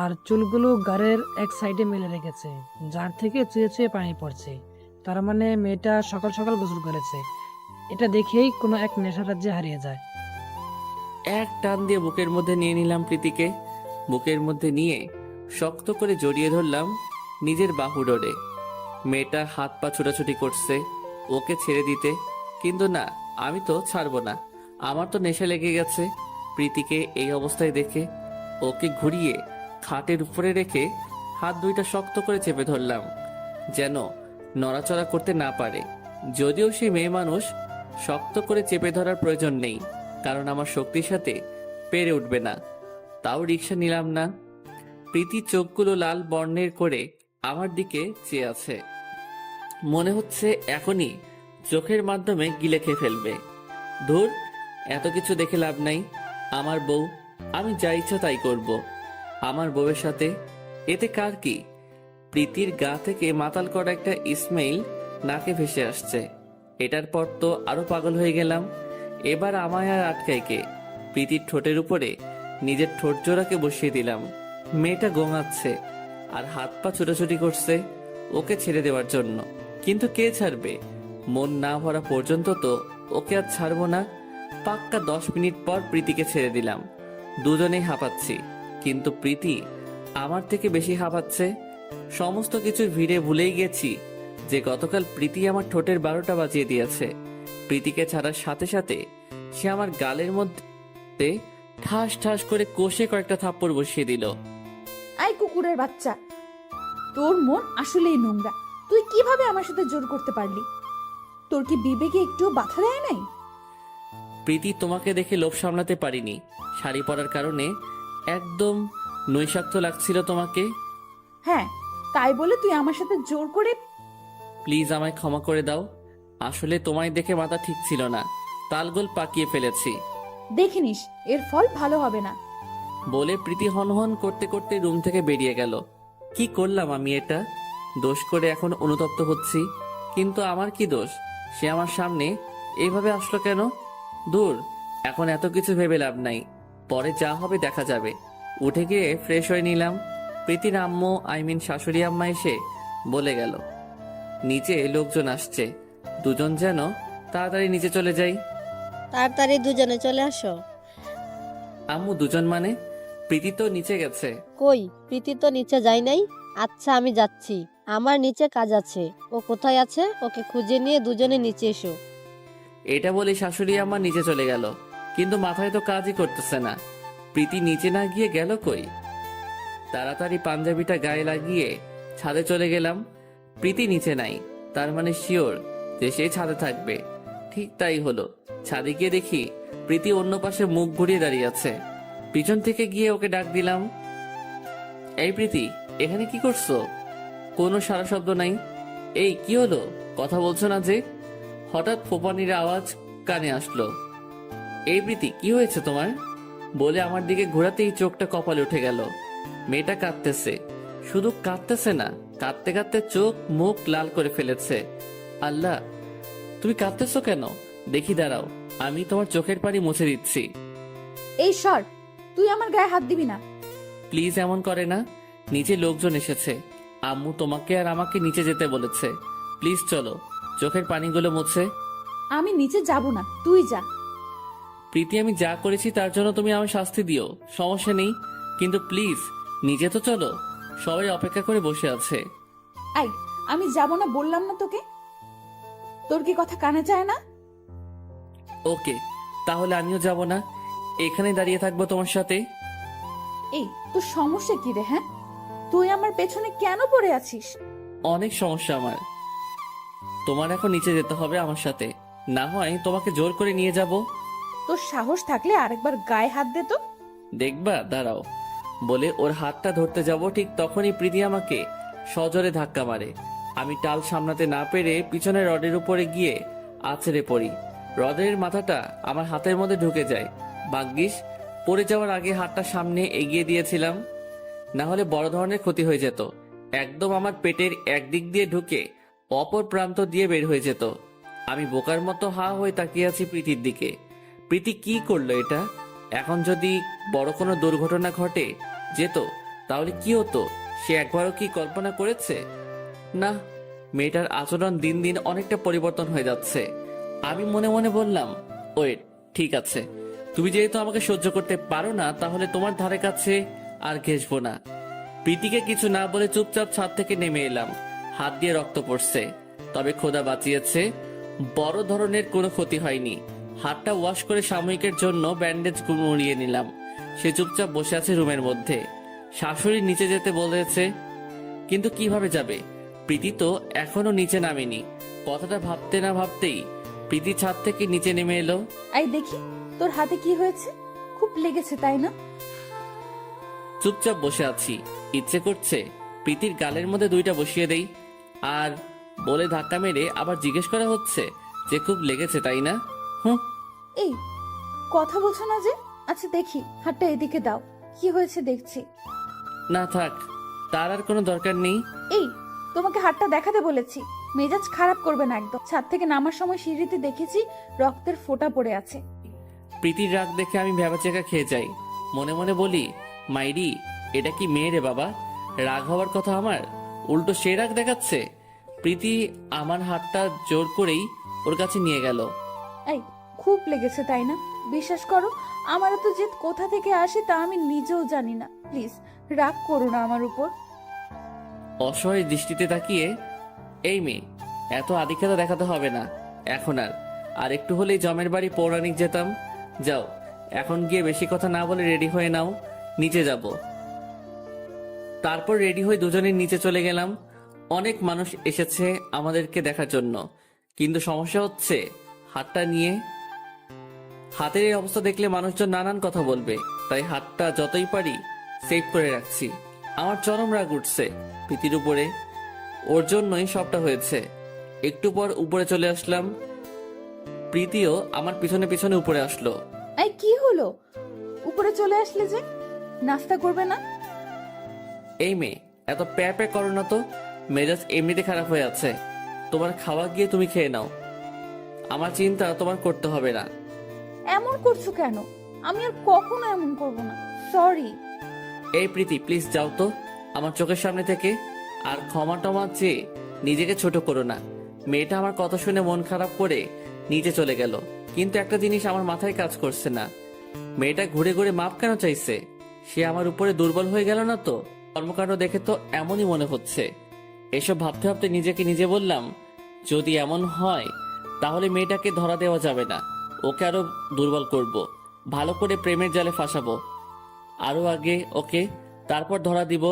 Speaker 4: আর চুলগুলো গাড়ের এক সাইডে মেলে রেখেছে, যার থেকে চুয়ে চুয়ে পানি পড়ছে। তার মানে মেয়েটা সকাল সকাল গোসল করেছে। এটা দেখেই কোনো এক নেশা রাজ্যে হারিয়ে যায়।
Speaker 1: এক টান দিয়ে বুকের মধ্যে নিয়ে নিলাম প্রীতিকে। বুকের মধ্যে নিয়ে শক্ত করে জড়িয়ে ধরলাম নিজের বাহু ডোরে। মেয়েটা হাত পা ছোটাছুটি করছে ওকে ছেড়ে দিতে, কিন্তু না, আমি তো ছাড়বো না। আমার তো নেশা লেগে গেছে প্রীতিকে এই অবস্থায় দেখে। ওকে ঘুরিয়ে খাটের উপরে রেখে হাত দুইটা শক্ত করে চেপে ধরলাম, যেন নড়াচড়া করতে না পারে। যদিও সে মেয়ে মানুষ, শক্ত করে চেপে ধরার প্রয়োজন নেই, কারণ আমার শক্তির সাথে পেরে উঠবে না। তাও রিকশা নিলাম না। প্রীতি চোখগুলো লাল বর্ণের করে আমার দিকে চেয়ে আছে, মনে হচ্ছে এখনই চোখের মাধ্যমে গিলে খেয়ে ফেলবে। ধুর, এত কিছু দেখে লাভ নাই। আমার বউ, আমি যা ইচ্ছা তাই করব আমার বউয়ের সাথে। এতে কার কি? প্রীতির গা থেকে মাতাল করা একটা ইসমাইল নাকে ভেসে আসছে। এটার পর তো আরো পাগল হয়ে গেলাম। এবার আমায় আর আটকাই কে? প্রীতির ঠোঁটের উপরে নিজের ঠোঁট জোড়াকে বসিয়ে দিলাম। মেয়েটা গোঙাচ্ছে আর হাত পা ছোটাছুটি করছে ওকে ছেড়ে দেওয়ার জন্য, কিন্তু কে ছাড়বে? মন না ভরা পর্যন্ত তো ওকে আর ছাড়বো না। পাক্কা 10 মিনিট পর প্রীতিকে ছেড়ে দিলাম। দুজনেই হাঁপাচ্ছি, কিন্তু প্রীতি আমার থেকে বেশি হাঁপাচ্ছে। সমস্ত কিছুর ভিড়ে ভুলেই গেছি যে গতকাল প্রীতি আমার ঠোঁটের 12টা বাজিয়ে দিয়েছে। প্রীতিকে ছাড়ার সাথে সাথে সে আমার গালের মধ্যে ঠাস ঠাস করে কষে কয়েকটা থাপ্পড় বসিয়ে দিল।
Speaker 3: আই কুকুরের বাচ্চা, তোর মন আসলেই নোংরা। তুই কিভাবে আমার সাথে জোর করতে পারলি? তোর কি বিবেকে একটু বাধা দেয় নাই?
Speaker 1: প্রীতি, তোমাকে দেখে লোভ সামলাতে পারিনি। শাড়ি পরার কারণে একদম নৈশাক্ত লাগছিল তোমাকে।
Speaker 3: হ্যাঁ, তাই বলে তুই আমার সাথে জোর করে?
Speaker 1: প্লিজ আমায় ক্ষমা করে দাও। আসলে তোমায় দেখে মাথা ঠিক ছিল না, তালগোল পাকিয়ে ফেলেছি।
Speaker 3: দেখে নিস, এর ফল ভালো হবে না।
Speaker 1: বলে প্রীতি হনহন করতে করতে রুম থেকে বেরিয়ে গেল। কি করলাম আমি এটা? দোষ করে এখন অনুতপ্ত হচ্ছি, কিন্তু আমার কি দোষ? সে আমার সামনে এইভাবে আসলো কেন? দূর, এখন এত কিছু ভেবে লাভ নাই। পরে যা হবে দেখা যাবে। উঠে গিয়ে ফ্রেশ হয়ে নিলাম। প্রীতির আম্মু, শাশুড়ি আম্মা এসে বলে গেল নিচে লোকজন আসছে, দুজন যেন তাড়াতাড়ি নিচে চলে যাই।
Speaker 5: তাড়াতাড়ি দুজনে চলে আসো।
Speaker 1: আম্মু, দুজন মানে? প্রীতি তো নিচে গেছে।
Speaker 5: কই, প্রীতি তো নিচে যায় নাই। আচ্ছা, আমি যাচ্ছি, আমার নিচে কাজ আছে। ও কোথায় আছে ওকে খুঁজে নিয়ে দুজনে নিচে এসো।
Speaker 1: এটা বলে শাশুড়ি আমার নিচে চলে গেল, কিন্তু মাথায় তো কাজই করতেছে না। প্রীতি নিচে না গিয়ে গেল কই? তাড়াতাড়ি পাঞ্জাবিটা গায়ে লাগিয়ে ছাদে চলে গেলাম। প্রীতি নিচে নাই, তার মানে শিওর যে সে ছাদে থাকবে। ঠিক তাই হলো। ছাদে গিয়ে দেখি প্রীতি অন্য পাশে মুখ ঘুরিয়ে দাঁড়িয়ে আছে। পিছন থেকে গিয়ে ওকে ডাক দিলাম, এই প্রীতি, এখানে কি করছো? কোনো সারা শব্দ নাই। এই কি হলো, কথা বলছো না যে? হঠাৎ ফোপানির আওয়াজ কানে আসলো। এই প্রীতি, কি হয়েছে তোমার? বলে আমার দিকে ঘোরাতেই চোখটা কপালে উঠে গেল। মেয়েটা কাঁদতেছে, শুধু কাঁদতেছে না, কাঁদতে কাঁদতে চোখ মুখ লাল করে ফেলেছে। আল্লাহ, তুমি কাঁদতেছো কেন? দেখি, দাঁড়াও, আমি তোমার চোখের পানি মুছে দিচ্ছি।
Speaker 3: এই সর, তুই আমার গায়ে হাত দিবি না।
Speaker 1: প্লিজ, এমন করে না। নিচে লোকজন এসেছে, আম্মু তোমাকে আর আমাকে নিচে যেতে বলেছে। প্লিজ চলো, চোখের পানিগুলো মুছে।
Speaker 3: আমি নিচে যাব না, তুই যা।
Speaker 1: প্রীতি, আমি যা করেছি তার জন্য তুমি আমার শাস্তি দিও, সমস্যা নেই, কিন্তু প্লিজ নিজে তো চলো, সবাই অপেক্ষা করে বসে আছে।
Speaker 3: আই, আমি যাব না বললাম না তোকে? তোর কি কথা কানে যায় না?
Speaker 1: ওকে, তাহলে আমিও যাব না, এখানে দাঁড়িয়ে থাকবো তোমার সাথে।
Speaker 3: এই, তোর সমস্যা কি রে? হ্যাঁ, তুই আমার পেছনে কেন পড়ে আছিস?
Speaker 1: অনেক সমস্যা আমার। তোমার এখন নিচে যেতে হবে আমার সাথে, না হয় তোমাকে জোর করে নিয়ে যাব।
Speaker 3: তোর সাহস থাকলে আরেকবার গায়ে হাত দে তো।
Speaker 1: দেখবা, দাঁড়াও। বলে ওর হাতটা ধরতে যাব, ঠিক তখনই প্রীতি আমাকে সজোরে ধাক্কা মারে। আমি টাল সামলাতে না পেরে পিছনে রডের উপরে গিয়ে আছড়ে পড়ি। রডের মাথাটা আমার হাতের মধ্যে ঢুকে যায়। ভাগ্যিস পড়ে যাওয়ার আগে হাতটা সামনে এগিয়ে দিয়েছিলাম, না হলে বড় ধরনের ক্ষতি হয়ে যেত। একদম আমার পেটের একদিক দিয়ে ঢুকে অপর প্রান্ত দিয়ে বের হয়ে যেত। আমি বোকার মতো হা হয়ে তাকিয়ে আছি প্রীতির দিকে। প্রীতি কি করলো এটা? এখন যদি বড় কোনো দুর্ঘটনা ঘটে যেত তাহলে কি হতো? সে একবারও কি কল্পনা করেছে? না, মেয়েটার আচরণ দিন দিন অনেকটা পরিবর্তন হয়ে যাচ্ছে। আমি মনে মনে বললাম, ওয়েট, ঠিক আছে, তুমি যেহেতু আমাকে সহ্য করতে পারো না, তাহলে তোমার ধারে কাছে আর ঘেসবো না। প্রীতিকে কিছু না বলে চুপচাপ ছাদ থেকে নেমে এলাম। হাত দিয়ে রক্ত পড়ছে, তবে খোদা বাঁচিয়েছে, বড় ধরনের কোনো ক্ষতি হয়নি। হাতটা ওয়াশ করে সাময়িকের জন্য ব্যান্ডেজ মুড়িয়ে নিলাম। সে চুপচাপ বসে আছে রুমের মধ্যে। শাশুড়ি নিচে যেতে বলেছে, কিন্তু কিভাবে যাবে? প্রীতি তো এখনো নিচে নামেনি। কথাটা ভাবতে না ভাবতেই প্রীতি ছাদ থেকে নিচে নেমে এলো।
Speaker 3: এই দেখি তোর হাতে কি হয়েছে, খুব লেগেছে তাই না?
Speaker 1: চুপচাপ বসে আছি, ইচ্ছে করছে প্রীতির গালের মধ্যে দুইটা বসিয়ে দেই। আর বলে ধাক্কা মেরে আবার জিজ্ঞেস করা হচ্ছে যে খুব লেগেছে তাই না? হুম।
Speaker 3: এই কথা বলছো না যে? আচ্ছা দেখি হাতটা এদিকে দাও, কি হয়েছে দেখছি।
Speaker 1: না থাক, তার আর কোনো দরকার নেই।
Speaker 3: এই তোমাকে হাতটা দেখাতে বলেছি, মেজাজ খারাপ করবে না একদম। ছাদ থেকে নামার সময় সিঁড়িতে দেখেছি রক্তের ফোঁটা পড়ে আছে।
Speaker 1: প্রীতির রাগ দেখে আমি ভ্যাবাচেকা খেয়ে যাই। মনে মনে বলি, মাইরি এটা কি মেয়ে রে বাবা, রাগ হওয়ার কথা আমার, উল্টো সে রাগ দেখাচ্ছে। প্রীতি আমার হাতটা জোর করেই ওর কাছে নিয়ে গেল।
Speaker 3: এই খুব লেগেছে তাই না? বিশ্বাস করো আমার তো জেদ কোথা থেকে আসে তা আমি নিজেও জানি না। প্লিজ রাগ করো না আমার উপর।
Speaker 1: অসহায় দৃষ্টিতে তাকিয়ে, এই মেয়ে এত আদিক্ষেতা দেখাতে হবে না এখন। আর একটু হলেই জমের বাড়ি পৌরাণিক যেতাম। যাও এখন গিয়ে বেশি কথা না বলে রেডি হয়ে নাও, নিচে যাব। তারপর রেডি হয়ে দুজনে নিচে চলে গেলাম। অনেক মানুষ এসেছে আমাদেরকে দেখার জন্য, কিন্তু সমস্যা হচ্ছে হাতটা নিয়ে। হাতের এই অবস্থা দেখলে মানুষজন নানান কথা বলবে, তাই হাতটা যতই পারি সেভ করে রাখছি। আমার চরম রাগ উঠছে প্রীতির উপরে, ওর জন্যই সবটা হয়েছে। একটু পর উপরে চলে আসলাম, প্রীতিও আমার পিছনে পিছনে উপরে আসলো।
Speaker 3: এই কি হলো, উপরে চলে আসলে যে? নাস্তা করবে না?
Speaker 1: এই মেয়ে এত প্যা প্যা করো না তো, মেজাজ এমনিতে খারাপ হয়ে আছে। তোমার খাওয়া গিয়ে তুমি খেয়ে নাও, আমার চিন্তা তোমার করতে হবে না।
Speaker 3: এমন করছো কেন? আমি আর কখনো এমন করব না, সরি।
Speaker 1: এই প্রীতি প্লিজ যাও তো আমার চোখের সামনে থেকে। আর ক্ষমা টমা চেয়ে নিজেকে ছোট করো না। মেয়েটা আমার কথা শুনে মন খারাপ করে নিচে চলে গেল, কিন্তু একটা জিনিস আমার মাথায় কাজ করছে না। মেয়েটা ঘুরে ঘুরে মাপ কেন চাইছে? সে আমার উপরে দুর্বল হয়ে গেল না তো? কর্মকাণ্ড দেখে তো এমনই মনে হচ্ছে। এসব ভাবতে ভাবতে নিজেকে নিজে বললাম, যদি এমন হয় তাহলে মেয়েটাকে ধরা দেওয়া যাবে না, ওকে আরো দুর্বল করব, ভালো করে প্রেমের জালে ফাঁসাবো আরো আগে ওকে, তারপর ধরা দিব।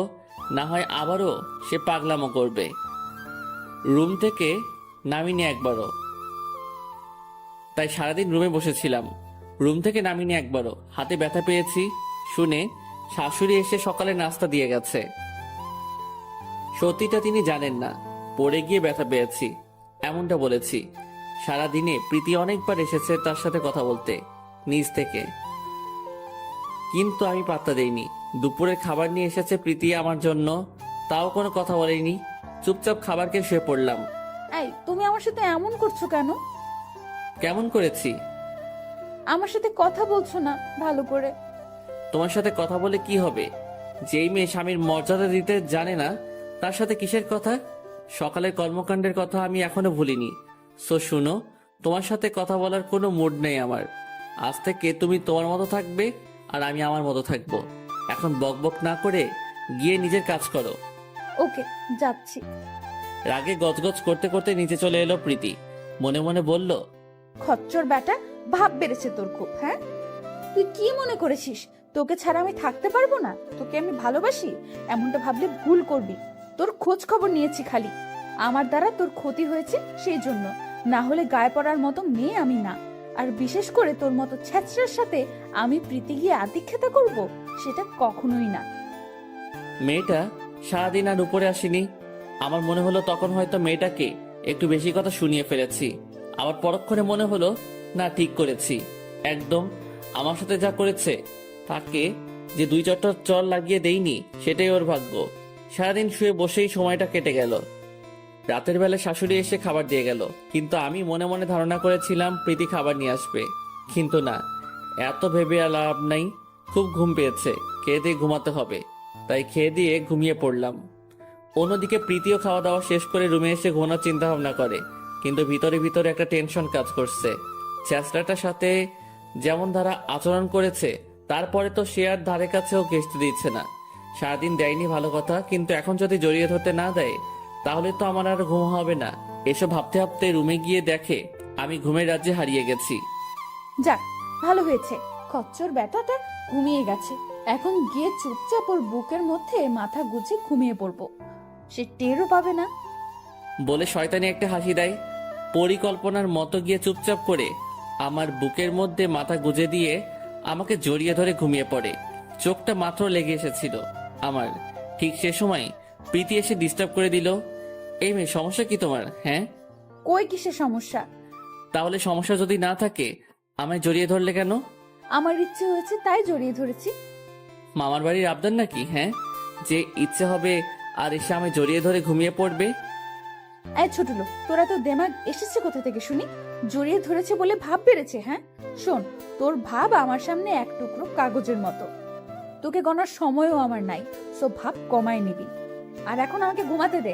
Speaker 1: না হয় আবারও সে পাগলামো করবে। রুম থেকে নামিনি একবারও, তাই সারাদিন রুমে বসেছিলাম। রুম থেকে নামিনি একবারও। হাতে ব্যথা পেয়েছি শুনে শাশুড়ি এসে সকালে নাস্তা দিয়ে গেছে। সত্যিটা তিনি জানেন না, পড়ে গিয়ে ব্যথা পেয়েছি এমনটা বলেছি। সারাদিনে প্রীতি অনেকবার এসেছে তার সাথে কথা বলতে নিজ থেকে, কিন্তু আমি পাত্তা দেইনি। দুপুরের খাবার নিয়ে এসেছে প্রীতি আমার জন্য, তাও কোনো কথা বলেনি। চুপচাপ খাবার খেয়ে শুয়ে পড়লাম।
Speaker 3: এই তুমি আমার সাথে এমন করছো কেন?
Speaker 1: কেমন করেছি?
Speaker 3: আমার সাথে কথা বলছো না ভালো করে।
Speaker 1: তোমার সাথে কথা বলে কি হবে? যেই মেয়ে স্বামীর মর্যাদা দিতে জানে না তার সাথে কিসের কথা? সকালের কর্মকাণ্ডের কথা আমি এখনো ভুলিনি। সো শুনো, তোমার সাথে কথা বলার কোনো মুড নেই আমার। আজ থেকে তুমি তোমার মতো থাকবে আর আমি আমার মতো থাকবো। এখন বকবক না করে গিয়ে নিজের কাজ করো।
Speaker 3: ওকে যাচ্ছি।
Speaker 1: রাগে গজগজ করতে করতে নিচে চলে এলো প্রীতি। মনে মনে বলল,
Speaker 3: খচ্চর ব্যাটা, ভাব বেড়েছে তোর খুব। হ্যাঁ তুই কি মনে করেছিস তোকে ছাড়া আমি থাকতে পারবো না? তোকে আমি ভালোবাসি এমনটা ভাবলে ভুল করবি। তোর খোঁজ খবর নিয়েছি খালি, আমার দ্বারা তোর ক্ষতি হয়েছে সেই জন্য, না হলে গায়ে পড়ার মতো মেয়ে আমি না। আর বিশেষ করে তোর মতো ছ্যাচড়ার সাথে আমি প্রীতি গিয়ে আদিক্ষেতা করব, সেটা কখনোই না।
Speaker 1: মেয়েটা সারাদিন আর উপরে আসেনি। আমার মনে হলো তখন হয়তো মেয়েটাকে একটু বেশি কথা শুনিয়ে ফেলেছি। আবার পরক্ষণে মনে হলো না, ঠিক করেছি একদম। আমার সাথে যা করেছে তাকে যে 2-4টা চর লাগিয়ে দেইনি সেটাই ওর ভাগ্য। সারাদিন শুয়ে বসেই সময়টা কেটে গেল। রাতের বেলা শাশুড়ি এসে খাবার দিয়ে গেল, কিন্তু আমি মনে মনে ধারণা করেছিলাম প্রীতি খাবার নিয়ে আসবে, কিন্তু না। এত ভেবে আর লাভ নাই, খুব ঘুম পেয়েছে, খেয়ে দিয়ে ঘুমাতে হবে, তাই খেয়ে দিয়ে ঘুমিয়ে পড়লাম। অন্যদিকে প্রীতিও খাওয়া দাওয়া শেষ করে রুমে এসে ঘুমানোর চিন্তা ভাবনা করে, কিন্তু ভিতরে ভিতরে একটা টেনশন কাজ করছে। ছেঁচড়াটার সাথে যেমন ধারা আচরণ করেছে, তারপরে তো সে আর ধারে কাছেও ঘেঁষতে দিচ্ছে না। সারাদিন দেয়নি ভালো কথা, কিন্তু এখন যদি জড়িয়ে ধরতে না দেয় তাহলে তো আমার আর ঘুম হবে না। এসব ভাবতে ভাবতে রুমে গিয়ে দেখে আমি ঘুমের রাজ্যে হারিয়ে গেছি।
Speaker 3: যাক, ভালো হয়েছে, খচ্চর ব্যাটাটা ঘুমিয়ে গেছে। এখন গিয়ে চুপচাপ ওর বুকের মধ্যে মাথা গুজে ঘুমিয়ে পড়বো, সে টেরও পাবে না।
Speaker 1: বলে শয়তানি একটা হাসি দেয়। পরিকল্পনার মতো গিয়ে চুপচাপ করে আমার বুকের মধ্যে মাথা গুজে দিয়ে আমাকে জড়িয়ে ধরে ঘুমিয়ে পড়ে। চোখটা মাত্র লেগে এসেছিল আমার। ঠিক সে সময় প্রীতি এসে ডিস্টার্ব করে দিল। এই মেয়ে, সমস্যা কি তোমার? হ্যাঁ,
Speaker 3: কই কিসের সমস্যা?
Speaker 1: তাহলে সমস্যা যদি না থাকে আমায় জড়িয়ে ধরলে কেন?
Speaker 3: আমার ইচ্ছে হয়েছে তাই জড়িয়ে ধরেছি।
Speaker 1: মামার বাড়ির আবদার নাকি? হ্যাঁ, যে ইচ্ছে হবে আর এসে আমায় জড়িয়ে ধরে ঘুমিয়ে পড়বে।
Speaker 3: এই ছোট লোক, তোরা তো দেমাগ এসেছে কোথা থেকে শুনি? জড়িয়ে ধরেছে বলে ভাব বেড়েছে? হ্যাঁ শোন, তোর ভাব আমার সামনে এক টুকরো কাগজের মতো, তোকে গণার সময়ও আমার নাই, সো ভাব কমায় নিবি। আর এখন আমাকে ঘুমাতে দে।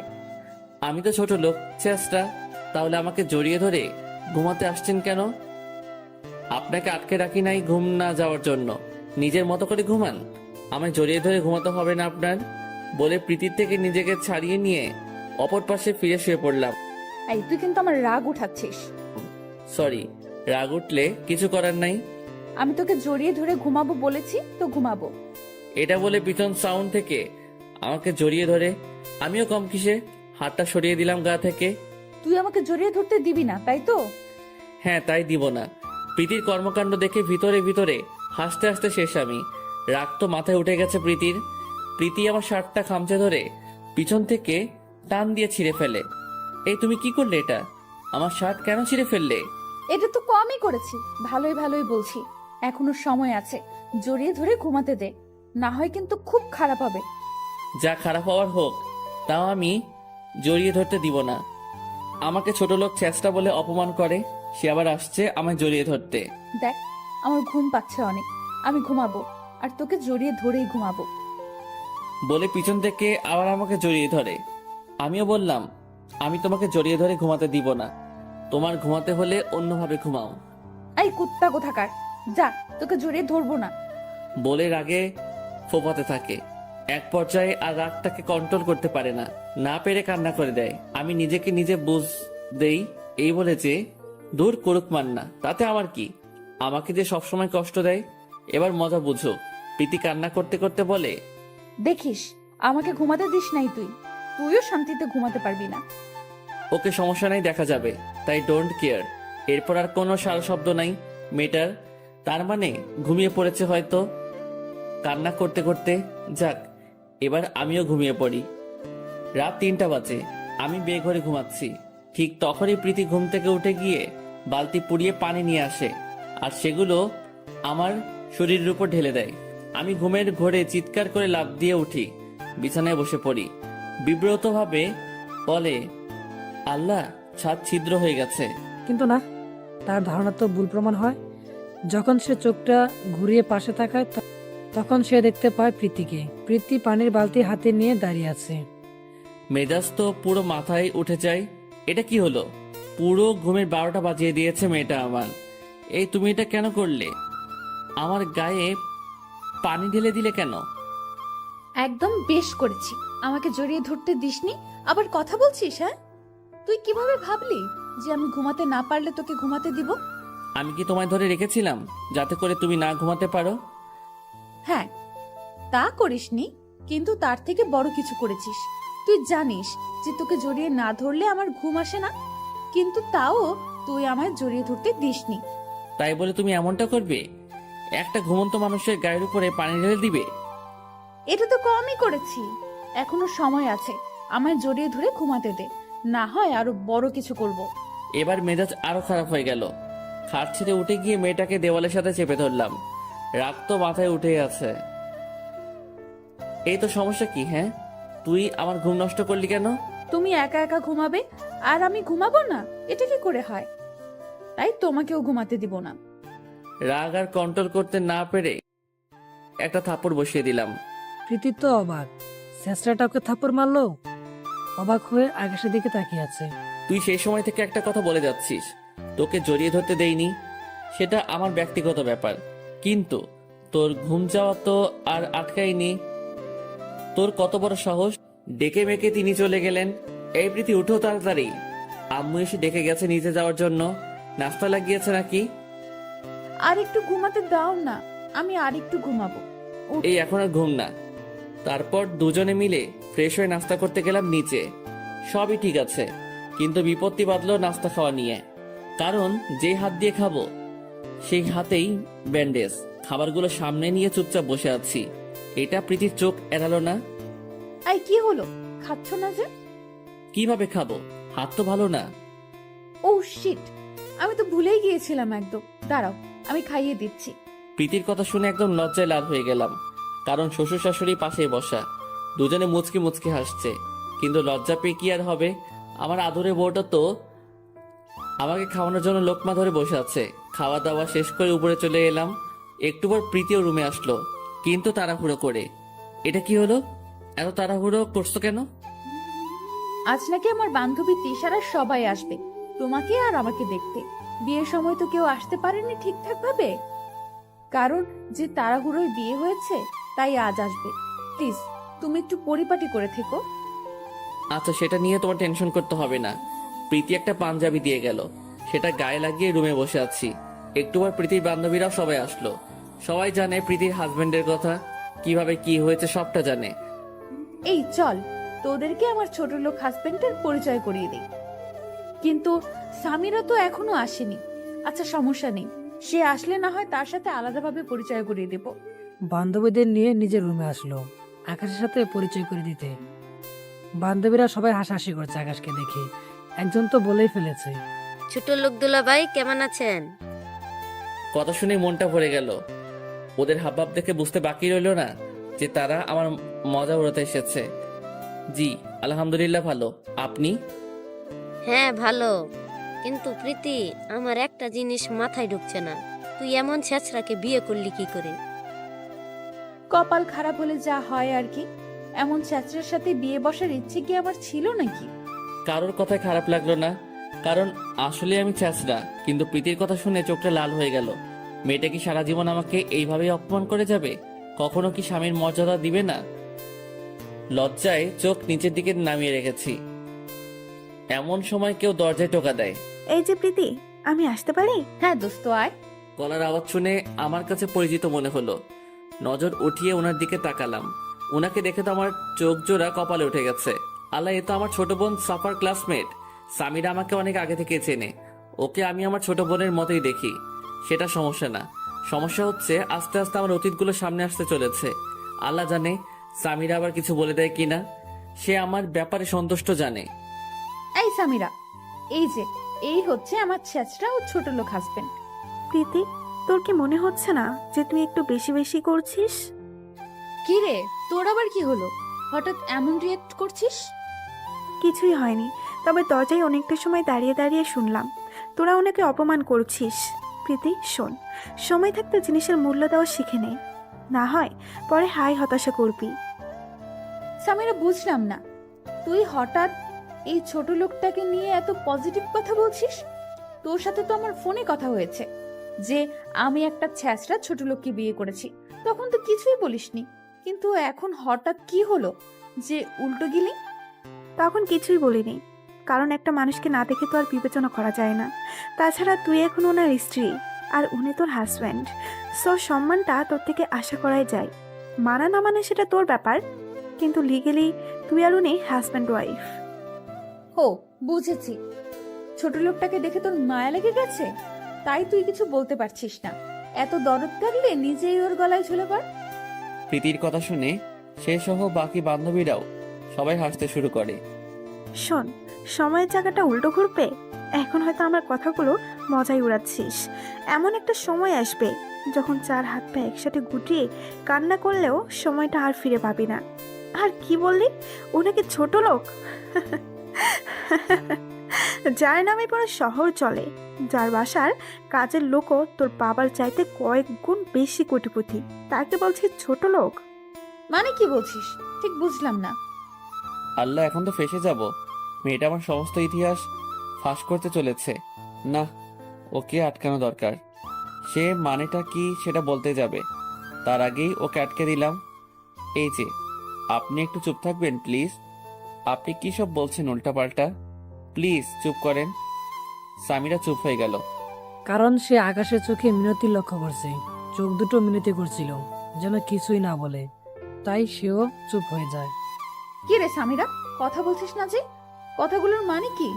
Speaker 1: আমি তো ছোট লোক, চেষ্টা, তাহলে আমাকে জড়িয়ে ধরে ঘুমাতে আসছেন কেন? আপনাকে আটকে রাখি নাই ঘুম না যাওয়ার জন্য, নিজের মতো করে ঘুমান। আমায় জড়িয়ে ধরে ঘুমাতে হবে না আপনার। বলে প্রীতির থেকে নিজেকে ছাড়িয়ে নিয়ে অপর পাশে ফিরে শুয়ে পড়লাম।
Speaker 3: এই তুই কিন্তু আমার রাগ উঠাচ্ছিস।
Speaker 1: সরি, রাগ উঠলে কিছু করার নাই।
Speaker 3: আমি তোকে জড়িয়ে ধরে ঘুমাবো বলেছি তো ঘুমাবো।
Speaker 1: এটা বলে পিছন সাউন্ড থেকে আমাকে জড়িয়ে ধরে। আমিও কম কিসে হাতটা সরিয়ে দিলাম গা থেকে।
Speaker 3: তুই আমাকে জড়িয়ে ধরতে দিবি না, তাই তো?
Speaker 1: হ্যাঁ, তাই দিব না। প্রীতির কর্মকাণ্ড দেখে ভিতরে ভিতরে হাসতে হাসতে শেষ আমি। রাগ তো মাথায় উঠে গেছে প্রীতির। প্রীতি আমার শার্টটা খামচে ধরে পিছন থেকে টান দিয়ে ছিঁড়ে ফেলে। এই তুমি কি করলে? এটা আমার শার্ট কেন ছিঁড়ে ফেললে?
Speaker 3: এটা তো কমই করেছি, ভালোই ভালোই বলছি। এখনো সময় আছে, জড়িয়ে ধরে ঘুমাতে দে, না হয় কিন্তু খুব খারাপ হবে।
Speaker 1: যা খারাপ হওয়ার হোক, তাও আমি জড়িয়ে ধরতে দিব না। আমাকে ছোট লোক চেষ্টা বলে অপমান করে, সে আবার আসছে আমায় জড়িয়ে ধরতে।
Speaker 3: দেখ, আমার ঘুম পাচ্ছে অনেক, আমি ঘুমাবো, আর তোকে জড়িয়ে ধরেই ঘুমাবো।
Speaker 1: বলে পিছন থেকে আবার আমাকে জড়িয়ে ধরে। আমিও বললাম, আমি তোমাকে জড়িয়ে ধরে ঘুমাতে দিব না, তোমার ঘুমাতে হলে অন্যভাবে ঘুমাও।
Speaker 3: এই কুত্তা কোথাকার, যা, তোকে জড়িয়ে ধরবো না।
Speaker 1: বলে রাগে ফোপাতে থাকে। এক পর্যায়ে আর রাগটাকে কন্ট্রোল করতে পারে না, না পেরে কান্না করে দেয়। আমি নিজেকে নিজে বুঝ দেই, এই বলে যে দূর করুক মান্না, তাতে আমার কি? আমাকে যে সবসময় কষ্ট দেয়, এবার মজা বুঝো। প্রীতি কান্না করতে করতে বলে,
Speaker 3: দেখিস, আমাকে ঘুমাতে দিস নাই তুইও শান্তিতে ঘুমাতে পারবি না।
Speaker 1: ওকে, সমস্যা নাই, দেখা যাবে, তাই ডোন্ট কেয়ার। এরপর আর কোনো সারা শব্দ নাই মেয়েটার। তার মানে ঘুমিয়ে পড়েছে হয়তো কান্না করতে করতে। যাক, এবার আমিও ঘুমিয়ে পড়ি। রাত 3টা বাজে, আমি বেঘরে ঘুমাচ্ছি। ঠিক তখনই প্রীতি ঘুম থেকে উঠে গিয়ে বালতি পুড়িয়ে পানি নিয়ে আসে, আর সেগুলো আমার শরীরের উপর ঢেলে দেয়। আমি ঘুমের ঘোরে চিৎকার করে লাফ দিয়ে উঠি, বিছানায় বসে পড়ি। বিব্রতভাবে বলে, আল্লাহ, ছাদ ছিদ্র হয়ে গেছে।
Speaker 4: কিন্তু না, তার ধারণা তো ভুল প্রমাণ হয়। যখন সে চোখটা ঘুরিয়ে পাশে তাকায় তখন সে দেখতে পায় প্রীতিকে। প্রীতি পানির বালতি হাতে নিয়ে দাঁড়িয়ে আছে।
Speaker 1: মেজাজ তো পুরো মাথায় উঠে যায়। এটা কি হলো? পুরো ঘুমের 12টা বাজিয়ে দিয়েছে মেয়েটা আমার। এই তুমি এটা কেন করলে? আমার গায়ে পানি ঢেলে দিলে কেন?
Speaker 3: একদম বেশ করেছি, আমাকে জড়িয়ে ধরতে দিসনি, আবার কথা বলছিস? হ্যাঁ, তুই কিভাবে ভাবলি যে আমি ঘুমাতে না পারলে তোকে ঘুমাতে দিব?
Speaker 1: আমি কি তোমায় ধরে রেখেছিলাম যাতে করে তুমি না ঘুমাতে পারো?
Speaker 3: হ্যাঁ, তা করিসনি, কিন্তু তার থেকে বড় কিছু করেছিস। তুই জানিস যে তোকে জড়িয়ে না ধরলে আমার ঘুম আসে না, কিন্তু তাও তুই আমায় জড়িয়ে ধরতে দিসনি।
Speaker 1: তাই বলে তুমি এমনটা করবে? একটা ঘুমন্ত মানুষের গায়ের উপরে পানি ঢেলে দিবে?
Speaker 3: এটা তো কমই করেছি, এখনো সময় আছে, আমায় জড়িয়ে ধরে ঘুমাতে দে, না হয় আরো বড় কিছু করব।
Speaker 1: এবার মেজাজ আরো খারাপ হয়ে গেল। খাট ছেড়ে উঠে গিয়ে মেয়েটাকে দেওয়ালের সাথে চেপে ধরলাম। রাগ তো মাথায় উঠে আছে। এই তো সমস্যা কি? হ্যাঁ, তুই আমার ঘুম নষ্ট করলি কেন?
Speaker 3: তুমি একা একা ঘুমাবে আর আমি ঘুমাবো না, এটা কি করে হয়? তাই তোমাকেও ঘুমাতে দিব না।
Speaker 1: রাগ আর কন্ট্রোল করতে না পেরে একটা থাপ্পড় বসিয়ে দিলাম।
Speaker 4: প্রীতি তো অবাক, শেষরাটা ওকে থাপ্পড় মারলো। অবাক হয়ে আকাশের দিকে তাকিয়ে আছে।
Speaker 1: তুই সেই সময় থেকে একটা কথা বলে যাচ্ছিস, তোকে জড়িয়ে ধরতে দেইনি, সেটা আমার ব্যক্তিগত ব্যাপার, কিন্তু তোর ঘুম যাওয়া তো আর আটকাইনি। তোর কত বড় সাহস! ডেকে মেকে তিনি চলে গেলেন। এই প্রীতি, উঠো তাড়াতাড়ি। আম্মু এসে ডেকে গেছে নিচে যাওয়ার জন্য। নাস্তা লাগিয়েছে নাকি?
Speaker 3: আর একটু ঘুমাতে দাও না, আমি আর একটু ঘুমাবো।
Speaker 1: এই এখন আর ঘুম না। তারপর দুজনে মিলে ফ্রেশ হয়ে নাস্তা করতে গেলাম নিচে। সবই ঠিক আছে, কিন্তু বিপত্তি বাঁধলো নাস্তা খাওয়া নিয়ে। কারণ যে হাত দিয়ে খাবো সেই হাতেই ব্যান্ডেজ। খাবারগুলো সামনে নিয়ে চুপচাপ বসে আছি। এটা প্রীতির চোখ এড়ালো না।
Speaker 3: এই কি হলো, খাচ্ছ না যে?
Speaker 1: কিভাবে খাবো? হাত তো ভালো না।
Speaker 3: ও শিট, আমি তো ভুলেই গিয়েছিলাম একদম। দাঁড়াও, আমি খাইয়ে দিচ্ছি।
Speaker 1: প্রীতির কথা শুনে একদম লজ্জায় লাল হয়ে গেলাম। কারণ শ্বশুর শাশুড়ি পাশেই বসা, দুজনে মুচকি মুচকি হাসছে। কিন্তু লজ্জা পেয়ে কি আর হবে? আমার আদরে বউটা তো আমাকে খাওয়ানোর জন্য লোকমা ধরে বসে আছে। খাওয়া দাওয়া শেষ করে উপরে চলে এলাম। একটু পর প্রীতিও রুমে আসলো, কিন্তু তাড়াহুড়ো করে। এটা কি হলো? এত তাড়াহুড়ো করছো কেন?
Speaker 3: আজ নাকি আমার বান্ধবী তিশারা সবাই আসবে, তোমাকে আর আমাকে দেখতে। বিয়ের সময় তো কেউ আসতে পারেনি ঠিকঠাক ভাবে। কারণ যে তাড়াহুড়োয় বিয়ে হয়েছে, তাই আজ আসবে। প্লিজ তুমি একটু পরিপাটি করে থেকো।
Speaker 1: আচ্ছা, সেটা নিয়ে তোমার টেনশন করতে হবে না। প্রীতি একটা পাঞ্জাবি দিয়ে গেল, সেটা গায়ে লাগিয়ে রুমে বসে আছি। একটু পর প্রীতির বান্ধবীরাও সবাই আসলো। সবাই জানে প্রীতির হাজবেন্ডের কথা, কিভাবে কি হয়েছে সবটা জানে।
Speaker 3: এই চল, তোদেরকে আমার ছোট লোক হাজবেন্ডের পরিচয় করিয়ে দিই। কিন্তু সামিরা তো এখনো আসেনি। আচ্ছা সমস্যা নেই, সে আসলে না হয় তার সাথে আলাদাভাবে পরিচয় করিয়ে দেব।
Speaker 4: বান্ধবীদের নিয়ে নিজের রুমে আসলো আকাশের সাথে পরিচয় করে দিতে। বান্ধবীরা সবাই হাসাহাসি করছে আকাশকে দেখে। একজন তো বলেই ফেলেছে,
Speaker 7: ছোট লোক দুলাভাই কেমন আছেন?
Speaker 1: কথা শুনে মনটা ভরে গেল। ওদের হাবভাব দেখে বুঝতে বাকি রইলো না যে তারা আমার মজা উড়াতে এসেছে। জি আলহামদুলিল্লাহ ভালো। আপনি?
Speaker 7: হ্যাঁ ভালো, কিন্তু প্রীতি, আমার একটা জিনিস মাথায় ঢুকছে না। তুই এমন ছেঁচড়াকে বিয়ে করলি কি করে?
Speaker 3: কপাল খারাপ হলে যা হয় আর কি। এমন ছাত্রের সাথে বিয়ে বসার ইচ্ছে কি আমার ছিল নাকি?
Speaker 1: কারোর কথায় খারাপ লাগলো না, কারণ আসলে আমি ছেঁচড়া। কিন্তু প্রীতির কথা শুনে চোখটা লাল হয়ে গেল। মেয়েটা কি সারা জীবন আমাকে এইভাবেই অপমান করে যাবে? কখনো কি স্বামীর মর্যাদা দিবে না? লজ্জায় চোখ নিচের দিকে নামিয়ে রেখেছি। এমন সময় কেউ দরজায় টোকা দেয়।
Speaker 8: এই যে প্রীতি, আমি আসতে পারি?
Speaker 3: হ্যাঁ দোস্ত আয়।
Speaker 1: গলার আওয়াজ শুনে আমার কাছে পরিচিত মনে হলো। নজর উঠিয়ে ওনার দিকে তাকালাম। ওনাকে দেখে তো আমার চোখ জোড়া কপালে উঠে গেছে। আল্লাহ, এ তো আমার ছোট বোন সাফার ক্লাসমেট। সামিরা আমাকে অনেক আগে থেকে চেনে। ওকে আমি আমার ছোট বোনের মতোই দেখি, সেটা সমস্যা না। সমস্যা হচ্ছে আস্তে আস্তে আমার অতীতগুলো সামনে আসতে চলেছে। আল্লাহ জানে সামিরা আবার কিছু বলে দেয় কিনা। সে আমার ব্যাপারে সন্তুষ্ট জানে।
Speaker 3: এই সামিরা, এই যে এই হচ্ছে আমার ছেচরা ও ছোট লোক হাজবেন্ড।
Speaker 8: প্রীতি, তোর কি মনে হচ্ছে না যে তুই একটু বেশি বেশি করছিস?
Speaker 3: কি রে, তোর আবার কি হলো? হঠাৎ এমন রিয়েক্ট করছিস?
Speaker 8: কিছুই হয়নি, তবে দরজায় অনেকটা সময় দাঁড়িয়ে দাঁড়িয়ে শুনলাম তোরা ওনাকে অপমান করছিস। প্রীতি শোন, সময় থাকতে জিনিসের মূল্য দেওয়া শিখে নে, না হয় পরে হাই হতাশা করবি।
Speaker 3: সামিরা বুঝলাম না, তুই হঠাৎ এই ছোট লোকটাকে নিয়ে এত পজিটিভ কথা বলছিস? তোর সাথে তো আমার ফোনে কথা হয়েছে যে আমি একটা ছ্যাঁচড়া ছোট লোককে বিয়ে করেছি, তখন তো কিছুই বলিসনি। কিন্তু এখন হঠাৎ কি হলো যে উল্টো গিলি?
Speaker 8: তখন কিছুই বলিনি, কারণ একটা মানুষকে না দেখে তো আর বিবেচনা করা যায় না। তাছাড়া তুই এখন ওনার স্ত্রী আর উনি তোর হাজব্যান্ড, সো সম্মানটা তোর থেকে আশা করাই যায়। মানা না মানে সেটা তোর ব্যাপার, কিন্তু লিগেলি তুই আর উনি হাজব্যান্ড ওয়াইফ।
Speaker 3: হো, বুঝেছি। ছোট লোকটাকে দেখে তোর মায়া লেগে গেছে, তাই তুই কিছু বলতে পারছিস না। এত দরদ থাকলে নিজেই ওর গলায় ঝুলে পড়।
Speaker 1: প্রীতির কথা শুনে সে সহ বাকি বান্ধবীরাও সবাই হাসতে শুরু করে।
Speaker 8: শোন, সময়ের জায়গাটা উল্টো ঘুরবে। এখন হয়তো আমার কথাগুলো মজাই উড়াচ্ছিস। এমন একটা সময় আসবে যখন চার হাত পা একসাথে গুটিয়ে কান্না করলেও সময়টা আর ফিরে পাবি না। আর কি বললি, ওনাকে ছোট লোক? যার নামে পুরো শহর চলে, যার বাসার কাজের লোকও তোর বাবার চাইতে কয়েক গুণ বেশি কোটিপতি, তাকে বলছিস ছোট লোক?
Speaker 3: মানে কি বলছিস ঠিক বুঝলাম না।
Speaker 1: আল্লাহ, এখন তো ফেঁসে যাব। মেয়েটা আমার সমস্ত ইতিহাস ফাঁস করতে চলেছে। না, ওকে আটকানো দরকার। সে মানেটা কি সেটা বলতে যাবে, তার আগেই ওকে আটকে দিলাম। এই যে আপনি একটু চুপ থাকবেন প্লিজ? আপনি কি সব বলছেন উল্টাপাল্টা? প্লিজ চুপ করেন। সামিরা চুপ হয়ে গেল।
Speaker 4: কারণ সে আকাশের চোখে মিনতি লক্ষ্য করছে, চোখ দুটো মিনতি করছিল যেন কিছুই না বলে, তাই সেও চুপ হয়ে যায়।
Speaker 3: কি রে সামিরা, কথা বলছিস না যে? কথাগুলোর মানে কি?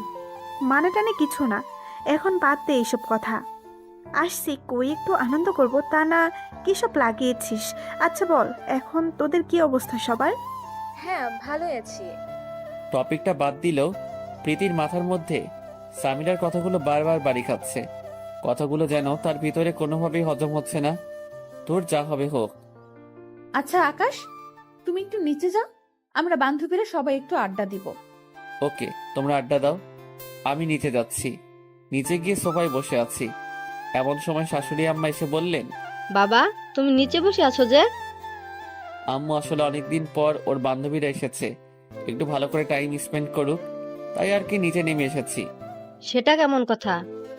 Speaker 8: মানে টানে কিছু না, এখন বাদ দে এইসব কথা। আসছি কই একটু আনন্দ করব, তা না কি সব লাগিয়েছিস। আচ্ছা বল, এখন তোদের কি অবস্থা সবার?
Speaker 9: হ্যাঁ, ভালোই আছি।
Speaker 1: টপিকটা বাদ দিলেও প্রীতির মাথার মধ্যে সামিরার কথাগুলো বারবার বাড়ি খাচ্ছে। কথাগুলো যেন তার ভিতরে কোনোভাবেই হজম হচ্ছে না। তোর যা হবে হোক।
Speaker 3: আচ্ছা আকাশ, তুমি একটু নিচে যাও, আমরা বান্ধবীরা সবাই একটু আড্ডা দিব।
Speaker 1: ওকে, তোমরা আড্ডা দাও, আমি নিচে যাচ্ছি। নিচে গিয়ে সোফায় বসে আছি, এমন সময় শাশুড়ি আম্মা এসে বললেন,
Speaker 5: বাবা, তুমি নিচে বসে আছো যে?
Speaker 1: আম্মু আসলে অনেকদিন পর ওর বান্ধবীরা এসেছে, একটু ভালো করে টাইম স্পেন্ড করুক, তাই আর কি নিচে নেমে এসেছি।
Speaker 5: সেটা কেমন কথা?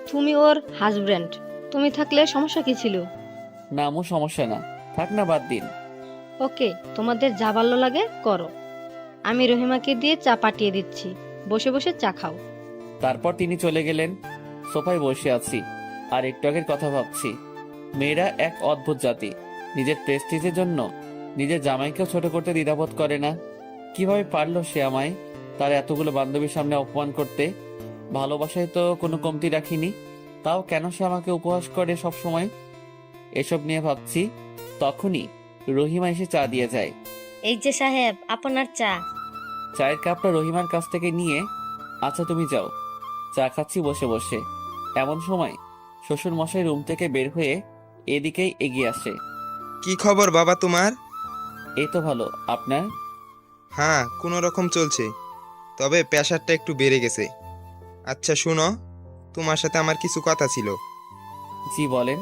Speaker 5: তুমি ওর হাজব্যান্ড, তুমি থাকলে সমস্যা কি ছিল?
Speaker 1: না আম্মু, সমস্যা না, থাক না, বাদ দিন।
Speaker 5: ওকে, তোমাদের যা ভালো লাগে করো। আমি রহিমাকে দিয়ে চা পাঠিয়ে দিচ্ছি, বসে বসে চা খাও।
Speaker 1: তারপর তিনি চলে গেলেন। সোফায় বসে আছি আর একটু আগের কথা ভাবছি। মেয়েরা এক অদ্ভুত জাতি, নিজের প্রেস্টিজের জন্য নিজের জামাইকেও ছোট করতে দ্বিধাবোধ করে না। কিভাবে পারলো সে আমায় তার এতগুলো বান্ধবীর সামনে অপমান করতে? ভালোবাসায় তো কোনো কমতি রাখিনি, তাও কেন সে আমাকে উপহাস করে সব সময়? এসব নিয়ে ভাবছি, তখনই রহিমা এসে চা দিয়ে যায়।
Speaker 7: এই যে সাহেব, আপনার চা।
Speaker 1: চায়ের কাপটা রহিমার কাছ থেকে নিয়ে, আচ্ছা তুমি যাও। চা খাচ্ছি বসে বসে, এমন সময় শ্বশুর মশাই রুম থেকে বের হয়ে এদিকেই এগিয়ে আসে।
Speaker 2: কি খবর বাবা তোমার?
Speaker 1: এই তো ভালো, আপনার?
Speaker 2: হ্যাঁ, কোনো রকম চলছে, তবে প্রেশারটা একটু বেড়ে গেছে। আচ্ছা শুনো, তোমার সাথে আমার কিছু কথা ছিল।
Speaker 1: জি বলেন।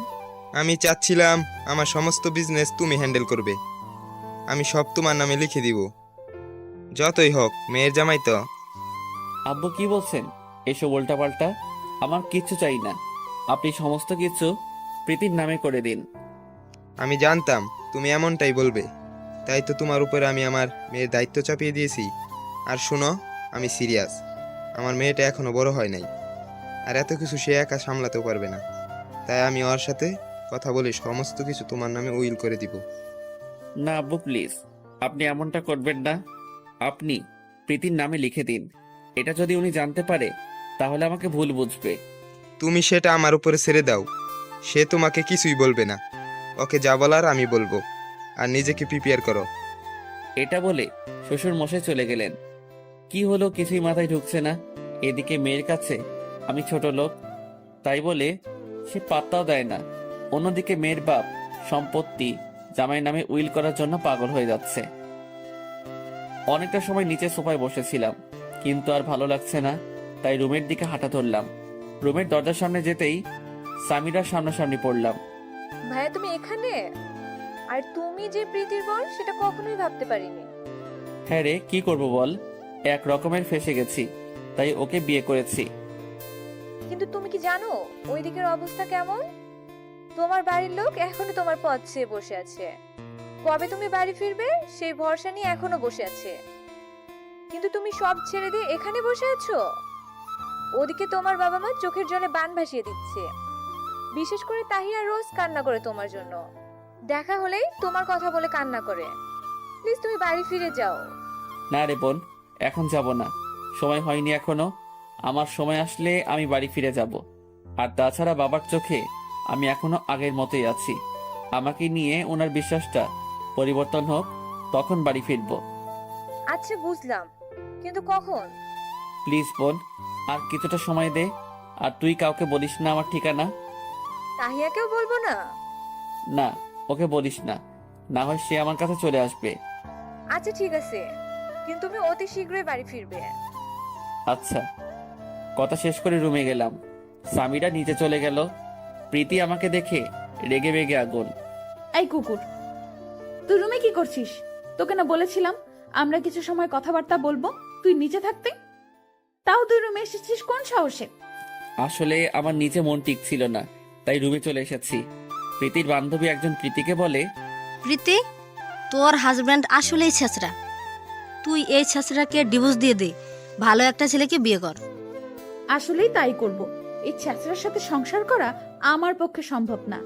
Speaker 2: আমি চাচ্ছিলাম আমার সমস্ত বিজনেস তুমি হ্যান্ডেল করবে। আমি সব তোমার নামে লিখে দিব, যতই হোক মেয়ের জামাই তো।
Speaker 1: আব্বু কি বলছেন এসব উল্টাপাল্টা? আমার কিচ্ছু চাই না, আপনি সমস্ত কিছু প্রীতির নামে করে দিন।
Speaker 2: আমি জানতাম তুমি এমনটাই বলবে, তাই তো তোমার উপরে আমি আমার মেয়ের দায়িত্ব চাপিয়ে দিয়েছি। আর শোনো, আমি সিরিয়াস, আমার মেয়েটা এখনো বড় হয় নাই, আর এত কিছু সে একা সামলাতেও পারবে না। তাই আমি ওর সাথে কথা বলে সমস্ত কিছু তোমার নামে উইল করে দিব।
Speaker 1: না আব্বু প্লিজ, আপনি এমনটা করবেন না। আপনি প্রীতির নামে লিখে দিন, এটা যদি উনি জানতে পারে তাহলে আমাকে ভুল বুঝবে।
Speaker 2: তুমি সেটা আমার উপরে ছেড়ে দাও, সে তোমাকে কিছুই বলবে না। ওকে যা বলার আমি বলবো, আর নিজেকে প্রিপেয়ার করো।
Speaker 1: এটা বলে শ্বশুর মশাই চলে গেলেন। কি হলো কিছুই মাথায় ঢুকছে না। এদিকে মেয়ের কাছে আমি ছোট লোক, তাই বলে সে পাত্তাও দেয় না। অন্যদিকে মেয়ের বাপ সম্পত্তি জামাই নামে উইল করার জন্য পাগল হয়ে যাচ্ছে। অনেকটা সময় নিচে সোফায় বসেছিলাম, কিন্তু আর ভালো লাগছে না, তাই রুমের দিকে হাঁটা ধরলাম। রুমের দরজার সামনে যেতেই সামিরার সামনাসামনি পড়লাম।
Speaker 9: ভাইয়া, তুমি এখানে? আর তুমি যে প্রীতির বল, সেটা কখনোই ভাবতে পারিনি।
Speaker 1: হ্যাঁ রে, কি করব বল, এক রকমের ফেসে গেছি, তাই ওকে বিয়ে করেছি।
Speaker 9: কিন্তু তুমি কি জানো ওই দিকের অবস্থা কেমন? তোমার বাড়ির লোক এখনো তোমার পথ চেয়ে বসে আছে। কবে তুমি বাড়ি ফিরবে সেই ভরসা নিয়ে এখনো বসে আছে। কিন্তু তুমি সব ছেড়ে দিয়ে এখানে বসে আছো। ওদিকে তোমার বাবা মা চোখের জলে বান ভাসিয়ে দিচ্ছে। বিশেষ করে তাহিয়া রোজ কান্না করে তোমার জন্য, দেখা হলেই তোমার কথা বলে কান্না করে। প্লিজ তুমি বাড়ি ফিরে যাও।
Speaker 1: না রে বোন, এখন যাব না, সময় হয়নি এখনো। আমার সময় আসলে আমি বাড়ি ফিরে যাব। আর তাছাড়া বাবার চোখে আমি এখনো আগের মতোই আছি। আমাকে নিয়ে ওনার বিশ্বাসটা পরিবর্তন হোক, তখন বাড়ি ফিরবো।
Speaker 9: আচ্ছা বুঝলাম, কিন্তু কখন?
Speaker 1: প্লিজ বোন, আর কিছুটা সময় দে। আর তুই কাউকে বলিস না আমার ঠিকানা।
Speaker 9: তাহিয়াকেও বলবো না?
Speaker 1: না, ওকে বলিস না, না হয় সে আমার কাছে চলে আসবে।
Speaker 9: আচ্ছা ঠিক আছে, কিন্তু তুমি অতি শীঘ্রই বাড়ি ফিরবে।
Speaker 1: আচ্ছা। কথা শেষ করে রুমে গেলাম। সামিরা নিচে চলে গেল। প্রীতি আমাকে দেখে রেগে বেগে আগুন।
Speaker 3: এই কুকুর, তুই রুমে কি করছিস? তোকে না বলেছিলাম আমরা কিছু সময় কথাবার্তা বলবো, তুই নিচে থাকতে? তাও তুই রুমে এসেছিস কোন সাহসে?
Speaker 1: আসলে আমার নিচে মন টিকছিল না, তাই রুমে চলে এসেছি। প্রীতির বান্ধবী একজন প্রীতিকে বলে,
Speaker 5: প্রীতি, তোর হাজব্যান্ড আসলেই ছেঁচড়া। তুই এই ছেঁচড়াকে ডিভোর্স দিয়ে দে, ভালো একটা ছেলেকে বিয়ে কর।
Speaker 3: আসলেই তাই করব। এই ছেঁচড়ার সাথে সংসার করা আমার পক্ষে সম্ভব না।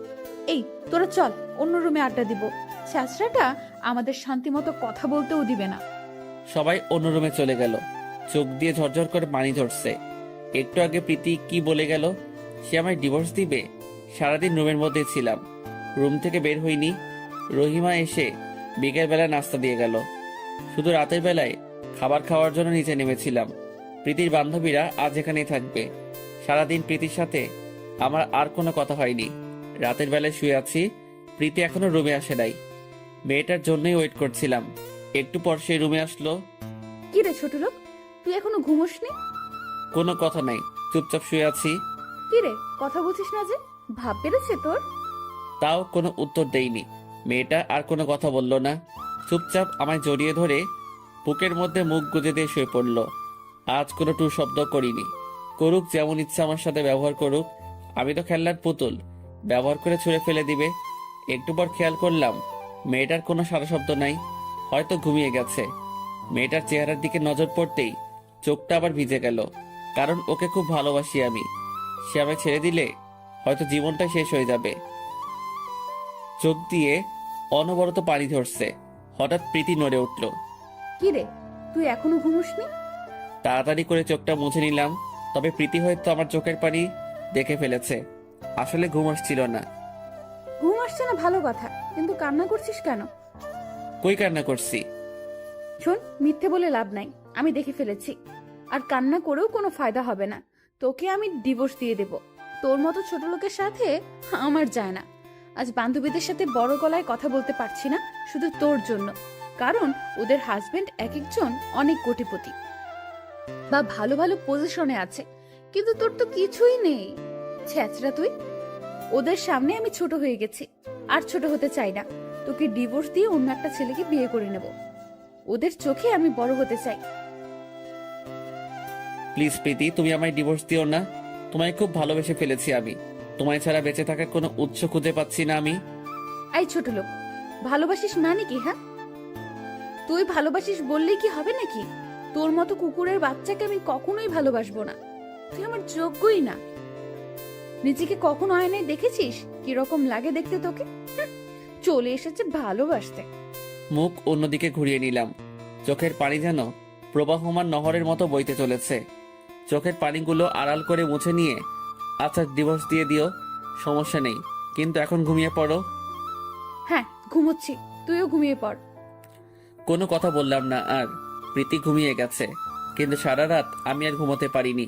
Speaker 3: এই তোরা চল, অন্য রুমে আড্ডা দিব। ছেঁচড়াটা আমাদের শান্তিমতো কথা বলতেও দিবে না।
Speaker 1: সবাই অন্য রুমে চলে গেল। চোখ দিয়ে ঝরঝর করে পানি ঝরছে। একটু আগে প্রীতি কি বলে গেল, সে আমায় ডিভোর্স দিবে। সারাদিন রুমের মধ্যে ছিলাম, রুম থেকে বের হইনি। রহিমা এসে বিকেল বেলা নাস্তা দিয়ে গেল। শুধু রাতের বেলায় খাবার খাওয়ার জন্য নিচে নেমেছিলাম। প্রীতির বান্ধবীরা আজ এখানেই থাকবে। সারাদিন প্রীতির সাথে আমার আর কোনো কথা হয়নি। রাতের বেলায় শুয়ে আছি, প্রীতি এখনো রুমে আসে নাই। মেয়েটার জন্যই ওয়েট করছিলাম। একটু পর সে রুমে আসলো।
Speaker 3: কি রে ছোট লোক, তুই এখনো ঘুমোসনি?
Speaker 1: কোনো কথা নাই, চুপচাপ শুয়ে আছি।
Speaker 3: কি রে, কথা বলছিস না যে? ভাব বেড়েছে তোর?
Speaker 1: তাও কোনো উত্তর দেইনি। মেয়েটা আর কোনো কথা বলল না, চুপচাপ আমায় জড়িয়ে ধরে বুকের মধ্যে মুখ গুজে দিয়ে শুয়ে পড়ল। আজ কোনো টু শব্দ করিনি। করুক যেমন ইচ্ছা আমার সাথে ব্যবহার করুক, আমি তো খেলনার পুতুল, ব্যবহার করে ছুঁড়ে ফেলে দিবে। একটু পর খেয়াল করলাম মেয়েটার কোনো সারা শব্দ নাই, হয়তো ঘুমিয়ে গেছে। মেয়েটার চেহারার দিকে নজর পড়তেই চোখটা আবার ভিজে গেল, কারণ ওকে খুব ভালোবাসি আমি। সে আমায় ছেড়ে দিলে হয়তো জীবনটা শেষ হয়ে যাবে। চোখ দিয়ে অনবরত পানি ধরছে। হঠাৎ প্রীতি নড়ে উঠল।
Speaker 3: কি রে, তুই এখনো ঘুমোসনি?
Speaker 1: তাড়াতাড়ি করে চোখটা মুছে নিলাম, তবে প্রীতি হয়তো আমার চোখের পানি দেখে ফেলেছে। আসলে ঘুম আসছিল না।
Speaker 3: ঘুম আসছে না ভালো কথা, কিন্তু কান্না করছিস কেন?
Speaker 1: কই কান্না করছি?
Speaker 3: শোন, মিথ্যে বলে লাভ নাই, আমি দেখে ফেলেছি। আর কান্না করেও কোনো ফায়দা হবে না। তোকে আমি ডিভোর্স দিয়ে দেব। তোর মতো ছোট লোকের সাথে আমার যায় না। আজ বান্ধবীদের সাথে বড় গলায় কথা বলতে পারছি না, শুধু তোর জন্য। কারণ ওদের হাজবেন্ড এক একজন অনেক কোটিপতি বা ভালো ভালো পজিশনে আছে, কিন্তু তোর তো কিছুই নেই। ছ্যাচরা তুই। ওদের সামনে আমি ছোট হয়ে গেছি, আর ছোট হতে চাই না। তোকে ডিভোর্স দিয়ে অন্য একটা ছেলেকে বিয়ে করে নেব। ওদের চোখে আমি বড় হতে চাই।
Speaker 1: প্লিজ প্রীতি, তুমি আমায় ডিভোর্স দিও না। তোমায় খুব ভালোবেসে ফেলেছি আমি। তোমায় ছাড়া বেঁচে থাকার কোনো উৎস খুঁজে পাচ্ছি না আমি।
Speaker 3: এই ছোট লোক, ভালোবাসিস মানে কি? হ্যাঁ, তুই ভালোবাসিস বললেই কি হবে নাকি? তোর মতো কুকুরের বাচ্চাকে আমি কখনোই ভালোবাসবো না। তুই আমার যোগ্যই না। নিজেকে কখনো আয়নায় দেখেছিস কিরকম লাগে দেখতে তোকে? চলে এসেছে ভালোবাসতে।
Speaker 1: মুখ অন্যদিকে ঘুরিয়ে নিলাম। চোখের পানি যেন প্রবাহমান নহরের মতো বইতে চলেছে। চোখের পানিগুলো আড়াল করে মুছে নিয়ে, আচ্ছা ডিভোর্স দিয়ে দিও, সমস্যা নেই, কিন্তু এখন ঘুমিয়ে পড়ো।
Speaker 3: হ্যাঁ, ঘুমোচ্ছি, তুইও ঘুমিয়ে পড়।
Speaker 1: কোনো কথা বললাম না আর। প্রীতি ঘুমিয়ে গেছে, কিন্তু সারা রাত আমি আর ঘুমোতে পারিনি।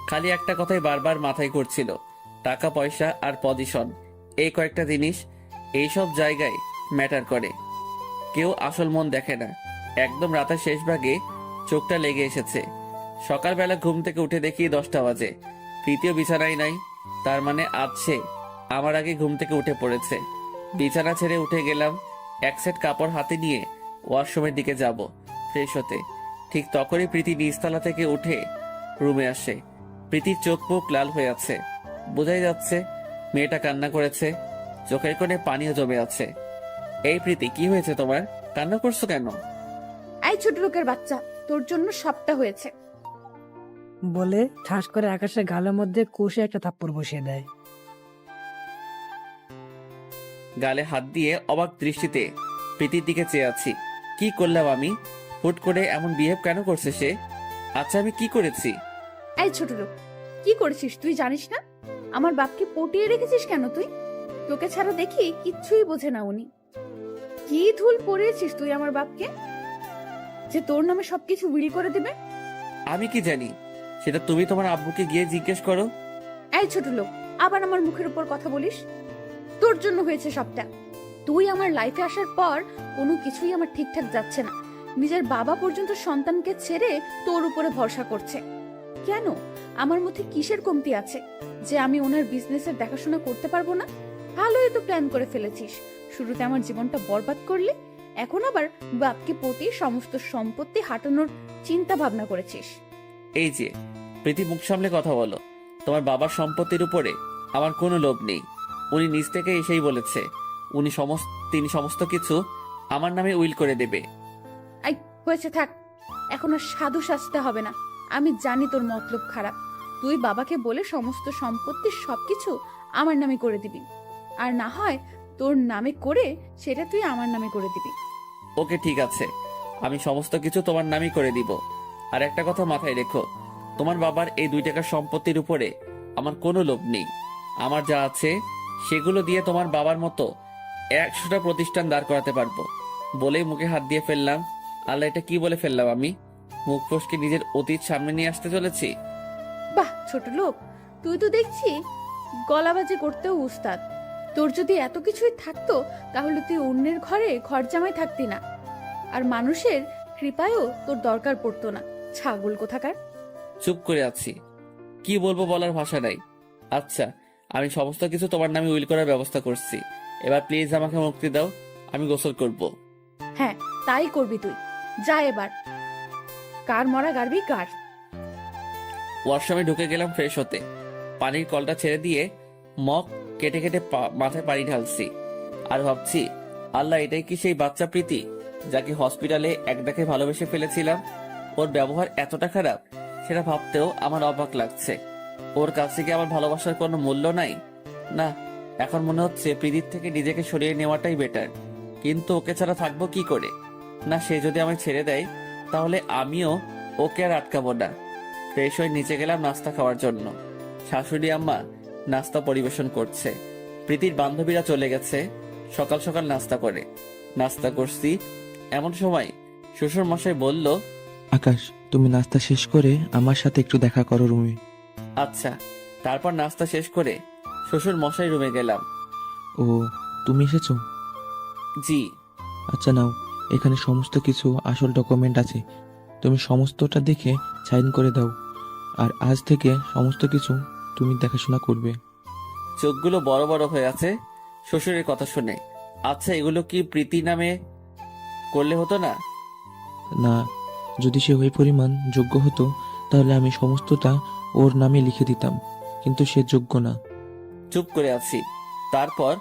Speaker 1: খালি একটা কথাই বারবার মাথায় ঘুরছিল, টাকা পয়সা আর পজিশন। এই কয়েকটা জিনিস এইসব জায়গায় ম্যাটার করে। কেউ আসল মন দেখে না। একদম রাতের শেষ ভাগে চোখটা লেগে এসেছে। সকালবেলা ঘুম থেকে উঠে দেখি 10টা বাজে। প্রীতিও বিছানায় নাই, তার মানে আজ সে আমার আগে ঘুম থেকে উঠে পড়েছে। বিছানা ছেড়ে উঠে গেলাম। এক সেট কাপড় হাতে নিয়ে ওয়াশরুমের দিকে যাব ফ্রেশ হতে। ঠিক তখনই প্রীতি নিচতলা থেকে উঠে রুমে আসে। প্রীতির চোখ মুখ লাল হয়ে আছে, বোঝাই যাচ্ছে মেয়েটা কান্না করেছে। চোখের কোণে পানিও জমে আছে। এই প্রীতি, কি হয়েছে তোমার? কান্না করছো কেন?
Speaker 3: এই ছোট লোকের বাচ্চা, তোর জন্য সবটা হয়েছে।
Speaker 4: বলে ঠাস করে আকাশের গালের মধ্যে কষে একটা থাপ্পড় বসিয়ে দেয়।
Speaker 1: গালে হাত দিয়ে অবাক দৃষ্টিতে প্রীতির দিকে চেয়ে আছি। কি করলাম আমি? হুট করে এমন বিহেভ কেন করছে সে? আচ্ছা আমি কি করেছি?
Speaker 3: এই ছোট লোক, কি করেছিস তুই জানিস না? আমার বাপকে পটিয়ে রেখেছিস কেন তুই? তোকে ছাড়া দেখি কিচ্ছুই বোঝে না উনি। কি ধুল পড়িয়েছিস তুই আমার বাপকে, যে তোর নামে সবকিছু উইল করে দিবে?
Speaker 1: আমি কি জানি? সেটা তুমি তোমার আব্বুকে গিয়ে জিজ্ঞেস করো।
Speaker 3: এই ছোট লোক, আবার আমার মুখের উপর কথা বলিস? তোর জন্য হয়েছে সবটা। তুই আমার লাইফে আসার পর কোনো কিছুই আমার ঠিকঠাক যাচ্ছে না। নিজের বাবা পর্যন্ত সন্তানকে ছেড়ে তোর উপরে ভরসা করছে। কেন? আমার মধ্যে কিসের কমতি আছে যে আমি ওনার বিজনেসের দেখাশোনা করতে পারবো না? ভালোই তো প্ল্যান করে ফেলেছিস। শুরুতে আমার জীবনটা বরবাদ করলি, এখন আবার বাপকে পটিয়ে সমস্ত সম্পত্তি হাঁটানোর চিন্তা ভাবনা করেছিস।
Speaker 1: এই যে প্রীতি, মুখ সামলে কথা বলো। তোমার বাবার সম্পত্তির উপরে আমার কোনো লোভ নেই। উনি নিজ থেকে এসেই বলেছে তিনি সমস্ত কিছু আমার নামে উইল করে দেবে।
Speaker 3: এই হয়েছে, থাক, এখন আর সাধু সাজতে হবে না। আমি জানি তোর মতলব খারাপ। তুই বাবাকে বলে সমস্ত সম্পত্তির সবকিছু আমার নামে করে দিবি, আর না হয় তোর নামে করে সেটা তুই আমার নামে করে দিবি।
Speaker 1: ওকে ঠিক আছে, আমি সমস্ত কিছু তোমার নামই করে দিব। আর একটা কথা মাথায় রেখো, তোমার বাবার এই 2 টাকার সম্পত্তির উপরে আমার কোনো লোভ নেই। আমার যা আছে সেগুলো দিয়ে তোমার বাবার মতো 100টা প্রতিষ্ঠান দাঁড় করাতে পারবো। বলেই মুখে হাত দিয়ে ফেললাম। আল্লাহ, এটা কি বলে ফেললাম আমি? মুখ ফসকে নিজের অতীত সামনে নিয়ে আসতে চলেছি।
Speaker 3: বাহ ছোট লোক, তুই তো দেখছি গলাবাজি করতেও উস্তাদ। তোর যদি এত কিছুই থাকতো তাহলে তুই অন্যের ঘরে ঘর জামাই থাকতি না, আর মানুষের কৃপায়ও তোর দরকার পড়তো না। ছাগল কোথাকার।
Speaker 1: চুপ করে আছি, কি বলবো বলার ভাষা নাই। আচ্ছা, আমি সমস্ত কিছু তোমার নামে উইল করার ব্যবস্থা করছি। এবার প্লিজ আমাকে মুক্তি দাও, আমি গোসল করব।
Speaker 3: হ্যাঁ তাই করবি তুই। যা এবার, কার মরা গাড়বি কার।
Speaker 1: ওয়াশরুমে ঢুকে গেলাম ফ্রেশ হতে। পানির কলটা ছেড়ে দিয়ে মগ কেটে কেটে মাথায় পানি ঢালছি। আর ভাবছি, আল্লাহ, এটাই কি সেই বাচ্চা প্রীতি যাকে হসপিটালে এক দেখে ভালোবেসে ফেলেছিলাম? ওর ব্যবহার এতটা খারাপ, সেটা ভাবতেও আমার অবাক লাগছে। ওর কাছে কি আমার ভালোবাসার কোনো মূল্য নাই? না, এখন মনে হচ্ছে প্রীতির থেকে নিজেকে সরিয়ে নেওয়াটাই বেটার। কিন্তু ওকে ছাড়া থাকবো কি করে? না, সে যদি আমায় ছেড়ে দেয় তাহলে আমিও ওকে আর আটকাবো না। ফ্রেশ হয়ে নিচে গেলাম নাস্তা খাওয়ার জন্য। শাশুড়ি আম্মা নাস্তা পরিবেশন করছে। প্রীতির বান্ধবীরা চলে গেছে সকাল সকাল নাস্তা করে। নাস্তা করছি এমন সময় শ্বশুর মশাই বলল,
Speaker 6: আকাশ, তুমি নাস্তা শেষ করে আমার সাথে একটু দেখা করো রুমে।
Speaker 1: আচ্ছা। তারপর নাস্তা শেষ করে শ্বশুর মশাই রুমে গেলাম।
Speaker 6: ও, তুমি এসেছো?
Speaker 1: জি।
Speaker 6: আচ্ছা নাও, এখানে সমস্ত কিছু আসল ডকুমেন্ট আছে, তুমি সমস্তটা দেখে সাইন করে দাও। আর আজ থেকে সমস্ত কিছু তুমি দেখাশোনা করবে।
Speaker 1: চোখগুলো বড় বড় হয়ে আছে শ্বশুরের কথা শুনে। আচ্ছা, এগুলো কি প্রীতি নামে করলে হতো না?
Speaker 6: না, যদি সে ওই পরিমাণ যোগ্য হতো তাহলে আমি সমস্তটা ওর নামে লিখে দিতাম, কিন্তু সে যোগ্য না।
Speaker 1: চুপ করে আছি। তারপর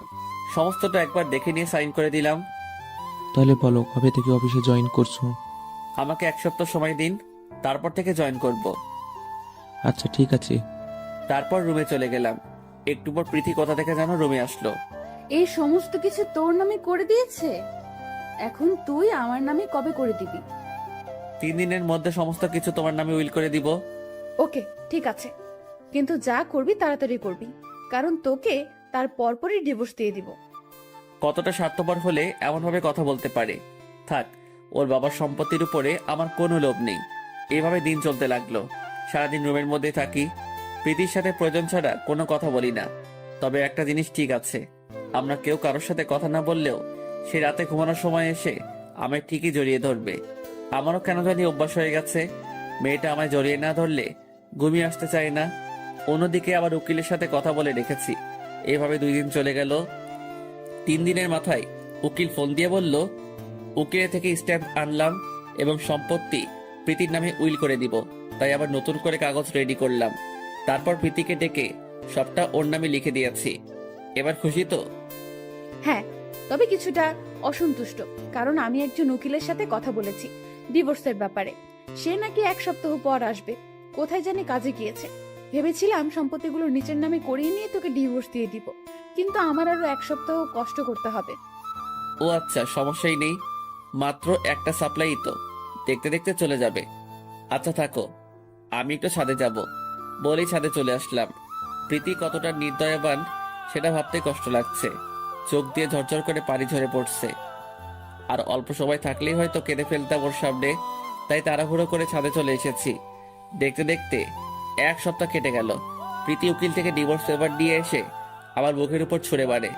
Speaker 1: সমস্তটা একবার দেখে নিয়ে সাইন করে দিলাম।
Speaker 6: তাহলে বলো, কবে থেকে অফিসে জয়েন করছো?
Speaker 1: আমাকে 1 সপ্তাহ সময় দিন, তারপর থেকে জয়েন করব।
Speaker 6: আচ্ছা ঠিক আছে।
Speaker 1: তারপর রুমে চলে গেলাম। একটু পর প্রীতি কোথা থেকে যেন রুমে আসলো।
Speaker 3: এই সমস্ত কিছু তোর নামে করে দিয়েছে, এখন তুই আমার নামে কবে করে দিবি?
Speaker 1: 3 দিনের মধ্যে সমস্ত কিছু তোমার নামে উইল করে দিব।
Speaker 3: ওকে ঠিক আছে, কিন্তু যা করবি তাড়াতাড়ি করবি, কারণ তোকে তার পরপরই ডিভোর্স দিয়ে দিব।
Speaker 1: কতটা স্বার্থপর হলে এমনভাবে কথা বলতে পারে? থাক, ওর বাবার সম্পত্তির উপরে আমার কোনো লোভ নেই। এভাবে দিন চলতে লাগলো। সারাদিন রুমের মধ্যে থাকি, প্রীতির সাথে প্রয়োজন ছাড়া কোনো কথা বলি না। তবে একটা জিনিস ঠিক আছে, আমরা কেউ কারোর সাথে কথা না বললেও সে রাতে ঘুমানোর সময় এসে আমায় ঠিকই জড়িয়ে ধরবে। আমারও কেন জানি অভ্যাস হয়ে গেছে, মেয়েটা আমায় জড়িয়ে না ধরলে ঘুমিয়ে আসতে চায় না। অন্যদিকে আবার উকিলের সাথে কথা বলে রেখেছি। এভাবে 2 দিন চলে গেল। 3 দিনের মাথায় উকিল ফোন দিয়ে বলল, উকিলের থেকে স্ট্যাম্প আনলাম এবং সম্পত্তি প্রীতির নামে উইল করে দিব। তাই আবার নতুন করে কাগজ রেডি করলাম। তারপর প্রীতিকে ডেকে সবটা ওর নামে লিখে দিয়েছি। এবার খুশি তো?
Speaker 3: হ্যাঁ, তবে কিছুটা অসন্তুষ্ট, কারণ আমি একজন উকিলের সাথে কথা বলেছি ডিভোর্সের ব্যাপারে। সে নাকি 1 সপ্তাহ পর আসবে, কোথায় জানি কাজে গিয়েছে। ভেবেছিলাম সম্পত্তিগুলো নিচের নামে করিয়ে নিয়ে তোকে ডিভোর্স দিয়ে দিব, কিন্তু আমার আরো 1 সপ্তাহ কষ্ট করতে হবে।
Speaker 1: ও আচ্ছা, সমস্যাই নেই, মাত্র একটা সাপ্লাই তো, দেখতে দেখতে চলে যাবে। আচ্ছা থাকো, আমি একটু ছাদে যাব। বলেই ছাদে চলে আসলাম। প্রীতি কতটা নির্দয়বান সেটা ভাবতে কষ্ট লাগছে। চোখ দিয়ে ঝরঝর করে পানি ঝরে পড়ছে। আর অল্প সময় থাকলেই হয়তো কেঁদে ফেলতাম ওর সামনে, তাই তাড়াহুড়ো করে ছাদে চলে এসেছি। দেখতে দেখতে 1 সপ্তাহ কেটে গেল। প্রীতি উকিল থেকে ডিভোর্স পেপার দিয়ে এসে আমার মুখের উপর ছুঁড়ে মারে।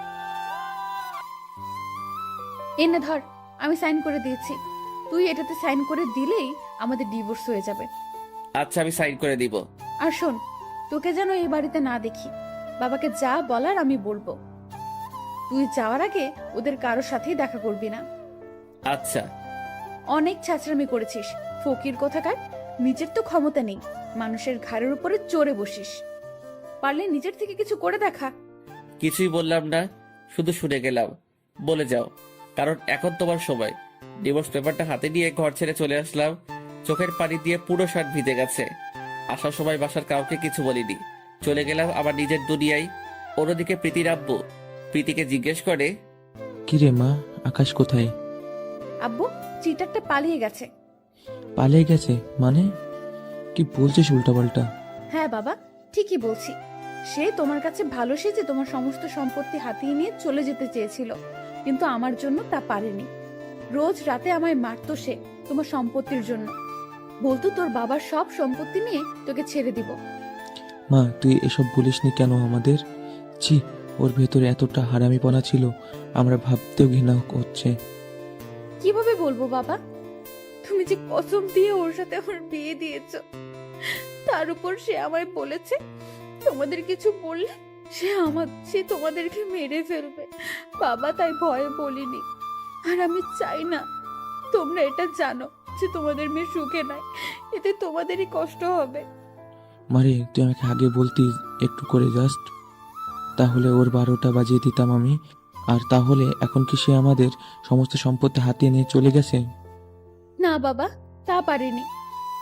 Speaker 3: এনে ধর, আমি সাইন করে দিয়েছি, তুই এটাতে সাইন করে দিলেই আমাদের ডিভোর্স হয়ে যাবে।
Speaker 1: আচ্ছা, আমি সাইন করে দিব।
Speaker 3: আর শোন, তোকে যেন এই বাড়িতে না দেখি। বাবাকে যা বলার আমি বলবো। তুই যাওয়ার আগে ওদের কারোর সাথেই দেখা করবি না।
Speaker 1: আচ্ছা।
Speaker 3: অনেক ছাঁচড়ামি করেছিস ফকির কোথাকার। নিজের তো ক্ষমতা নেই, মানুষের ঘাড়ের উপরে চড়ে বসিস। পারলে নিজের থেকে কিছু করে দেখা।
Speaker 1: কিছুই বললাম না, শুধু শুনে গেলাম। বলে যাও, কারণ এখন তোমার সময়। ডিভোর্স পেপারটা হাতে নিয়ে ঘর ছেড়ে চলে আসলাম। চোখের পানি দিয়ে পুরো শার্ট ভিজে গেছে। আসার সময় বাসার কাউকে কিছু বলিনি, চলে গেলাম আবার নিজের দুনিয়ায়। অন্যদিকে প্রীতির আব্বু প্রীতিকে জিজ্ঞেস করে,
Speaker 10: কিরে মা, আকাশ কোথায়?
Speaker 3: আব্বু, চিটারটা পালিয়ে গেছে।
Speaker 10: পালিয়ে গেছে মানে? কি বলছিস উল্টাপাল্টা?
Speaker 3: হ্যাঁ বাবা, ঠিকই বলছি। সে তোমার কাছে ভালো সেজে তোমার সমস্ত সম্পত্তি হাতিয়ে নিয়ে চলে যেতে চেয়েছিল, কিন্তু আমার জন্য তা পারেনি। রোজ রাতে আমায় মারতো সে তোমার সম্পত্তির জন্য, বলতো তোর বাবার সব সম্পত্তি নিয়ে তোকে ছেড়ে দিব।
Speaker 10: মা, তুই এসব বলিসনি কেন আমাদের? ছি, ওর ভেতরে এতটা হারামিপনা ছিল, আমরা ভাবতেও ঘৃণা হচ্ছে।
Speaker 3: কিভাবে বলবো বাবা, তুমি যে কসম দিয়ে ওর সাথে আমার বিয়ে দিয়েছো, তার উপর সে আমায় বলেছে তোমাদের কিছু বললে সে তোমাদেরকে মেরে ফেলবে। বাবা, তাই ভয়ে বলিনি। আর আমি চাই না তোমরা এটা জানো যে তোমাদের মেয়ে সুখে নাই, এতে তোমাদেরই কষ্ট হবে।
Speaker 10: মারে, তুই আমাকে আগে বলতি একটু করে জাস্ট, তাহলে ওর 12টা বাজিয়ে দিতাম আমি। আর তাহলে এখন কি সে আমাদের সমস্ত সম্পত্তি হাতিয়ে নিয়ে চলে গেছে?
Speaker 3: না বাবা, তা পারিনি।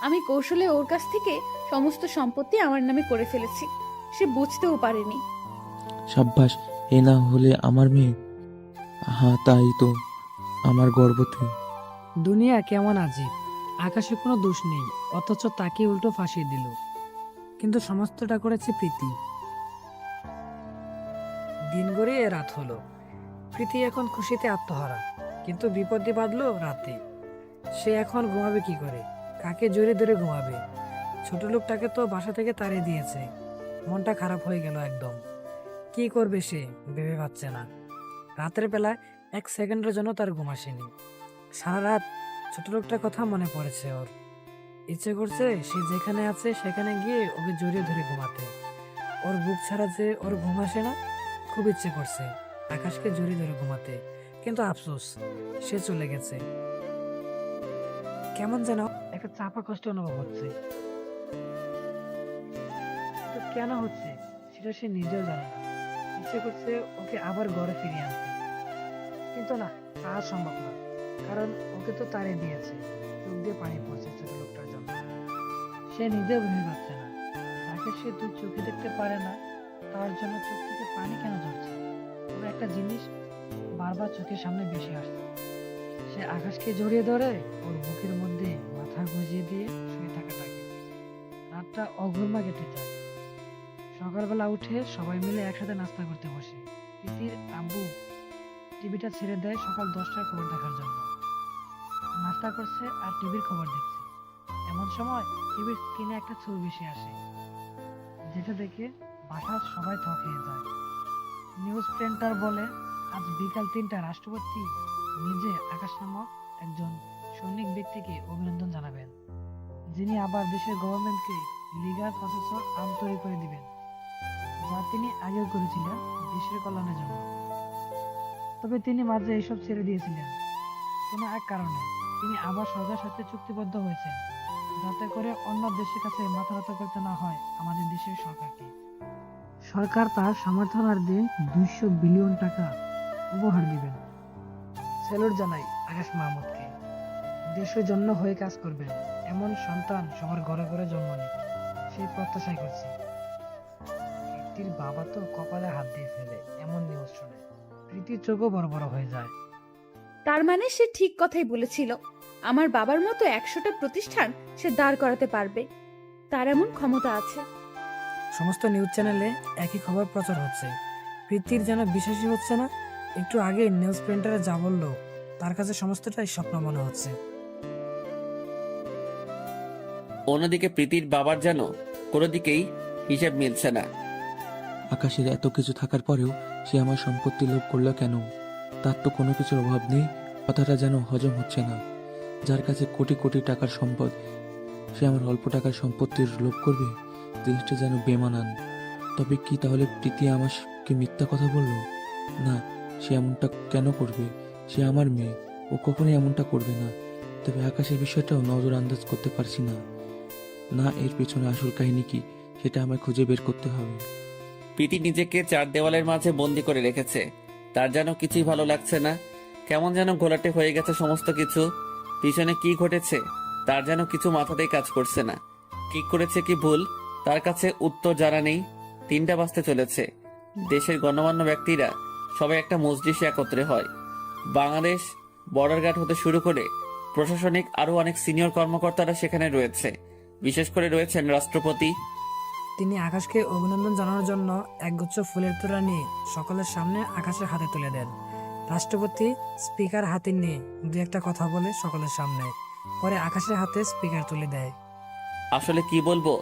Speaker 3: আমি কৌশলে ওর কাছ থেকে সমস্ত সম্পত্তি আমার নামে করে ফেলেছি, সে বুঝতেও পারেনি।
Speaker 10: সাব্বাস, এ না হলে আমার মেয়ে। হ্যাঁ, তাই তো, আমার গর্ব তুই।
Speaker 4: দুনিয়া কেমন আজীব, আকাশে কোনো দোষ নেই অথচ তাকে উল্টো ফাঁসিয়ে দিল। কিন্তু সমস্তটা করেছে প্রীতি। দিন গড়িয়ে রাত হলো, প্রীতি এখন খুশিতে আত্মহারা, কিন্তু বিপদে বাঁধলো রাতে। সে এখন ঘুমাবে কি করে, কাকে জড়িয়ে ধরে ঘুমাবে? ছোট লোকটাকে তো বাসা থেকে তাড়িয়ে দিয়েছে, মনটা খারাপ হয়ে গেল একদম। কি করবে সে ভেবে পাচ্ছে না। রাতের বেলা 1 সেকেন্ডের জন্য তার ঘুম আসেনি। সারা রাত ছোট লোকটার কথা মনে পড়েছে ওর। ইচ্ছে করছে সে যেখানে আছে সেখানে গিয়ে ওকে জড়িয়ে ধরে ঘুমাতে। ওর বুক ছাড়া যে ওর ঘুম আসে না, খুব ইচ্ছে করছে আকাশকে জড়িয়ে ধরে ঘুমাতে, কিন্তু আফসোস সে চলে গেছে। কেমন যেন একটা চাপা কষ্ট অনুভব হচ্ছে, তো কেন হচ্ছে সেটা সে নিজেও জানে না। ইচ্ছে করছে ওকে আবার ঘরে ফিরিয়ে আনতে, কিন্তু না, তা সম্ভব না, কারণ ওকে তো তাড়িয়ে দিয়েছে। চোখ দিয়ে পানি পড়ছে ছোট লোকটার জন্য। সে নিজেও ভেবে পাচ্ছে না, তাকে সে 2 চোখে দেখতে পারে না, তার জন্য চোখ থেকে পানি কেন ঝরছে। তবে একটা জিনিস বারবার চোখের সামনে বেশি আসছে, সে আকাশকে জড়িয়ে ধরে ওর বুকের মধ্যে মাথা গুজিয়ে দিয়ে শুয়ে থাকাটাকে। রাতটা অঘুরমা কেটে যায়। সকালবেলা উঠে সবাই মিলে একসাথে নাস্তা করতে বসে। প্রীতির আব্বু টিভিটা ছেড়ে দেয় সকাল 10টার খবর দেখার জন্য। নাস্তা করছে আর টিভির খবর দেখছে। এমন সময় টিভির স্ক্রিনে একটা ছবি ভেসে আসে, যেটা দেখে বাসার সবাই থ খেয়ে যায়। নিউজ প্রিন্টার বলে আজ বিকাল 3টায় রাষ্ট্রপতি নিজে আকাশ নামক একজন সৈনিক ব্যক্তিকে অভিনন্দন জানাবেন, যিনি আবার দেশের গভর্নমেন্টকে লিগাল প্রসেসর আর্ম তৈরি করে দিবেন, যা তিনি আগেও করেছিলেন দেশের কল্যাণের জন্য। তবে তিনি মাঝে এইসব ছেড়ে দিয়েছিলেন কোনো এক কারণে। তিনি আবার সরকারের সাথে চুক্তিবদ্ধ হয়েছেন, যাতে করে অন্য দেশের কাছে মাথা নত করতে না হয় আমাদের দেশের সরকারকে। সরকার তার সামর্থ্যানুসারে 200 বিলিয়ন টাকা উপহার দিবেন। স্যালুট জানাই আকাশ মাহমুদকে। দেশের জন্য হয়ে কাজ করবেন এমন সন্তান সবার ঘরে ঘরে জন্ম নিক, সেই প্রত্যাশাই করছি। প্রীতির বাবা তো কপালে হাত দিয়ে ফেলে এমন নিউজ শুনে। প্রীতির চোখও বড় বড় হয়ে যায়।
Speaker 3: তার মানে সে ঠিক কথাই বলেছিল, আমার বাবার মতো 100টা প্রতিষ্ঠান সে দাঁড় করাতে পারবে, তার এমন ক্ষমতা আছে।
Speaker 4: সমস্ত নিউজ চ্যানেলে একই খবর প্রচার হচ্ছে। প্রীতির যেন বিশ্বাসই হচ্ছে না। একটু আগে নিউজ প্রিন্টারে যা বললো, তার কাছে সমস্তটাই স্বপ্ন মনে হচ্ছে।
Speaker 1: অন্যদিকে প্রীতির বাবার যেন কোনো দিকেই হিসেব মিলছে না।
Speaker 10: আকাশের এত কিছু থাকার পরেও সে আমার সম্পত্তি লোভ করলো কেন? তার তো কোনো কিছুর অভাব নেই, কথাটা যেন হজম হচ্ছে না। যার কাছে কোটি কোটি টাকার সম্পদ, সে আমার অল্প টাকার সম্পত্তির লোভ করবে? জিনিসটা যেন বেমানান। তবে কি তাহলে প্রীতি আমাকে মিথ্যা কথা বলল? না, সে এমনটা কেন করবে? সে আমার মেয়ে, ও কখনোই এমনটা করবে না। তবে আকাশের বিষয়টাও নজর আন্দাজ করতে পারছি না। না, এর পেছনে আসল কাহিনী কি সেটা আমায় খুঁজে বের করতে হবে।
Speaker 1: প্রীতি নিজেকে 4 দেওয়ালের মাঝে বন্দি করে রেখেছে, তার যেন কিছুই ভালো লাগছে না। কেমন যেন ঘোলাটে হয়ে গেছে সমস্ত কিছু। পিছনে কি ঘটেছে তার যেন কিছু মাথাতেই কাজ করছে না। কি করেছে কি ভুল তার কাছে উত্তর জানা নেই। 3টা বাজতে চলেছে। দেশের গণ্যমান্য ব্যক্তিরা সবাই একটা মজলিসে একত্রে হয়। বাংলাদেশ বর্ডার গার্ড হতে শুরু করে প্রশাসনিক আরো অনেক সিনিয়র কর্মকর্তারা সেখানে রয়েছে। বিশেষ করে রয়েছেন রাষ্ট্রপতি।
Speaker 4: তিনি আকাশকে অভিনন্দন জানানোর জন্য একগুচ্ছ ফুলের তোড়া নিয়ে সকলের সামনে আকাশের হাতে তুলে দেন। রাষ্ট্রপতি স্পিকার হাতে নিয়ে দু একটা কথা বলে সকলের সামনে, পরে আকাশের হাতে স্পিকার তুলে দেয়।
Speaker 1: আসলে কি বলবো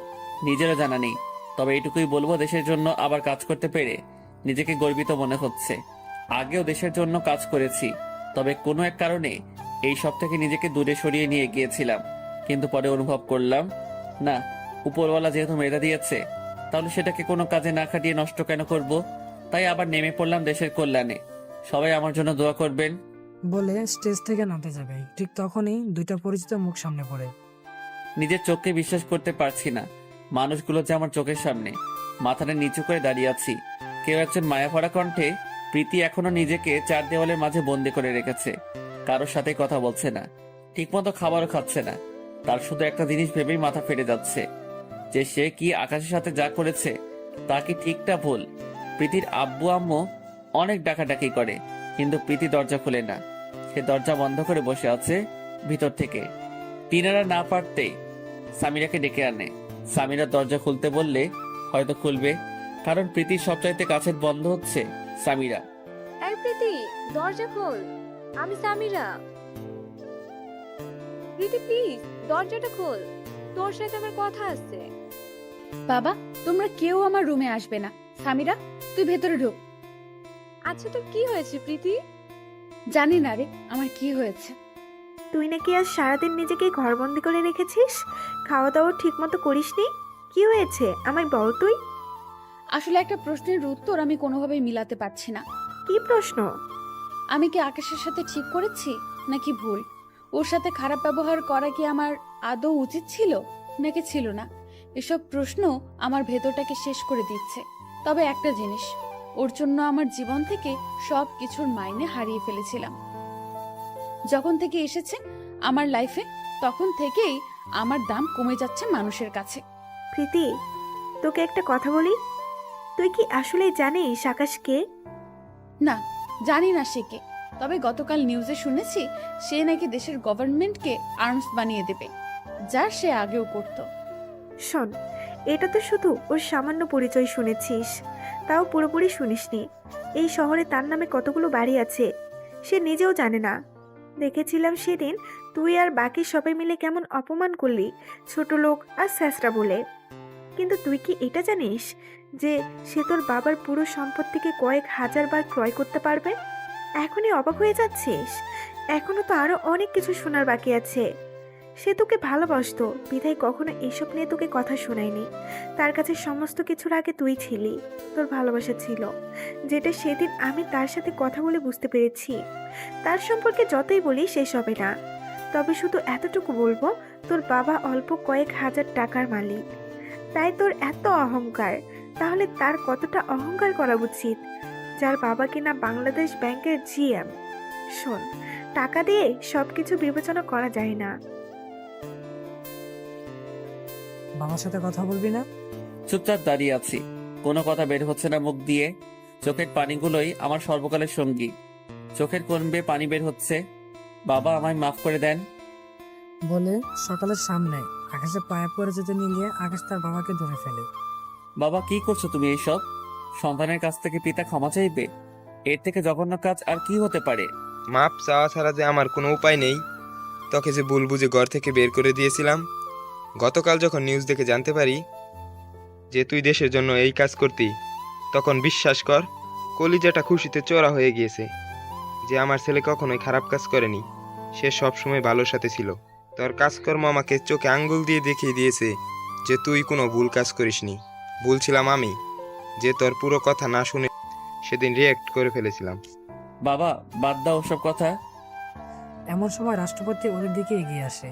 Speaker 1: নিজেরও জানা নেই, তবে এইটুকুই বলবো, দেশের জন্য আবার কাজ করতে পেরে নিজেকে গর্বিত মনে হচ্ছে। আগেও দেশের জন্য কাজ করেছি, তবে কোনো এক কারণে এই সব থেকে নিজেকে দূরে সরিয়ে নিয়ে গিয়েছিলাম। কিন্তু পরে অনুভব করলাম, না, উপরওয়ালা যেহেতু মেধা দিয়েছে, তাহলে সেটাকে কোনো কাজে না খাটিয়ে নষ্ট কেন করব। তাই আবার নেমে পড়লাম দেশের কল্যাণে। সবাই আমার জন্য দোয়া করবেন।
Speaker 4: বলে স্টেজ থেকে নামতে যাবে, ঠিক তখনই দুইটা পরিচিত মুখ সামনে পড়ে।
Speaker 1: নিজের চোখকে বিশ্বাস করতে পারছি না। মানুষগুলো যে আমার চোখের সামনে। মাথাটা নিচু করে দাঁড়িয়ে আছি। কেউ একজন মায়াভরা কণ্ঠে, প্রীতি এখনো নিজেকে 4 দেওয়ালের মাঝে বন্দি করে রেখেছে। কারোর সাথে কথা বলছে না, ঠিকমতো খাবারও খাচ্ছে না। তার শুধু একটা জিনিস ভেবেই মাথা ফেটে যাচ্ছে, যে সে কি আকাশের সাথে যা করেছে তা কি ঠিকটা ভুল। প্রীতির আব্বু আম্মু অনেক ডাকাডাকি করে, কিন্তু প্রীতি দরজা খুলে না। সে দরজা বন্ধ করে বসে আছে ভিতর থেকে। তিনারা না পারতে সামিরাকে ডেকে আনে। সামিরা দরজা খুলতে বললে হয়তো খুলবে, কারণ প্রীতির সবচাইতে কাছের বন্ধ হচ্ছে সামিরা।
Speaker 9: এই প্রীতি, দরজা খোল, আমি সামিরা। প্রীতি প্লিজ দরজাটা খোল, তোর সাথে আমার কথা আছে।
Speaker 3: বাবা, তোমরা কেউ আমার রুমে আসবে না। সামিরা, তুই ভেতরে ঢোক।
Speaker 9: আচ্ছা তোর কি হয়েছে প্রীতি?
Speaker 3: জানি না রে আমার কি হয়েছে।
Speaker 8: তুই নাকি আজ সারাদিন নিজেকে ঘরবন্দি করে রেখেছিস, খাওয়া দাওয়া ঠিক মতো করিসনি। কি হয়েছে আমায় বল তুই।
Speaker 3: আসলে একটা প্রশ্নের উত্তর আমি কোনোভাবেই মিলাতে পারছি না।
Speaker 8: কি প্রশ্ন?
Speaker 3: আমি কি আকাশের সাথে ঠিক করেছি নাকি ভুল? ওর সাথে খারাপ ব্যবহার করা কি আমার আদৌ উচিত ছিল নাকি ছিল না? এসব প্রশ্ন আমার ভেতরটাকে শেষ করে দিচ্ছে। তবে একটা জিনিস, ওর জন্য আমার জীবন থেকে সব কিছুর মাইনে হারিয়ে ফেলেছিলাম। যখন থেকে এসেছে আমার লাইফে, তখন থেকেই আমার দাম কমে যাচ্ছে মানুষের কাছে।
Speaker 8: প্রীতি, তোকে একটা কথা বলি, তুই কি আসলে জানিস আকাশকে?
Speaker 3: না, জানি না সে কে। তবে গতকাল নিউজে শুনেছি সে নাকি দেশের গভর্নমেন্টকে আর্মস বানিয়ে দেবে, যা সে আগেও করত।
Speaker 8: শোন, এটা তো শুধু ওর সামান্য পরিচয় শুনেছিস, তাও পুরোপুরি শুনিসনি। এই শহরে তার নামে কতগুলো বাড়ি আছে সে নিজেও জানে না। দেখেছিলাম সেদিন তুই আর বাকি সবাই মিলে কেমন অপমান করলি ছোট লোক আর স্যাসরা বলে। কিন্তু তুই কি এটা জানিস যে সে তোর বাবার পুরো সম্পত্তিকে কয়েক হাজার বার ক্রয় করতে পারবে? এখনই অবাক হয়ে যাচ্ছিস? এখনো তো আরো অনেক কিছু শোনার বাকি আছে। সে তোকে ভালোবাসতো, বিধায় কখনো এসব নিয়ে তোকে কথা শোনায়নি। তার কাছে সমস্ত কিছুর আগে তুই ছিলি, তোর ভালোবাসা ছিল, যেটা সেদিন আমি তার সাথে কথা বলে বুঝতে পেরেছি। তার সম্পর্কে যতই বলি শেষ হবে না। তবে শুধু এতটুকু বলবো, তোর বাবা অল্প কয়েক হাজার টাকার মালিক, তাই তোর এত অহংকার। তাহলে তার কতটা অহংকার করা উচিত, যার বাবা কিনা বাংলাদেশ ব্যাংকের জিএম। শোন, টাকা দিয়ে সবকিছু বিবেচনা করা যায় না।
Speaker 4: বাবার সাথে কথা বলবি না?
Speaker 1: চুপচাপ দাঁড়িয়ে আছি, কোনো কথা বের হচ্ছে না মুখ দিয়ে। চোখের পানিগুলোই আমার সর্বকালের সঙ্গী। চোখের কোণ বেয়ে পানি বের হচ্ছে। বাবা, আমায় মাফ করে দেন।
Speaker 4: বলে সকালের সামনে আকাশে পায়ে পড়ে যেতে নিয়ে আকাশ তার বাবাকে ধরে ফেলে।
Speaker 1: বাবা, কি করছো তুমি এইসব? সন্তানের কাছ থেকে পিতা ক্ষমা চাইবে? এর থেকে জঘন্য কাজ আর কি হতে পারে?
Speaker 2: মাপ চাওয়া ছাড়া যে আমার কোনো উপায় নেই। তোকে যে ভুল বুঝে ঘর থেকে বের করে দিয়েছিলাম, গতকাল যখন নিউজ দেখে জানতে পারি যে তুই দেশের জন্য এই কাজ করতি, তখন বিশ্বাস কর কলিজাটা খুশিতে চড়া হয়ে গিয়েছে যে আমার ছেলে কখনোই খারাপ কাজ করেনি। সে সবসময় ভালোর সাথে ছিল। তোর কাজকর্ম আমাকে চোখে আঙ্গুল দিয়ে দেখিয়ে দিয়েছে যে তুই কোনো ভুল কাজ করিসনি। ভুল ছিলাম আমি, যে তোর পুরো কথা না শুনে সেদিন রিয়েক্ট করে ফেলেছিলাম।
Speaker 1: বাবা, বাদ দাও ওসব কথা।
Speaker 4: এমন সময় রাষ্ট্রপতি ওদের দিকে এগিয়ে আসে।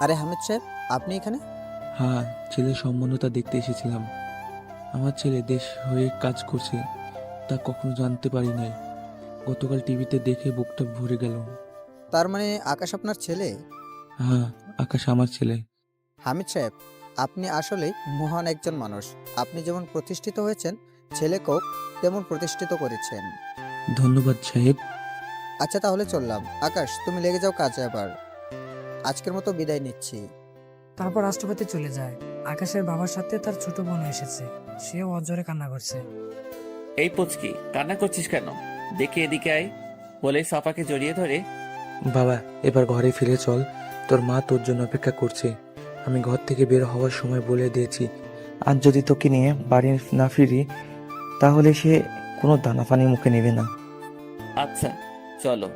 Speaker 11: আরে হামিদ সাহেব, আপনি এখানে?
Speaker 10: হ্যাঁ, ছেলের সম্মানতা দেখতে এসেছিলাম। আমার ছেলে দেশ হয়ে কাজ করছে তা কখনো জানতে পারি নাই। গতকাল টিভিতে দেখে বুকটা ভরে গেল।
Speaker 11: তার মানে আকাশ আপনার ছেলে?
Speaker 10: হ্যাঁ, আকাশ আমার ছেলে।
Speaker 11: হামিদ সাহেব, আপনি আসলে মহান একজন মানুষ। আপনি যেমন প্রতিষ্ঠিত হয়েছেন, ছেলেকেও তেমন প্রতিষ্ঠিত করেছেন।
Speaker 10: ধন্যবাদ সাহেব।
Speaker 11: আচ্ছা তাহলে চললাম। আকাশ, তুমি লেগে যাও কাজে আবার। আজকের মতো বিদায় নিচ্ছি।
Speaker 4: তারপর রাষ্ট্রপতি চলে যায়। আকাশের বাবার সাথে তার ছোট বোন এসেছে, সেও অজরে কান্না করছে।
Speaker 1: এই পুচকি কান্না করছিস কেন? দেখে এদিকে আয় বলে সাফাকে জড়িয়ে ধরে
Speaker 10: বাবা, এবার ঘরে ফিরে চল, তোর মা তোর জন্য অপেক্ষা করছে। আমি ঘর থেকে বের হওয়ার সময় বলে দিয়েছি, আজ যদি তোকে নিয়ে বাড়ি না ফিরি তাহলে সে কোনো দানা পানি মুখে নেবে না।
Speaker 1: আচ্ছা চলো।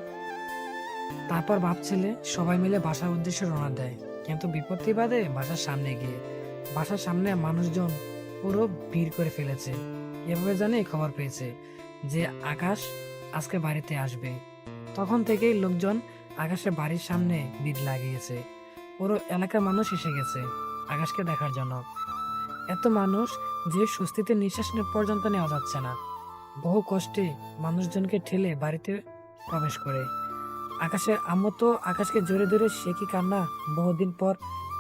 Speaker 4: তারপর বাপ ছেলে সবাই মিলে বাসার উদ্দেশ্যে রওনা দেয়, কিন্তু বিপত্তি বাদে বাসার সামনে গিয়ে বাসার সামনে মানুষজন পুরো ভিড় করে ফেলেছে। এভাবে জানে খবর পেয়েছে যে আকাশ আজকে বাড়িতে আসবে। তখন থেকেই লোকজন আকাশের বাড়ির সামনে ভিড় লাগিয়েছে। পুরো এলাকার মানুষ এসে গেছে আকাশকে দেখার জন্য। এত মানুষ যে স্বস্তিতে নিঃশ্বাস পর্যন্ত নেওয়া যাচ্ছে না। বহু কষ্টে মানুষজনকে ঠেলে বাড়িতে প্রবেশ করে। আকাশের আম্মু তো আকাশকে জোরে ধরে সে কি কান্না! বহুদিন পর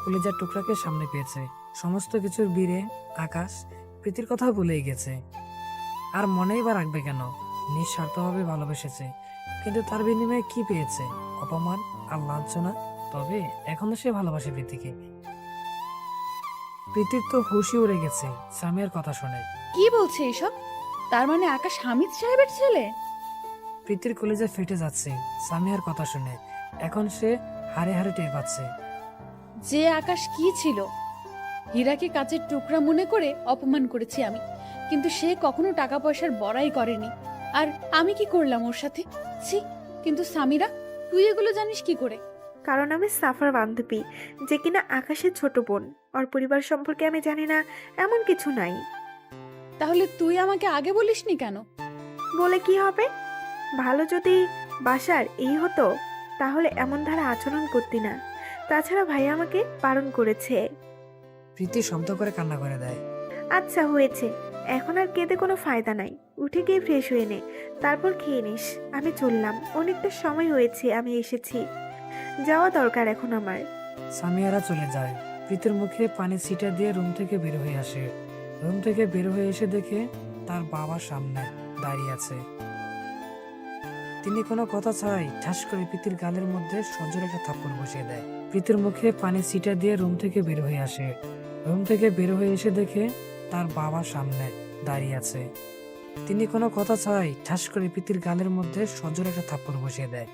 Speaker 4: কলিজার টুকরাকে সামনে পেয়েছে। সমস্ত কিছুর বীরে আকাশ প্রীতির কথা ভুলেই গেছে। আর মনেই বা রাখবে কেন? নিঃস্বার্থভাবে ভালোবেসেছে, কিন্তু তার বিনিময়ে কি পেয়েছে? অপমান আর লাঞ্ছনা। তবে এখনো সে ভালোবাসে প্রীতিকে। প্রীতির তো হুশই উড়ে গেছে সামিয়ার কথা শুনে।
Speaker 3: কি বলছে এসব? তার মানে আকাশ হামিদ সাহেবের ছেলে?
Speaker 4: প্রীতির কলেজে ফেটে যাচ্ছে সামিয়ার কথা শুনে। এখন সে হারে হারে টের পাচ্ছে।
Speaker 3: যে আকাশ কি ছিল? হীরাকে কাচের টুকরা মনে করে অপমান করেছি আমি, কিন্তু সে কখনো টাকা পয়সার বড়াই করেনি। আর আমি কি করলাম ওর সাথে? ছি! কিন্তু সামিরা, তুই এগুলো জানিস কি করে?
Speaker 8: কারণ আমি সাফার বান্ধবী, যে কিনা আকাশের ছোট বোন। ওর পরিবার সম্পর্কে আমি জানি না এমন কিছু নাই।
Speaker 3: তাহলে তুই আমাকে আগে বলিসনি কেন?
Speaker 8: বলে কি হবে? ভালো যদি বাসার এই হতো তাহলে এমন ধারা আচরণ করতি না। তাছাড়া ভাই আমাকে বারণ করেছে।
Speaker 4: প্রীতি শব্দ করে কান্না করে দেয়।
Speaker 8: আচ্ছা হয়েছে, এখন আর কেঁদে কোনো ফায়দা নাই। উঠে গিয়ে ফ্রেশ হয়ে নে, তারপর খেয়ে নিস। আমি চললাম, অনেকটা সময় হয়েছে আমি এসেছি। যাওয়া দরকার এখন আমার।
Speaker 4: সামিয়ারা চলে যায়। প্রীতির মুখে পানি ছিটা দিয়ে রুম থেকে বের হয়ে আসে। রুম থেকে বের হয়ে এসে দেখে তার বাবার সামনে দাঁড়িয়ে আছে। তিনি কোনো কথা ছাড়াই ঠাস করে প্রীতির গালের মধ্যে সজোরে একটা থাপ্পড় বসিয়ে দেয়। প্রীতির মুখে পানি ছিটা দিয়ে রুম থেকে বের হয়ে আসে। রুম থেকে বের হয়ে এসে দেখে তার বাবার সামনে দাঁড়িয়ে আছে। তিনি কোনো কথা ছাড়াই ঠাস করে প্রীতির গালের মধ্যে সজোরে একটা থাপ্পড় বসিয়ে দেয়।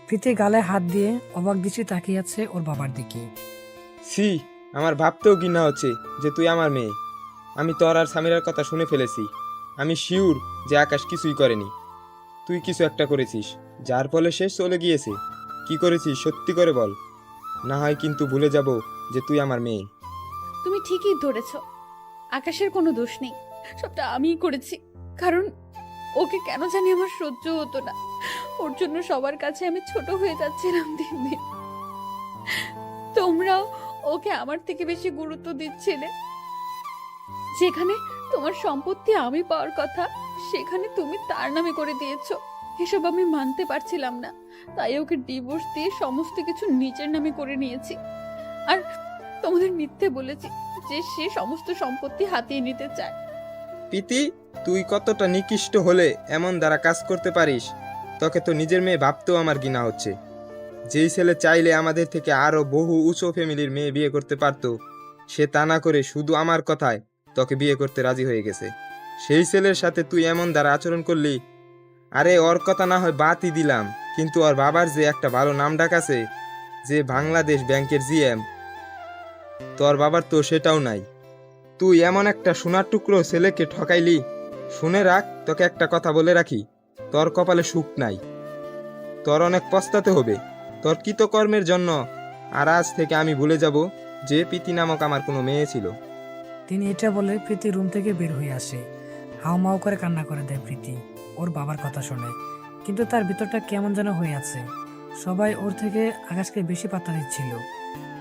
Speaker 4: প্রীতি গালে হাত দিয়ে অবাক দৃষ্টি তাকিয়ে আছে ওর বাবার দিকে।
Speaker 2: সি, আমার ভাবতেও ঘৃণা হচ্ছে যে তুই আমার মেয়ে। আমি তোর আর সামিরার কথা শুনে ফেলেছি। আমি শিওর যে আকাশ কিছুই করেনি। তুই কিছু একটা করেছিস, যার ফলে সে চলে গিয়েছে। কি করেছিস সত্যি করে বল, না হয় কিন্তু ভুলে যাব যে তুই আমার মেয়ে।
Speaker 3: তুমি ঠিকই ধরেছ, আকাশের কোনো দোষ নেই। সবটা আমিই করেছি। কারণ ওকে কেন জানি আমার সহ্য হতো না। ওর জন্য সবার কাছে আমি ছোট হয়ে যাচ্ছিলাম দিন দিন। তোমরাও ওকে আমার থেকে বেশি গুরুত্ব দিচ্ছিলে। যেখানে তোমার সম্পত্তি আমি পাওয়ার কথা, সেখানে তুমি তার নামে করে দিয়েছো। এসব আমি মানতে পারছিলাম না, তাই ওকে ডিভোর্স দিয়ে সমস্ত কিছু নিজের নামে করে নিয়েছি। আর তোমাদের মিথ্যে বলেছি যে সে সমস্ত সম্পত্তি হাতিয়ে নিতে চায়।
Speaker 2: প্রীতি, তুই কতটা নিকৃষ্ট হলে এমন দ্বারা কাজ করতে পারিস? তোকে তো নিজের মেয়ে ভাবতেও আমার ঘৃণা হচ্ছে। যেই ছেলে চাইলে আমাদের থেকে আরো বহু উঁচু ফ্যামিলির মেয়ে বিয়ে করতে পারতো, সে তা না করে শুধু আমার কথায় তোকে বিয়ে করতে রাজি হয়ে গেছে। সেই ছেলের সাথে তুই এমন দ্বারা আচরণ করলি। আরে ওর কথা না হয় বাদই দিলাম, কিন্তু ওর বাবার যে একটা ভালো নাম ডাক আছে, যে বাংলাদেশ ব্যাংকের জিএম, তোর বাবার তো সেটাও নাই। তুই এমন একটা সোনার টুকরো ছেলেকে ঠকাইলি। শুনে রাখ, তোকে একটা কথা বলে রাখি, তোর কপালে সুখ নাই। তোর অনেক পস্তাতে হবে তোর কৃতকর্মের জন্য। আর আজ থেকে আমি ভুলে যাব যে প্রীতি নামক আমার কোনো মেয়ে ছিল।
Speaker 4: তিনি এটা বলে প্রীতি রুম থেকে বের হয়ে আসে। হাউমাউ করে কান্না করে দেয় প্রীতি ওর বাবার কথা শুনে। কিন্তু তার ভিতরটা কেমন যেন হয়ে আছে। সবাই ওর থেকে আকাশকে বেশি পাত্তা দিচ্ছিল,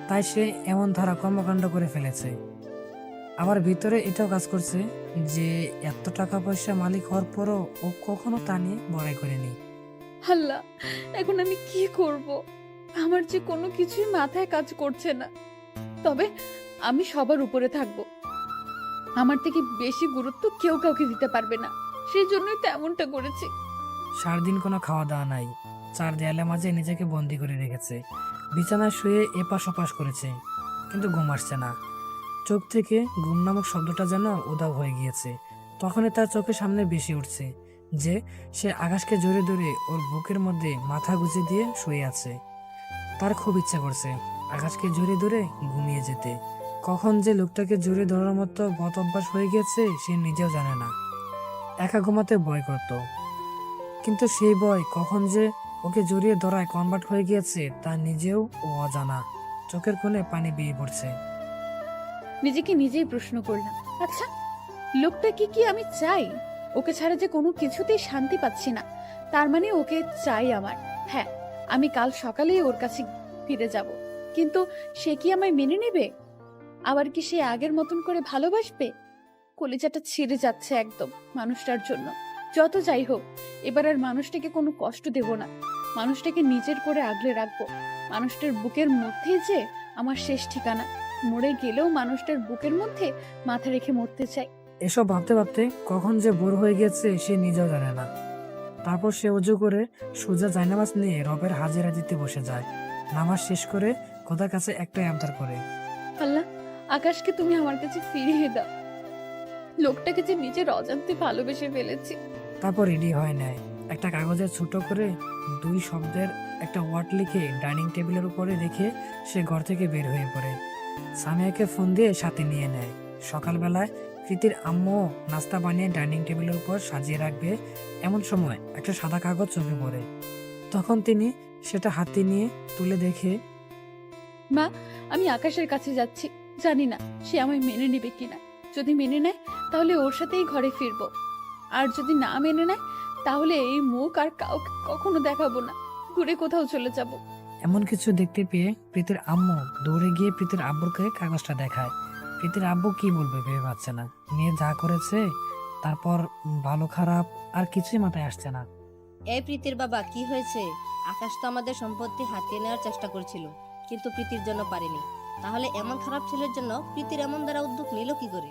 Speaker 4: তাই সে এমন ধারা কর্মকাণ্ড করে ফেলেছে। আবার ভিতরে এটাও কাজ করছে যে এত টাকা পয়সা মালিক হওয়ার পরও ও কখনো তা নিয়ে বড়াই করেনি।
Speaker 3: আল্লাহ, এখন আমি কি করব? আমার যে কোনো কিছুই মাথায় কাজ করছে না। তবে আমি সবার উপরে থাকবো, আমার থেকে বেশি গুরুত্ব কেউ কাউকে দিতে পারবে না, সেই জন্যই তো এমনটা করেছি।
Speaker 4: সারাদিন কোনো খাওয়া দাওয়া নাই, চার দেয়ালের মাঝে নিজেকে বন্দি করে রেখেছে। বিছানায় শুয়ে এপাশ ওপাশ করেছে, কিন্তু ঘুম আসছে না। চোখ থেকে ঘুম নামক শব্দটা যেন উধাও হয়ে গিয়েছে। তখনই তার চোখের সামনে বেশি উঠছে যে সে আকাশকে জড়িয়ে ধরে ওর বুকের মধ্যে মাথা গুজে দিয়ে শুয়ে আছে। তার খুব ইচ্ছা করছে আকাশকে জড়িয়ে ধরে ঘুমিয়ে যেতে। কখন যে লোকটাকে জড়িয়ে ধরার মতো বদ অভ্যাস হয়ে গেছে সে নিজেও জানে না। একা ঘুমাতে ভয় করত, কিন্তু সেই ভয় কখন যে ওকে জড়িয়ে ধরায় কনভার্ট হয়ে গিয়েছে তা নিজেও ও অজানা। চোখের কোণে পানি বেরিয়ে পড়ছে।
Speaker 3: নিজেকে নিজেই প্রশ্ন করলাম, আচ্ছা লোকটা কি আমি চাই? ওকে ছাড়া যে কোনো কিছুতেই শান্তি পাচ্ছি না, তার মানে ওকে চাই আমার। হ্যাঁ, আমি কাল সকালেই ওর কাছে ফিরে যাব, কিন্তু সে কি আমায় মেনে নেবে? আবার কি সে আগের মতন করে ভালোবাসবে? কলিজাটা ছিঁড়ে যাচ্ছে একদম মানুষটার জন্য। যত যাই হোক, এবার আর মানুষটাকে কোনো কষ্ট দেব না, মানুষটাকে নিজের করে আগলে রাখবো। মানুষটার বুকের মধ্যে যে আমার শেষ ঠিকানা, মরে গেলেও মানুষটার বুকের মধ্যে মাথা রেখে মরতে চাই।
Speaker 4: এসব ভাবতে ভাবতে কখন যে ভোর হয়ে গেছে সে নিজেও জানে না। তারপর সে অজু করে সোজা জায়নামাজ নিয়ে রবের হাজিরা দিতে বসে যায়। নামাজ শেষ করে খোদার কাছে একটাই আবদার করে,
Speaker 3: আল্লাহ, আকাশকে তুমি আমার কাছে ফিরিয়ে দাও। লোকটাকে যে নিজের অজান্তে ভালোবেসে ফেলেছি।
Speaker 4: তারপর রেডি হয় নেয়। একটা কাগজে ছোট করে 2 শব্দের একটা ওয়ার্ড লিখে ডাইনিং টেবিলের উপরে রেখে সে ঘর থেকে বের হয়ে পড়ে। সামিয়াকে ফোন দিয়ে সাথে নিয়ে নেয়। সকালবেলায় প্রীতির আম্মু নাস্তা বানিয়ে ডাইনিং টেবিলের উপর সাজিয়ে রাখবে, এমন সময় একটা সাদা কাগজ চোখে পড়ে। তখন তিনি সেটা হাতে নিয়ে তুলে দেখে,
Speaker 3: মা, আমি আকাশের কাছে যাচ্ছি, জানি না সে আমায় মেনে নেবে কিনা। যদি মেনে নেয় তাহলে ওর সাথেই ঘরে ফিরবো, আর যদি না মেনে নেয় তাহলে এই মুখ আর কাউকে কখনো দেখাবো না, দূরে কোথাও চলে যাব।
Speaker 4: এমন কিছু দেখতে পেয়ে প্রীতির আম্মু দৌড়ে গিয়ে প্রীতির আব্বুকে কাগজটা দেখায়। প্রীতির আব্বু কি বলবে ভেবে পাচ্ছে না। মেয়ে যা করেছে, তারপর ভালো খারাপ আর কিছুই মাথায় আসছে না।
Speaker 12: এই প্রীতির বাবা, কি হয়েছে? আকাশ তো আমাদের সম্পত্তি হাতিয়ে নেওয়ার চেষ্টা করছিল, কিন্তু প্রীতির জন্য পারেনি। তাহলে এমন খারাপ ছেলের জন্য প্রীতির এমন দ্বারা উদ্যোগ নিল কি করে?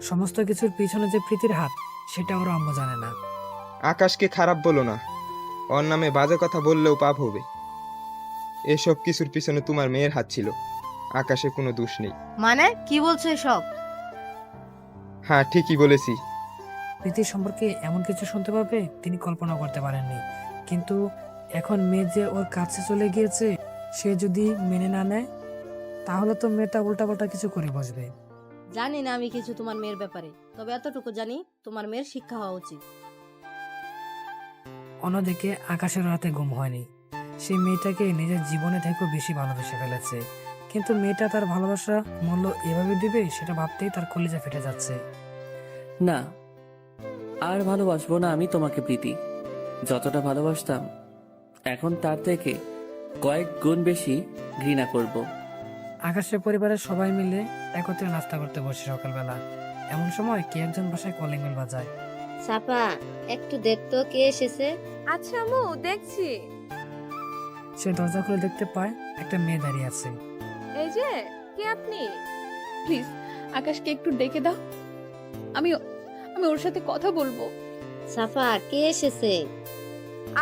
Speaker 4: সমস্ত কিছুর পিছনে যে প্রীতির হাত, সেটা ওর আম্মু জানে না।
Speaker 2: আকাশকে খারাপ বলো না, ওর নামে বাজে কথা বললেও পাপ হবে। এসব কিছুর পিছনে তোমার মেয়ের হাত ছিল, আকাশে কোনো দোষ নেই।
Speaker 12: মানে কি বলছো এসব?
Speaker 2: হ্যাঁ, ঠিকই বলেছি।
Speaker 4: প্রীতির সম্পর্কে এমন কিছু শুনতে পাবে তিনি কল্পনা করতে পারেননি। কিন্তু এখন মেয়ে যে ওর কাছে চলে গিয়েছে, সে যদি মেনে না নেয় তাহলে তো মেয়েটা উল্টাপাল্টা কিছু করে বসবে।
Speaker 12: জানি না আমি কিছু তোমার মেয়ের ব্যাপারে, তবে এতটুকু জানি তোমার মেয়ের শিক্ষা হওয়া উচিত।
Speaker 4: অন্যদিকে আকাশের রাতে ঘুম হয়নি। সে মেয়েটাকে নিজের জীবনে থেকেও বেশি ভালোবেসে ফেলেছে, কিন্তু মেয়েটা তার ভালোবাসা মূল্য এভাবে দিবে সেটা ভাবতেই তার কলিজা ফেটে যাচ্ছে।
Speaker 1: না, আর ভালোবাসবো না আমি তোমাকে প্রীতি। যতটা ভালোবাসতাম এখন তার থেকে কয়েক গুণ বেশি ঘৃণা করব।
Speaker 4: আকাশের পরিবারের সবাই মিলে একত্রে নাস্তা করতে বসে সকালবেলা। এমন সময় কে একজন বাসায় কলিং বেল বাজায়।
Speaker 7: সাপা, একটু দেখ তো কে এসেছে।
Speaker 9: আচ্ছা আম্মু, দেখছি।
Speaker 4: সে দরজা খুলে দেখতে পায় একটা মেয়ে দাঁড়িয়ে আছে।
Speaker 9: এই যে, কে আপনি?
Speaker 3: প্লিজ আকাশকে একটু ডেকে দাও, আমি আমি ওর সাথে কথা বলবো।
Speaker 7: সাফা, কে এসেছে?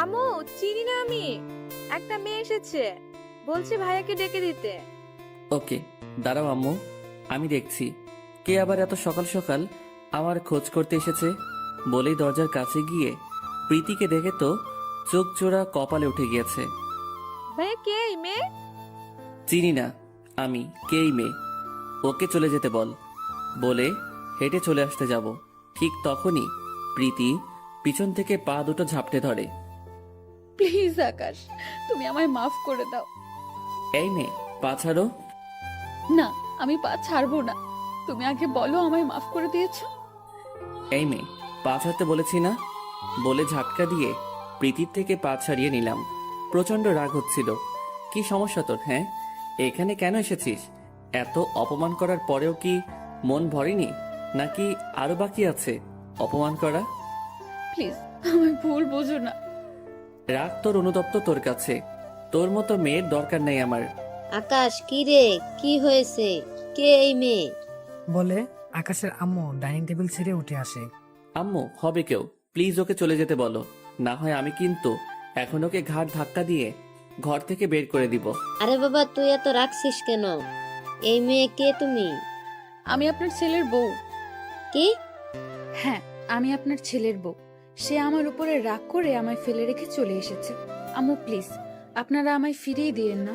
Speaker 9: আম্মু, চিনি না আমি। একটা মেয়ে এসেছে, বলছি ভাইয়াকে ডেকে দিতে।
Speaker 1: ওকে, দাঁড়াও আম্মু, আমি দেখছি কে আবার এত সকাল সকাল আমার খোঁজ করতে এসেছে। বলেই দরজার কাছে গিয়ে প্রীতিকে দেখে তো চোখ জোড়া কপালে উঠে গিয়েছে।
Speaker 9: ভাইয়া, কে এই মেয়ে?
Speaker 1: চিনি না আমি, কেই মেয়ে, ওকে চলে যেতে বল। বলে হেঁটে চলে আসতে যাব, ঠিক তখনই প্রীতি পিছন থেকে পা দুটো ঝাপটে ধরে।
Speaker 3: প্লিজ আকাশ, তুমি আমায় মাফ করে দাও।
Speaker 1: এই মেয়ে, পা ছাড়ো।
Speaker 3: না, আমি পা ছাড়বো না, তুমি আগে বলো আমায় মাফ করে দিয়েছো।
Speaker 1: এই মেয়ে, পা ছাড়তে বলেছি না। বলে ঝাটকা দিয়ে প্রীতির থেকে পা ছাড়িয়ে নিলাম। প্রচন্ড রাগ হচ্ছিল। কি সমস্যা তোর? হ্যাঁ, এখানে কেন এসেছিস? এত অপমান করার পরেও কি মন ভরেনি, নাকি আরো বাকি আছে অপমান করা?
Speaker 3: প্লিজ আমায় ভুল বোঝো না।
Speaker 1: রাগ তোর অনুতপ্ত তোর কাছে, তোর মতো মেয়ের দরকার নেই আমার।
Speaker 7: আকাশ কি রে, কি হয়েছে? কে এই মেয়ে?
Speaker 4: বলে আকাশের আম্মু ডাইনিং টেবিল ছেড়ে উঠে আসে।
Speaker 1: আম্মু হবে কেউ, প্লিজ ওকে চলে যেতে বলো, না হয় আমি কিন্তু এখন ওকে ঘাট ধাক্কা দিয়ে ঘর থেকে বের করে দিব।
Speaker 7: আরে বাবা, তুই এত রাখছিস কেন? এই মেয়ে কে তুমি?
Speaker 3: আমি আপনার ছেলের বউ।
Speaker 7: কি?
Speaker 3: হ্যাঁ, আমি আপনার ছেলের বউ। সে আমার উপরে রাগ করে আমায় ফেলে রেখে চলে এসেছে। আম্মু প্লিজ, আপনারা আমায় ফিরিয়ে দিয়েন না।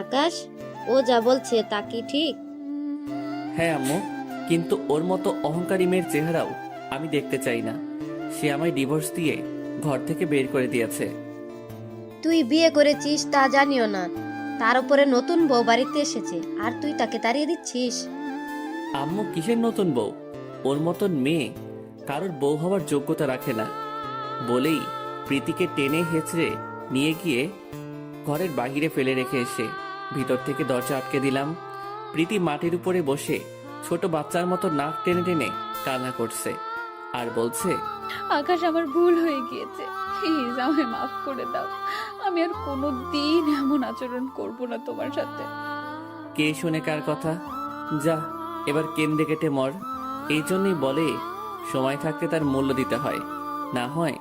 Speaker 7: আকাশ, ও যা বলছে তা কি ঠিক?
Speaker 1: হ্যাঁ আম্মু, কিন্তু ওর মতো অহংকারী মেয়ের চেহারাও আমি দেখতে চাই না। সে আমায় ডিভোর্স দিয়ে ঘর থেকে বের করে দিয়েছে।
Speaker 12: তুই বিয়ে করেছিস তা জানিও না, তার উপরে নতুন বউ বাড়িতে এসেছে আর তুই তাকে তাড়িয়ে দিচ্ছিস।
Speaker 1: আম্মু কিসের নতুন বউ? ওর মতন মেয়ে কারোর বউ হওয়ার যোগ্যতা রাখে না বলেই প্রীতিকে টেনে হেঁচড়ে নিয়ে গিয়ে ঘরের বাহিরে ফেলে রেখে এসে ভিতর থেকে দরজা আটকে দিলাম। প্রীতি মাটির উপরে বসে ছোট বাচ্চার মতো নাক টেনে টেনে কান্না করছে আর বলছে,
Speaker 3: আকাশ, আমার ভুল হয়ে গিয়েছে, প্লিজ আমায় মাফ করে দাও। আমি আর কোনো দিন এমন আচরণ করব না তোমার সাথে।
Speaker 1: কে শুনে কার কথা? যা এবার কেন্দ্রে কেটে মর। এই জন্যই বলে সময় থাকতে তার মূল্য দিতে হয়, না হয়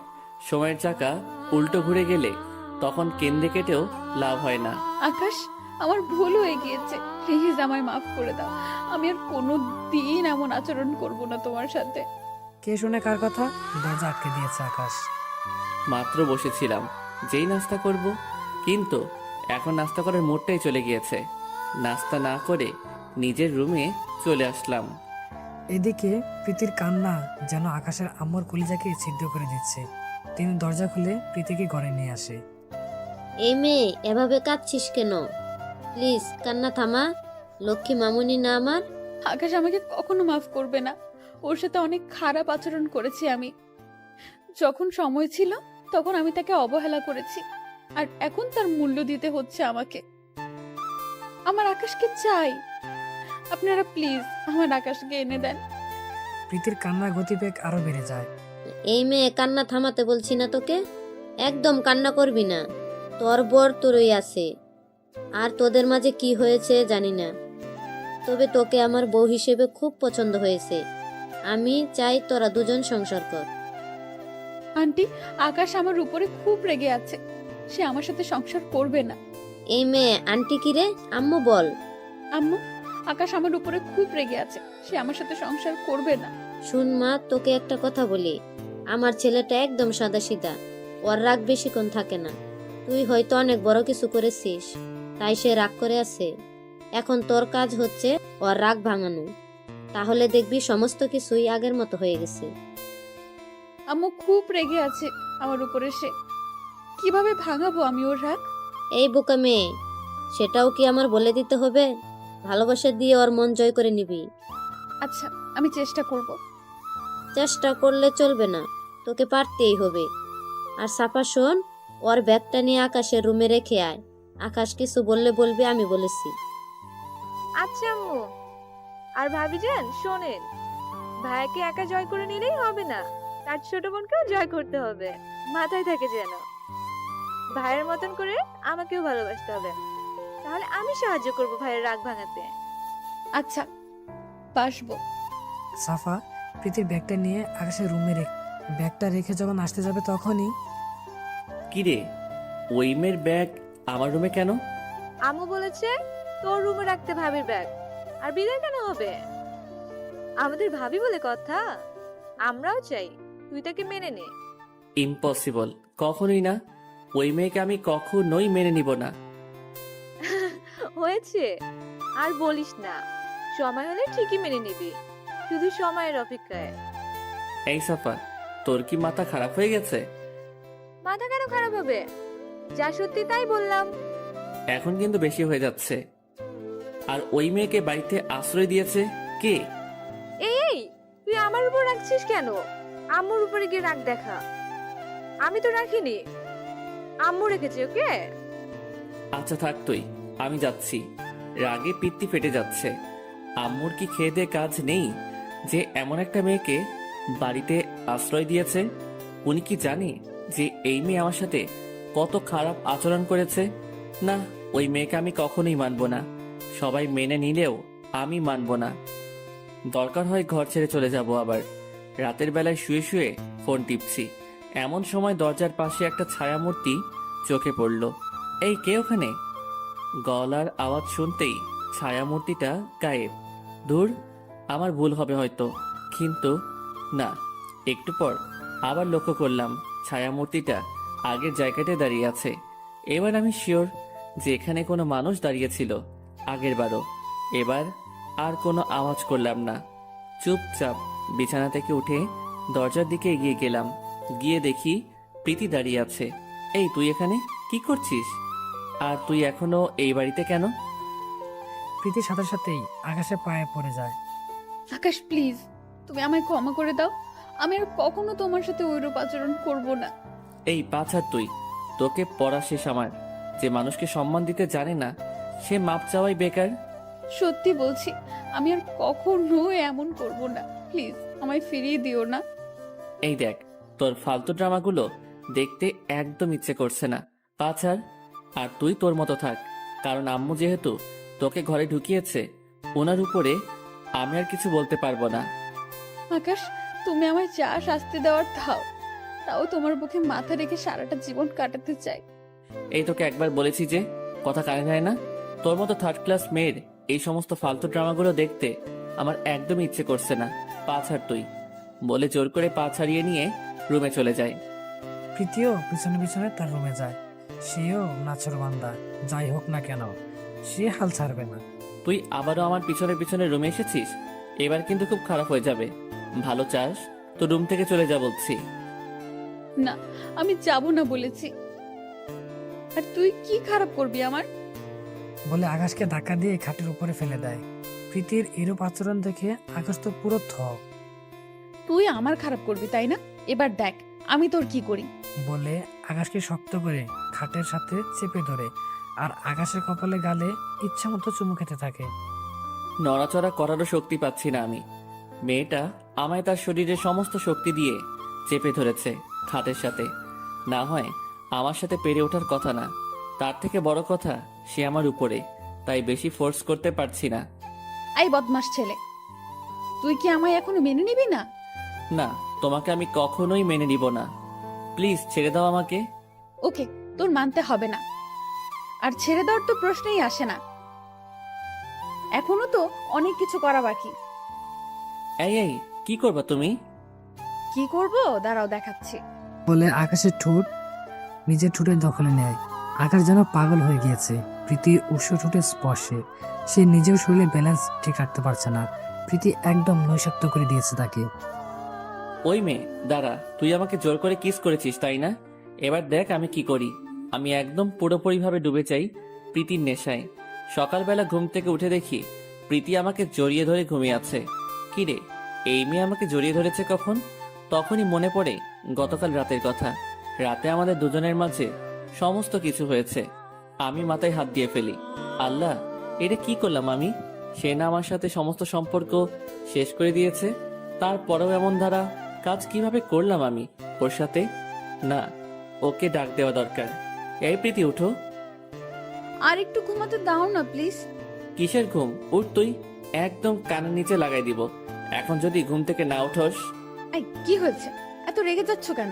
Speaker 1: সময়ের চাকা উল্টো ঘুরে গেলে তখন কেন্দ্রে কেটেও লাভ হয় না।
Speaker 3: আকাশ, আমার ভুল হয়ে গিয়েছে, প্লিজ আমায় মাফ করে দাও। আমি আর কোনো দিন এমন আচরণ করব না তোমার সাথে।
Speaker 4: কে শুনে কার কথা? দরজা আটকে দিয়েছে আকাশ।
Speaker 1: মাত্র বসেছিলাম যেই নাস্তা করব, কিন্তু এখন নাস্তা করার মুডটাই চলে গিয়েছে। নাস্তা না করে নিজের রুমে চলে আসলাম।
Speaker 4: এদিকে প্রীতির কান্না যেন আকাশের আম্মুর কলিজাকে ছিদ্র করে দিচ্ছে। তিনি দরজা খুলে প্রীতিকে ঘরে নিয়ে আসে।
Speaker 7: এই মেয়ে, এভাবে কাঁদছিস কেন? প্লিজ কান্না থামা। লক্ষ্মী মামুনি না আমার?
Speaker 3: আকাশ আমাকে কখনো মাফ করবে না। ওর সাথে অনেক খারাপ আচরণ করেছি আমি। যখন সময় ছিল তখন আমি তাকে অবহেলা করেছি, আর এখন তার মূল্য দিতে হচ্ছে আমাকে। আমার আকাশকে চাই, আপনারা প্লিজ আমার আকাশকে এনে দেন।
Speaker 4: প্রীতির কান্নার গতিবেগ আরো বেড়ে যায়।
Speaker 7: এই মেয়ে, কান্না থামাতে বলছি না তোকে? একদম কান্না করবি না। তোর বর তোরই আছে, আর তোদের মাঝে কি হয়েছে জানি না, তবে তোকে আমার বউ হিসেবে খুব পছন্দ হয়েছে। আমি চাই তোরা দুজন সংসার কর।
Speaker 3: আন্টি, আকাশ আমার উপরে খুব রেগে আছে, সে আমার সাথে সংসার করবে না।
Speaker 7: এই মেয়ে, আন্টি কি রে? আম্মু বল।
Speaker 3: আম্মু, আকাশ আমার উপরে খুব রেগে আছে, সে আমার সাথে সংসার করবে না।
Speaker 7: শুন মা, তোকে একটা কথা বলি, আমার ছেলেটা একদম সাদাসিধা, ওর রাগ বেশিক্ষণ থাকে না। তুই হয়তো অনেক বড় কিছু করেছিস, তাই সে রাগ করে আছে। এখন তোর কাজ হচ্ছে ওর রাগ ভাঙানো, তাহলে দেখবি সমস্ত কিছুই আগের মতো হয়ে গেছে।
Speaker 3: আম্মু খুব রেগে আছে আমার উপরে, সে কিভাবে ভাঙাবো আমি ওর রাগ?
Speaker 7: এই বোকা মেয়ে, সেটাও কি আমার বলে দিতে হবে? ভালোবাসা দিয়ে ওর মন জয় করে নিবি।
Speaker 3: আচ্ছা, আমি চেষ্টা করব।
Speaker 7: চেষ্টা করলে চলবে না, তোকে পারতেই হবে। আর সাফা শোন, ওর ব্যাগটা নিয়ে আকাশের রুমে রেখে আয়। আকাশ কিছু বললে বলবি আমি বলেছি।
Speaker 9: আচ্ছা আম্মু। আর ভাবি যান শোনেন, ভাইকে একা জয় করে নিলেই হবে না, তার ছোট বোনকেও জয় করতে হবে। মাথায় থাকে যেন। ভাইয়ের মতন করে আমাকেও ভালোবাসতে হবে, তাহলে আমি সাহায্য করব ভাইয়ের রাগ ভাঙাতে।
Speaker 3: আচ্ছা, বাসবো।
Speaker 4: সাফা প্রীতির ব্যাগটা নিয়ে আকাশের রুমে ব্যাগটা রেখে যখন আসতে যাবে তখনই
Speaker 1: কিরে, ওই মেয়ের ব্যাগ আমার রুমে কেন?
Speaker 9: আম্মু বলেছে তোর রুমে রাখতে ভাবির ব্যাগ, আর বিদায় কেন হবে? আমাদের ভাবি বলে কথা, আমরাও চাই তুই তাকে মেনে নে।
Speaker 1: ইম্পসিবল, কখনোই না। ওই মেয়েকে আমি কখনোই মেনে নিব না।
Speaker 9: হয়েছে, আর বলিস না, সময় হলে ঠিকই মেনে নিবি, শুধু সময়ের অপেক্ষায়।
Speaker 1: এই সাফা, তোর কি মাথা খারাপ হয়ে গেছে?
Speaker 9: মাথা কেন খারাপ হবে? যা সত্যি তাই বললাম।
Speaker 1: এখন কিন্তু বেশি হয়ে যাচ্ছে। আর ওই মেয়েকে বাড়িতে আশ্রয় দিয়েছে কে?
Speaker 9: এই, তুই আমার উপর রাখছিস কেন? আম্মুর উপরে গিয়ে রাগ দেখা। আমি তো রাখিনি, আম্মু রেখেছে ওকে।
Speaker 1: আচ্ছা থাক তুই, আমি যাচ্ছি। রাগে পিত্তি ফেটে যাচ্ছে। আম্মুর কি খেয়ে দিয়ে কাজ নেই যে এমন একটা মেয়েকে বাড়িতে আশ্রয় দিয়েছে? উনি কি জানে যে এই মেয়ে আমার সাথে কত খারাপ আচরণ করেছে। না, ওই মেয়েকে আমি কখনোই মানব না। সবাই মেনে নিলেও আমি মানব না। দরকার হয় ঘর ছেড়ে চলে যাব আবার। রাতের বেলায় শুয়ে শুয়ে ফোন টিপছি, এমন সময় দরজার পাশে একটা ছায়ামূর্তি চোখে পড়ল। এই কে ওখানে? গলার আওয়াজ শুনতেই ছায়ামূর্তিটা গায়েব। দূর, আমার ভুল হবে হয়তো, কিন্তু না। একটু পর আবার লক্ষ্য করলাম ছায়ামূর্তিটা আগের জায়গাটায় দাঁড়িয়ে আছে। এবার আমি শিওর যে এখানে কোনো মানুষ দাঁড়িয়েছিল আগের বারও। এবার আর কোনো আওয়াজ করলাম না, চুপচাপ বিছানা থেকে উঠে দরজার দিকে এগিয়ে গেলাম। গিয়ে দেখি প্রীতি দাঁড়িয়ে আছে। এই তুই এখানে কি করছিস? আর তুই এখনো এই বাড়িতে কেন?
Speaker 4: প্রীতির সাথে সাথেই আকাশের পায়ে পড়ে যায়।
Speaker 3: আকাশ প্লিজ, তুমি আমায় ক্ষমা করে দাও। আমি আর কখনো তোমার সাথে ওইরূপ আচরণ করব না।
Speaker 1: এই পাছার তুই, তোকে পড়া শেষ আমার। যে মানুষকে সম্মান দিতে জানে না সে মাপ চাওয়াই বেকার।
Speaker 3: সত্যি বলছি, আমি আর কখনো এমন করব না। প্লিজ আমায় ফিরিয়ে দিও না।
Speaker 1: এই দেখ, তোর ফালতু ড্রামাগুলো দেখতে একদম ইচ্ছে করছে না। পাছার, আর তুই তোর মতো থাক। কারণ আম্মু যেহেতু তোকে ঘরে ঢুকিয়েছে, ওনার উপরে আমি আর কিছু বলতে পারবো না।
Speaker 3: আকাশ, তুমি আমায় যা শাস্তি দেওয়ার দাও, তাও তোমার বুকে মাথা রেখে সারাটা জীবন কাটাতে চাই।
Speaker 1: এই তোকে একবার বলেছি যে কথা কানে যায় না। তোর মতো থার্ড ক্লাস মেয়ের এই সমস্ত ফালতু ড্রামাগুলো দেখতে আমার একদমই ইচ্ছে করছে না। পাছার তুই, বলে জোর করে পা ছাড়িয়ে নিয়ে রুমে চলে যায়।
Speaker 4: প্রীতিও পিছনে পিছনে তার রুমে যায়। সেও নাছোড়বান্দা যাই হোক না কেন, সে হাল ছাড়বে না।
Speaker 1: তুই আবারও আমার পিছনে পিছনে রুমে এসেছিস, এবার কিন্তু খুব খারাপ হয়ে যাবে। ভালো চাস তো রুম থেকে চলে যা বলছি।
Speaker 3: না, আমি যাব না বলেছি। আর তুই কি খারাপ করবি আমার?
Speaker 4: বলে আকাশকে ধাক্কা দিয়ে খাটের উপরে ফেলে দেয়। প্রীতির এরূপ আচরণ দেখে আকাশ তো পুরো থ।
Speaker 3: তুই আমার খারাপ করবি তাই না? এবার দেখ আমি তোর কি করি।
Speaker 4: বলে আকাশকে শক্ত করে খাটের সাথে চেপে ধরে আর আকাশের কপালে গালে ইচ্ছা মতো চুমু খেতে থাকে।
Speaker 1: নড়াচড়া করারও শক্তি পাচ্ছি না আমি। মেয়েটা আমায় তার শরীরের সমস্ত শক্তি দিয়ে চেপে ধরেছে খাটের সাথে। না হয় আমার সাথে পেরে ওঠার কথা না, তার থেকে বড় কথা সে আমার উপরে, তাই বেশি ফোর্স করতে পারছি না।
Speaker 3: এই বদমাস ছেলে, তুই কি আমায় এখনো মেনে নিবি না?
Speaker 1: না, তোমাকে আমি কখনোই মেনে নিব না। প্লিজ ছেড়ে দাও আমাকে।
Speaker 3: ওকে, তোর মানতে হবে না। আর ছেড়ে দেওয়ার তো প্রশ্নই আসে না, এখনো তো অনেক কিছু করা বাকি।
Speaker 1: এই এই, কি করবা তুমি?
Speaker 3: কি করব দাঁড়াও দেখাচ্ছি।
Speaker 4: বলে আকাশের ঠোঁট নিজের ঠোঁটের দখলে নেয়। আকাশ যেন পাগল হয়ে গিয়েছে প্রীতির উষ্ণ ঠোঁটের স্পর্শে। সে নিজের শরীরে ব্যালেন্স ঠিক রাখতে পারছে না। প্রীতি একদম নৈশাক্ত করে দিয়েছে তাকে।
Speaker 1: ওই মেয়ে দাঁড়া, তুই আমাকে জোর করে কিস করেছিস তাই না? এবার দেখ আমি কি করি। আমি একদম পুরোপুরিভাবে ডুবে যাই প্রীতির নেশায়। সকালবেলা ঘুম থেকে উঠে দেখি প্রীতি আমাকে জড়িয়ে ধরে ঘুমিয়ে আছে। কিরে, এই মেয়ে আমাকে জড়িয়ে ধরেছে কখন? তখনই মনে পড়ে গতকাল রাতের কথা। রাতে আমাদের দুজনের মাঝে সমস্ত কিছু হয়েছে। আমি মাথায় হাত দিয়ে ফেলি। আল্লাহ, এটা কি করলাম আমি? সে না আমার সাথে সমস্ত সম্পর্ক শেষ করে দিয়েছে, তারপরেও এমন ধারা কাজ কিভাবে করলাম আমি ওর সাথে? না, ওকে ডাক দেওয়া দরকার। এই প্রীতি, উঠো।
Speaker 3: আর একটু ঘুমাতে দাও না প্লিজ।
Speaker 1: কিসের ঘুম? উঠ তুই, একদম কানের নিচে লাগাই দিব। এখন যদি ঘুম থেকে না উঠোস।
Speaker 3: এই কি হয়েছে, এত রেগে যাচ্ছ কেন?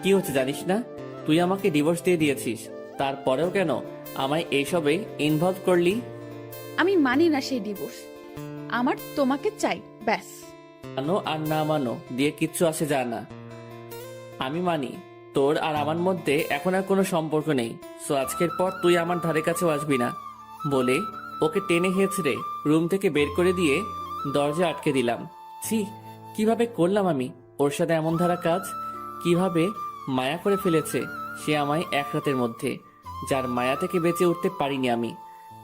Speaker 1: কি হচ্ছে জানিস না? তুই আমাকে ডিভোর্স দিয়ে দিয়েছিস, তারপরেও কেন আমায় এইসবে ইনভলভ করলি?
Speaker 3: আমি মানি না সেই ডিভোর্স। আমার তোমাকে চাই, ব্যাস।
Speaker 1: মানো আর না মানো দিয়ে কিচ্ছু আসে যায় না। আমি মানি তোর আর আমার মধ্যে এখন আর কোনো সম্পর্ক নেই। সো আজকের পর তুই আমার ধারে কাছেও আসবি না। বলে ওকে টেনে হেঁচড়ে রুম থেকে বের করে দিয়ে দরজা আটকে দিলাম। ছি, কিভাবে করলাম আমি ওর সাথে এমন ধারা কাজ? কিভাবে মায়া করে ফেলেছে সে আমায় এক রাতের মধ্যে, যার মায়া থেকে বেঁচে উঠতে পারিনি আমি।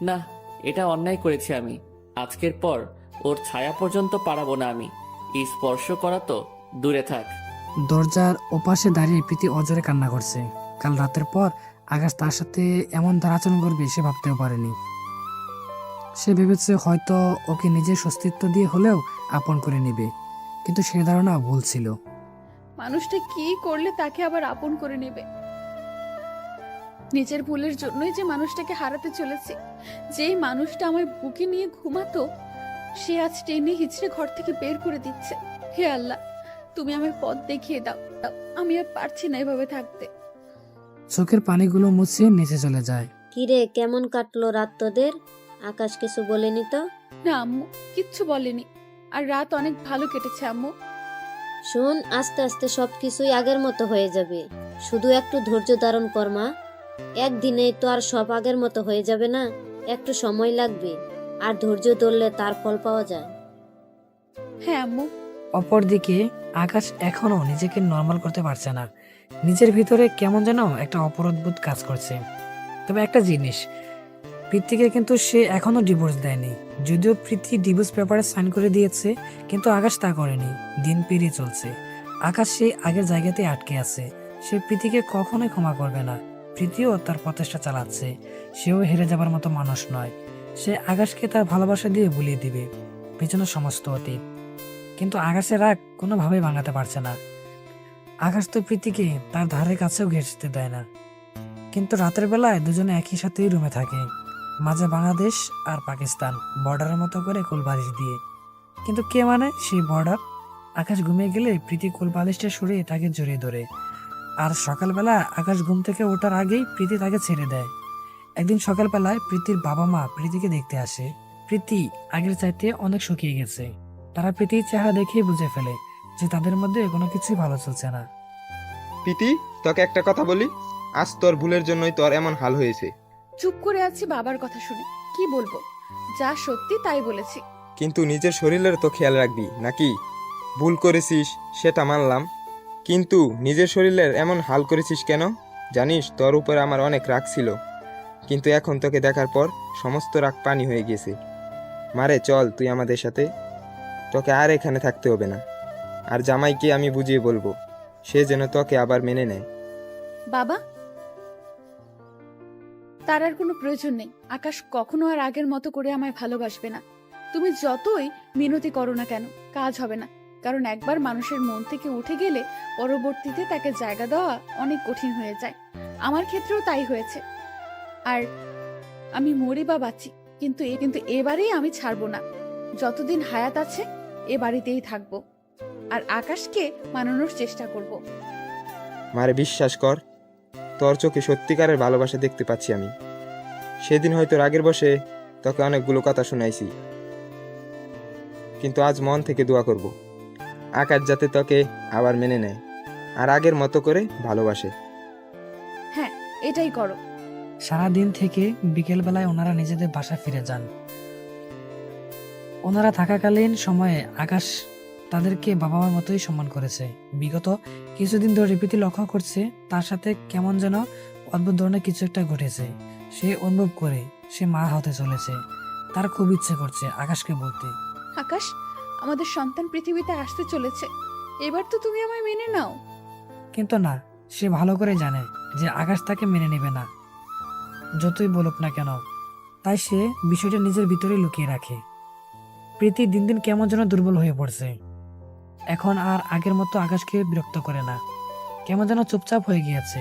Speaker 1: না, এটা অন্যায় করেছি আমি। আজকের পর ওর ছায়া পর্যন্ত পারাবো না আমি। এই স্পর্শ করা তো দূরে থাক।
Speaker 4: দরজার ওপাশে দাঁড়িয়ে প্রীতি অজরে কান্না করছে। কাল রাতের পর আকাশ তার সাথে এমন তার আচরণ করবে সে ভাবতেও পারেনি। সে ভেবেছে হয়তো ওকে নিজের সস্তিত্ব দিয়ে হলেও আপন করে নেবে, কিন্তু সে ধারণা ভুল ছিল।
Speaker 3: মানুষটা কি করলে তাকে আবার আপন করে নেবে? নিজের ভুলের জন্যই যে মানুষটাকে হারাতে চলেছে। যেই মানুষটা আমার বুকে নিয়ে ঘুমাতো, সে আজ টেনে হিচড়ে ঘর থেকে বের করে দিচ্ছে। হে আল্লাহ, তুমি আমার পথ দেখিয়ে দাও। আমি আর পারছি না এভাবে থাকতে।
Speaker 4: চোখের পানিগুলো মুছে নিচে চলে যায়।
Speaker 7: কিরে, কেমন কাটলো রাত তোদের? আকাশ কিছু বলেনি তো?
Speaker 3: না আম্মু, কিচ্ছু বলেনি। আর রাত অনেক ভালো কেটেছে আম্মু।
Speaker 7: শোন, আস্তে আস্তে সবকিছুই আগের মতো হয়ে যাবে। শুধু একটু ধৈর্য ধারণ কর মা। একদিনেই তো আর সব আগের মতো হয়ে যাবে না, একটু সময় লাগবে। আর ধৈর্য ধরলে তার ফল পাওয়া যায়।
Speaker 3: হ্যাঁ আম্মু।
Speaker 4: অপরদিকে আকাশ এখনো নিজেকে নর্মাল করতে পারছে না। নিজের ভিতরে কেমন যেন একটা অপরাধবোধ কাজ করছে। তবে একটা জিনিস, প্রীতিকে কিন্তু সে এখনো ডিভোর্স দেয়নি। যদিও প্রীতি ডিভোর্স পেপারে সাইন করে দিয়েছে, কিন্তু আকাশ তা করেনি। দিন পেরিয়ে চলছে, আকাশ সেই আগের জায়গাতে আটকে আছে। সে প্রীতিকে কখনোই ক্ষমা করবে না। প্রীতিও তার প্রচেষ্টা চালাচ্ছে। সেও হেরে যাবার মতো মানুষ নয়। সে আকাশকে তার ভালোবাসা দিয়ে ভুলিয়ে দিবে পেছনের সমস্ত অতীত। কিন্তু আকাশের রাগ কোনোভাবেই ভাঙাতে পারছে না। আকাশ তো প্রীতিকে তার ধারে কাছেও ঘেঁষতে দেয় না। কিন্তু রাতের বেলায় দুজনে একই সাথেই রুমে থাকে, মাঝে বাংলাদেশ আর পাকিস্তান বর্ডারের মতো করে কোলবালিশ দিয়ে। কিন্তু কে মানে সেই বর্ডার? আকাশ ঘুমিয়ে গেলে প্রীতি কোলবালিশটা সরিয়ে তাকে জড়িয়ে ধরে। আর সকালবেলা আকাশ ঘুম থেকে ওঠার আগেই প্রীতি তাকে ছেড়ে দেয়। একদিন সকালবেলায় প্রীতির বাবা মা প্রীতিকে দেখতে আসে। প্রীতি আগের চাইতে অনেক শুকিয়ে গেছে। তারা প্রীতির চেহারা দেখেই বুঝে ফেলে যে তাদের মধ্যে কোনো কিছুই ভালো চলছে না।
Speaker 2: প্রীতি, তোকে একটা কথা বলি, আজ তোর ভুলের জন্যই তোর এমন হাল হয়েছে।
Speaker 3: চুপ করে আছি বাবার কথা শুনে। কি বলবো? যা সত্যি তাই বলেছি।
Speaker 2: কিন্তু নিজের শরীরের তো খেয়াল রাখবি নাকি? ভুল করেছিস সেটা মানলাম, কিন্তু নিজের শরীরের এমন হাল করেছিস কেন? জানিস, তোর উপর আমার অনেক রাগ ছিল, কিন্তু এখন তোকে দেখার পর সমস্ত রাগ পানি হয়ে গেছে। মারে চল তুই আমাদের সাথে, তোকে আর এখানে থাকতে হবে না। আর জামাইকে আমি বুঝিয়ে বলবো, সে যেন তোকে আবার মেনে নেয়।
Speaker 3: বাবা, তার আর কোনো প্রয়োজন নেই। আকাশ কখনো আর আগের মতো করে আমায় ভালোবাসবে না। তুমি যতই মিনতি করো না কেন, কাজ হবে না। কারণ একবার মানুষের মন থেকে উঠে গেলে পরবর্তীতে তাকে জায়গা দেওয়া অনেক কঠিন হয়ে যায়। আমার ক্ষেত্রেও তাই হয়েছে। আর আমি মরি বা বাঁচি, কিন্তু এবারেই আমি ছাড়বো না। যতদিন হায়াত আছে এ বাড়িতেই থাকবো, আর আকাশকে মানানোর চেষ্টা করব।
Speaker 2: মারে বিশ্বাস কর, তোর চোখে সত্যিকারের ভালোবাসা দেখতে পাচ্ছি আমি। সেদিন হয়তো রাগের বসে তোকে অনেকগুলো কথা শোনাইছি, কিন্তু আজ মন থেকে দোয়া করব আকাশ যাতে তোকে আবার মেনে নেয় আর আগের মতো করে ভালোবাসে।
Speaker 3: হ্যাঁ, এটাই করো।
Speaker 4: সারাদিন থেকে বিকেল বেলায় ওনারা নিজেদের বাসা ফিরে যান। ওনারা থাকাকালীন সময়ে আকাশ তাদেরকে বাবা মার মতোই সম্মান করেছে। বিগত কিছুদিন ধরে প্রীতি লক্ষ্য করছে তার সাথে কেমন যেন অদ্ভুত ধরনের কিছু একটা ঘটেছে। সে অনুভব করে সে মা হতে চলেছে। তার খুব ইচ্ছে করছে আকাশকে বলতে,
Speaker 3: আকাশ, আমাদের সন্তান পৃথিবীতে আসতে চলেছে, এবার তো তুমি আমায় মেনে নাও।
Speaker 4: কিন্তু না, সে ভালো করে জানে যে আকাশ তাকে মেনে নেবে না, যতই বলুক না কেন। তাই সে বিষয়টা নিজের ভিতরে লুকিয়ে রাখে। প্রীতি দিন দিন কেমন যেন দুর্বল হয়ে পড়ছে। এখন আর আগের মতো আকাশকে বিরক্ত করে না, কেমন যেন চুপচাপ হয়ে গিয়েছে।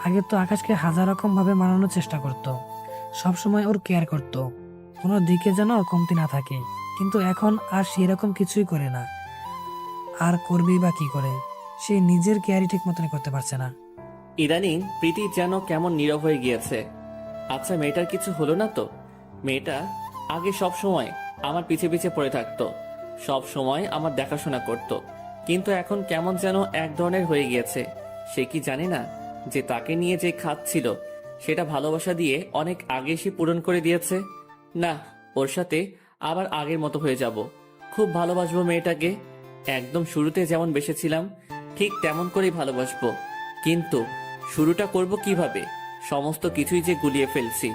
Speaker 4: আগে তো আকাশকে হাজার রকম ভাবে মানানোর চেষ্টা করত, সবসময় ওর কেয়ার করত, কোনো দিকে যেন কমতি না থাকে। কিন্তু এখন আর সেরকম কিছুই করে না। আর করবেই বা কি করে? সে নিজের কেয়ারই ঠিক মতন করতে পারছে না।
Speaker 1: ইদানিং প্রীতি যেন কেমন নীরব হয়ে গিয়েছে। আচ্ছা, মেয়েটার কিছু হলো না তো? মেয়েটা আগে সব সময় আমার পিছে পিছে পড়ে থাকতো, সব সময় আমার দেখাশোনা করত, কিন্তু এখন কেমন যেন এক ধরনের হয়ে গিয়েছে। সে কি জানে না যে তাকে নিয়ে যে খাচ্ছিল সেটা ভালোবাসা দিয়ে অনেক আগে সে পূরণ করে দিয়েছে? না, ওর সাথে আবার আগের মতো হয়ে যাব। খুব ভালোবাসবো মেয়েটাকে, একদম শুরুতে যেমন বেসেছিলাম ঠিক তেমন করেই ভালোবাসবো। কিন্তু শুরুটা করব কিভাবে? সমস্ত কিছুই যে গুলিয়ে ফেলছি,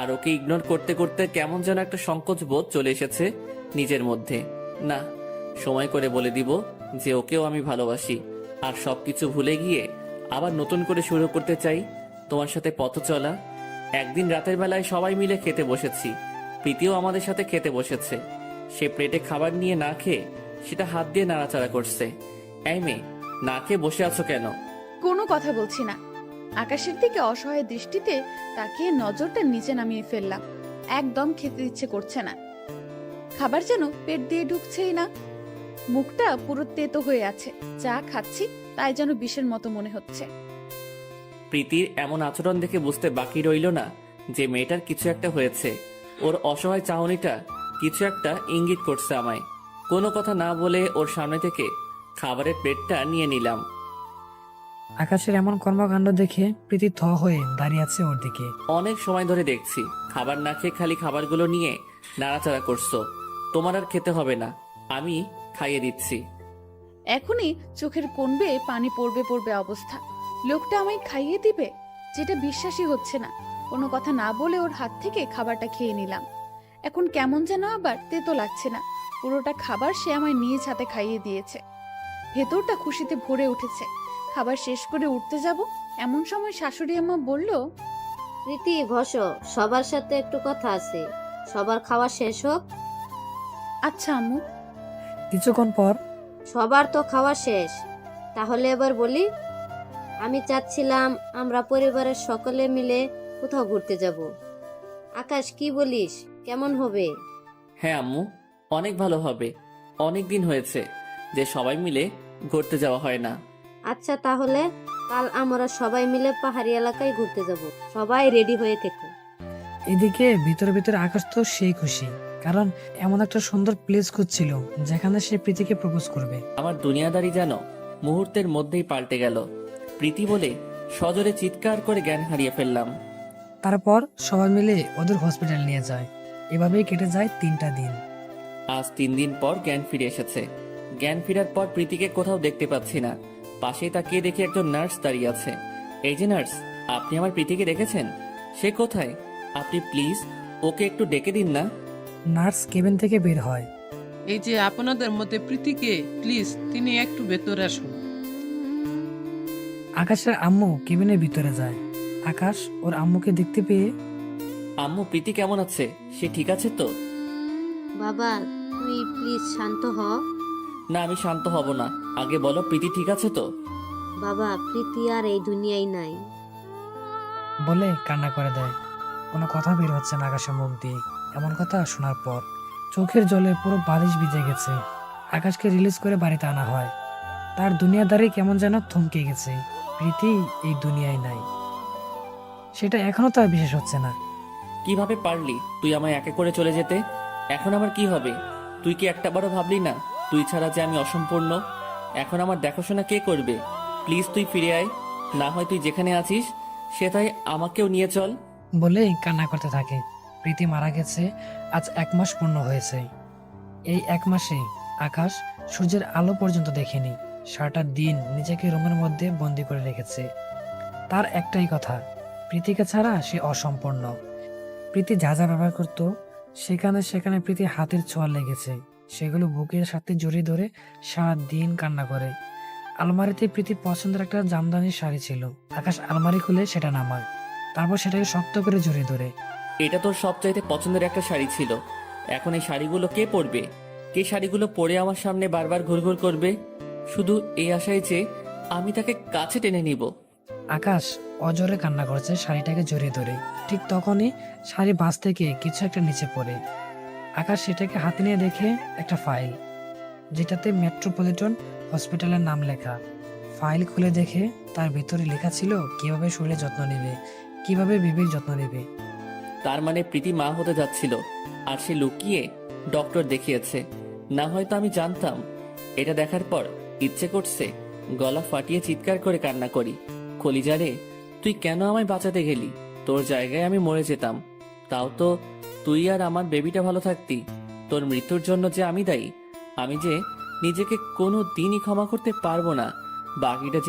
Speaker 1: আর ওকে ইগনোর করতে করতে কেমন যেন একটা সংকোচ বোধ চলে এসেছে নিজের মধ্যে। না, সময় করে বলে দিব যে ওকেও আমি ভালোবাসি, আর সবকিছু ভুলে গিয়ে আবার নতুন করে শুরু করতে চাই তোমার সাথে পথ চলা। একদিন রাতের বেলায় সবাই মিলে খেতে বসেছি, প্রীতিও আমাদের সাথে খেতে বসেছে। সে প্লেটে খাবার নিয়ে না খেয়ে সেটা হাত দিয়ে নাড়াচাড়া করছে। এই মেয়ে, না খেয়ে বসে আছো কেন?
Speaker 3: কোনো কথা বলছি না। আকাশের দিকে অসহায় দৃষ্টিতে তাকিয়ে নজরটা নিচে নামিয়ে ফেললাম। একদম খেতে ইচ্ছে করছে না, খাবার যেন পেট দিয়ে ঢুকছেই না। মুখটা পুরো তেতো হয়ে আছে, যা খাচ্ছি তাই যেন বিষের মতো মনে হচ্ছে।
Speaker 1: প্রীতির এমন আচরণ দেখে বুঝতে বাকি রইল না যে মেয়েটার কিছু একটা হয়েছে। ওর অসহায় চাহনিটা কিছু একটা ইঙ্গিত করছে আমায়। কোনো কথা না বলে ওর সামনে থেকে খাবারের প্লেটটা নিয়ে নিলাম।
Speaker 4: আকাশের এমন কর্মকাণ্ড দেখে প্রীতি থ হয়ে দাঁড়িয়ে আছে ওর দিকে।
Speaker 1: অনেক সময় ধরে দেখছি খাবার না খেয়ে খালি খাবারগুলো নিয়ে নাড়াচাড়া করছো। তোমার আর খেতে হবে না, আমি খাইয়ে দিচ্ছি।
Speaker 3: এখনই চোখের কোণ বেয়ে পানি পড়বে পড়বে অবস্থা। লোকটা আমায় খাইয়ে দিবে, যেটা বিশ্বাসই হচ্ছে না। কোনো কথা না বলে ওর হাত থেকে খাবারটা খেয়ে নিলাম। এখন কেমন যেন আবার তেতো লাগছে না। পুরোটা খাবার সে আমায় নিজ হাতে খাইয়ে দিয়েছে। ভেতরটা খুশিতে ভরে উঠেছে। খাবার শেষ করে উঠতে যাব এমন সময় শাশুড়ি আম্মা বলল,
Speaker 7: প্রীতি বসো, সবার সাথে একটু কথা আছে। সবার খাওয়া শেষ হোক।
Speaker 3: আচ্ছা আম্মু।
Speaker 4: কিছুক্ষণ পর
Speaker 7: সবার তো খাওয়া শেষ, তাহলে এবার বলি। আমি চাচ্ছিলাম আমরা পরিবারের সকলে মিলে কোথাও ঘুরতে যাব। আকাশ, কি বলিস, কেমন হবে?
Speaker 1: হ্যাঁ আম্মু, অনেক ভালো হবে। অনেক দিন হয়েছে যে সবাই মিলে ঘুরতে যাওয়া হয় না।
Speaker 7: আচ্ছা, তাহলে কাল আমরা সবাই মিলে পাহাড়ি এলাকায় ঘুরতে যাব। সবাই রেডি হয়ে থেকো।
Speaker 4: এদিকে ভিতরে ভিতরে আকাশ তো সেই খুশি, কারণ এমন একটা সুন্দর প্লেস খুঁজছিল যেখানে সে প্রীতিকে প্রপোজ করবে।
Speaker 1: আমার দুনিয়াদারি যেন মুহূর্তের মধ্যেই পাল্টে গেল। প্রীতি বলে সজোরে চিৎকার করে জ্ঞান হারিয়ে ফেললাম।
Speaker 4: তারপর সবাই মিলে ওদের হসপিটাল নিয়ে যায়। এভাবেই কেটে যায় 3টা দিন।
Speaker 1: আজ 3 দিন পর জ্ঞান ফিরে এসেছে। জ্ঞান ফেরার পর প্রীতিকে কোথাও দেখতে পাচ্ছি না। পাশে তাকিয়ে দেখি একজন নার্স দাঁড়িয়ে আছে। এই যে নার্স, আপনি আমার প্রীতিকে দেখেছেন? সে কোথায়? আপনি প্লিজ ওকে একটু ডেকে দিন না।
Speaker 4: নার্স কেবিন থেকে বের হয়।
Speaker 13: এই যে আপনাদের মধ্যে প্রীতিকে, প্লিজ তিনি একটু ভেতরে আসুন।
Speaker 4: আকাশের আম্মু কেবিনের ভিতরে যায়। আকাশ ওর আম্মুকে দেখতে পেয়ে,
Speaker 1: আম্মু, প্রীতি কেমন আছে? সে ঠিক আছে তো?
Speaker 7: বাবা, তুই প্লিজ শান্ত হ।
Speaker 1: না, আমি শান্ত হব না। আগে বলো, প্রীতি ঠিক আছে তো?
Speaker 7: বাবা, প্রীতি আর এই দুনিয়ায় নাই।
Speaker 4: বলে কান্না করে দেয়। কোনো কথা বের হচ্ছে না আকাশের মুখ দিয়ে। এমন কথা শোনার পর চোখের জলে পুরো বালিশ ভিজে গেছে। আকাশকে রিলিজ করে বাড়িতে আনা হয়। তার দুনিয়াদারি কেমন যেন থমকে গেছে। প্রীতি এই দুনিয়ায় নাই, সেটা এখনো তার বিশ্বাস হচ্ছে না।
Speaker 1: কিভাবে পারলি তুই আমায় একে করে চলে যেতে? এখন আমার কি হবে? তুই কি একটাবারও ভাবলি না তুই ছাড়া যে আমি অসম্পূর্ণ? এখন আমার দেখাশোনা কে করবে? প্লিজ তুই ফিরে আয়, না হয় তুই যেখানে আছিস সেটাই আমাকেও নিয়ে চল।
Speaker 4: বলে কান্না করতে থাকে। প্রীতি মারা গেছে আজ 1 মাস পূর্ণ হয়েছে। এই 1 মাসে আকাশ সূর্যের আলো পর্যন্ত দেখেনি। সারাটা দিন নিজেকে রুমের মধ্যে বন্দি করে রেখেছে। তার একটাই কথা, প্রীতিকে ছাড়া সে অসম্পূর্ণ। প্রীতি যা যা ব্যবহার করত সেখানে সেখানে প্রীতি হাতের ছোঁয়া লেগেছে। সেগুলো বুকের সাথে জড়িয়ে ধরে সারা দিন কান্না করে। আলমারিতে প্রীতির পছন্দের একটা জামদানির শাড়ি ছিল। আকাশ আলমারি খুলে সেটা নামায়, তারপর সেটাকে শক্ত করে জড়িয়ে ধরে।
Speaker 1: এটা তোর সবচাইতে পছন্দের একটা শাড়ি ছিল। এখন এই শাড়িগুলো কে পরবে? কে শাড়িগুলো পরে আমার সামনে বারবার ঘুরঘুর করবে, শুধু এই আশায় যে আমি তাকে কাছে টেনে নিব।
Speaker 4: আকাশ অজরে কান্না করছে শাড়িটাকে জড়িয়ে ধরে। ঠিক তখনই শাড়ি বাস থেকে কিছু একটা নিচে পড়ে। আকাশ সেটাকে হাতে নিয়ে দেখে একটা ফাইল, যেটাতে মেট্রোপলিটন হসপিটালের নাম লেখা। ফাইল খুলে দেখে তার ভিতরে লেখা ছিল কিভাবে শরীরের যত্ন নেবে, কিভাবে বেবির যত্ন নেবে।
Speaker 1: তার মানে প্রীতি মা হতে যাচ্ছিল, আর সে লুকিয়ে ডক্টর দেখিয়েছে। না হয়তো আমি জানতাম। এটা দেখার পর ইচ্ছে করছে গলা ফাটিয়ে চিৎকার করে কান্না করি। কলিজারে, তুই কেন আমায় বাঁচাতে গেলি? তোর জায়গায় আমি মরে যেতাম। তাও তো তুই আর আমার বেবিটা ভালো থাকতি। তোর মৃত্যুর জন্য যে আমি দায়ী, আমি যে নিজেকে কোনো দিনই ক্ষমা করতে পারবো না। বাকিটা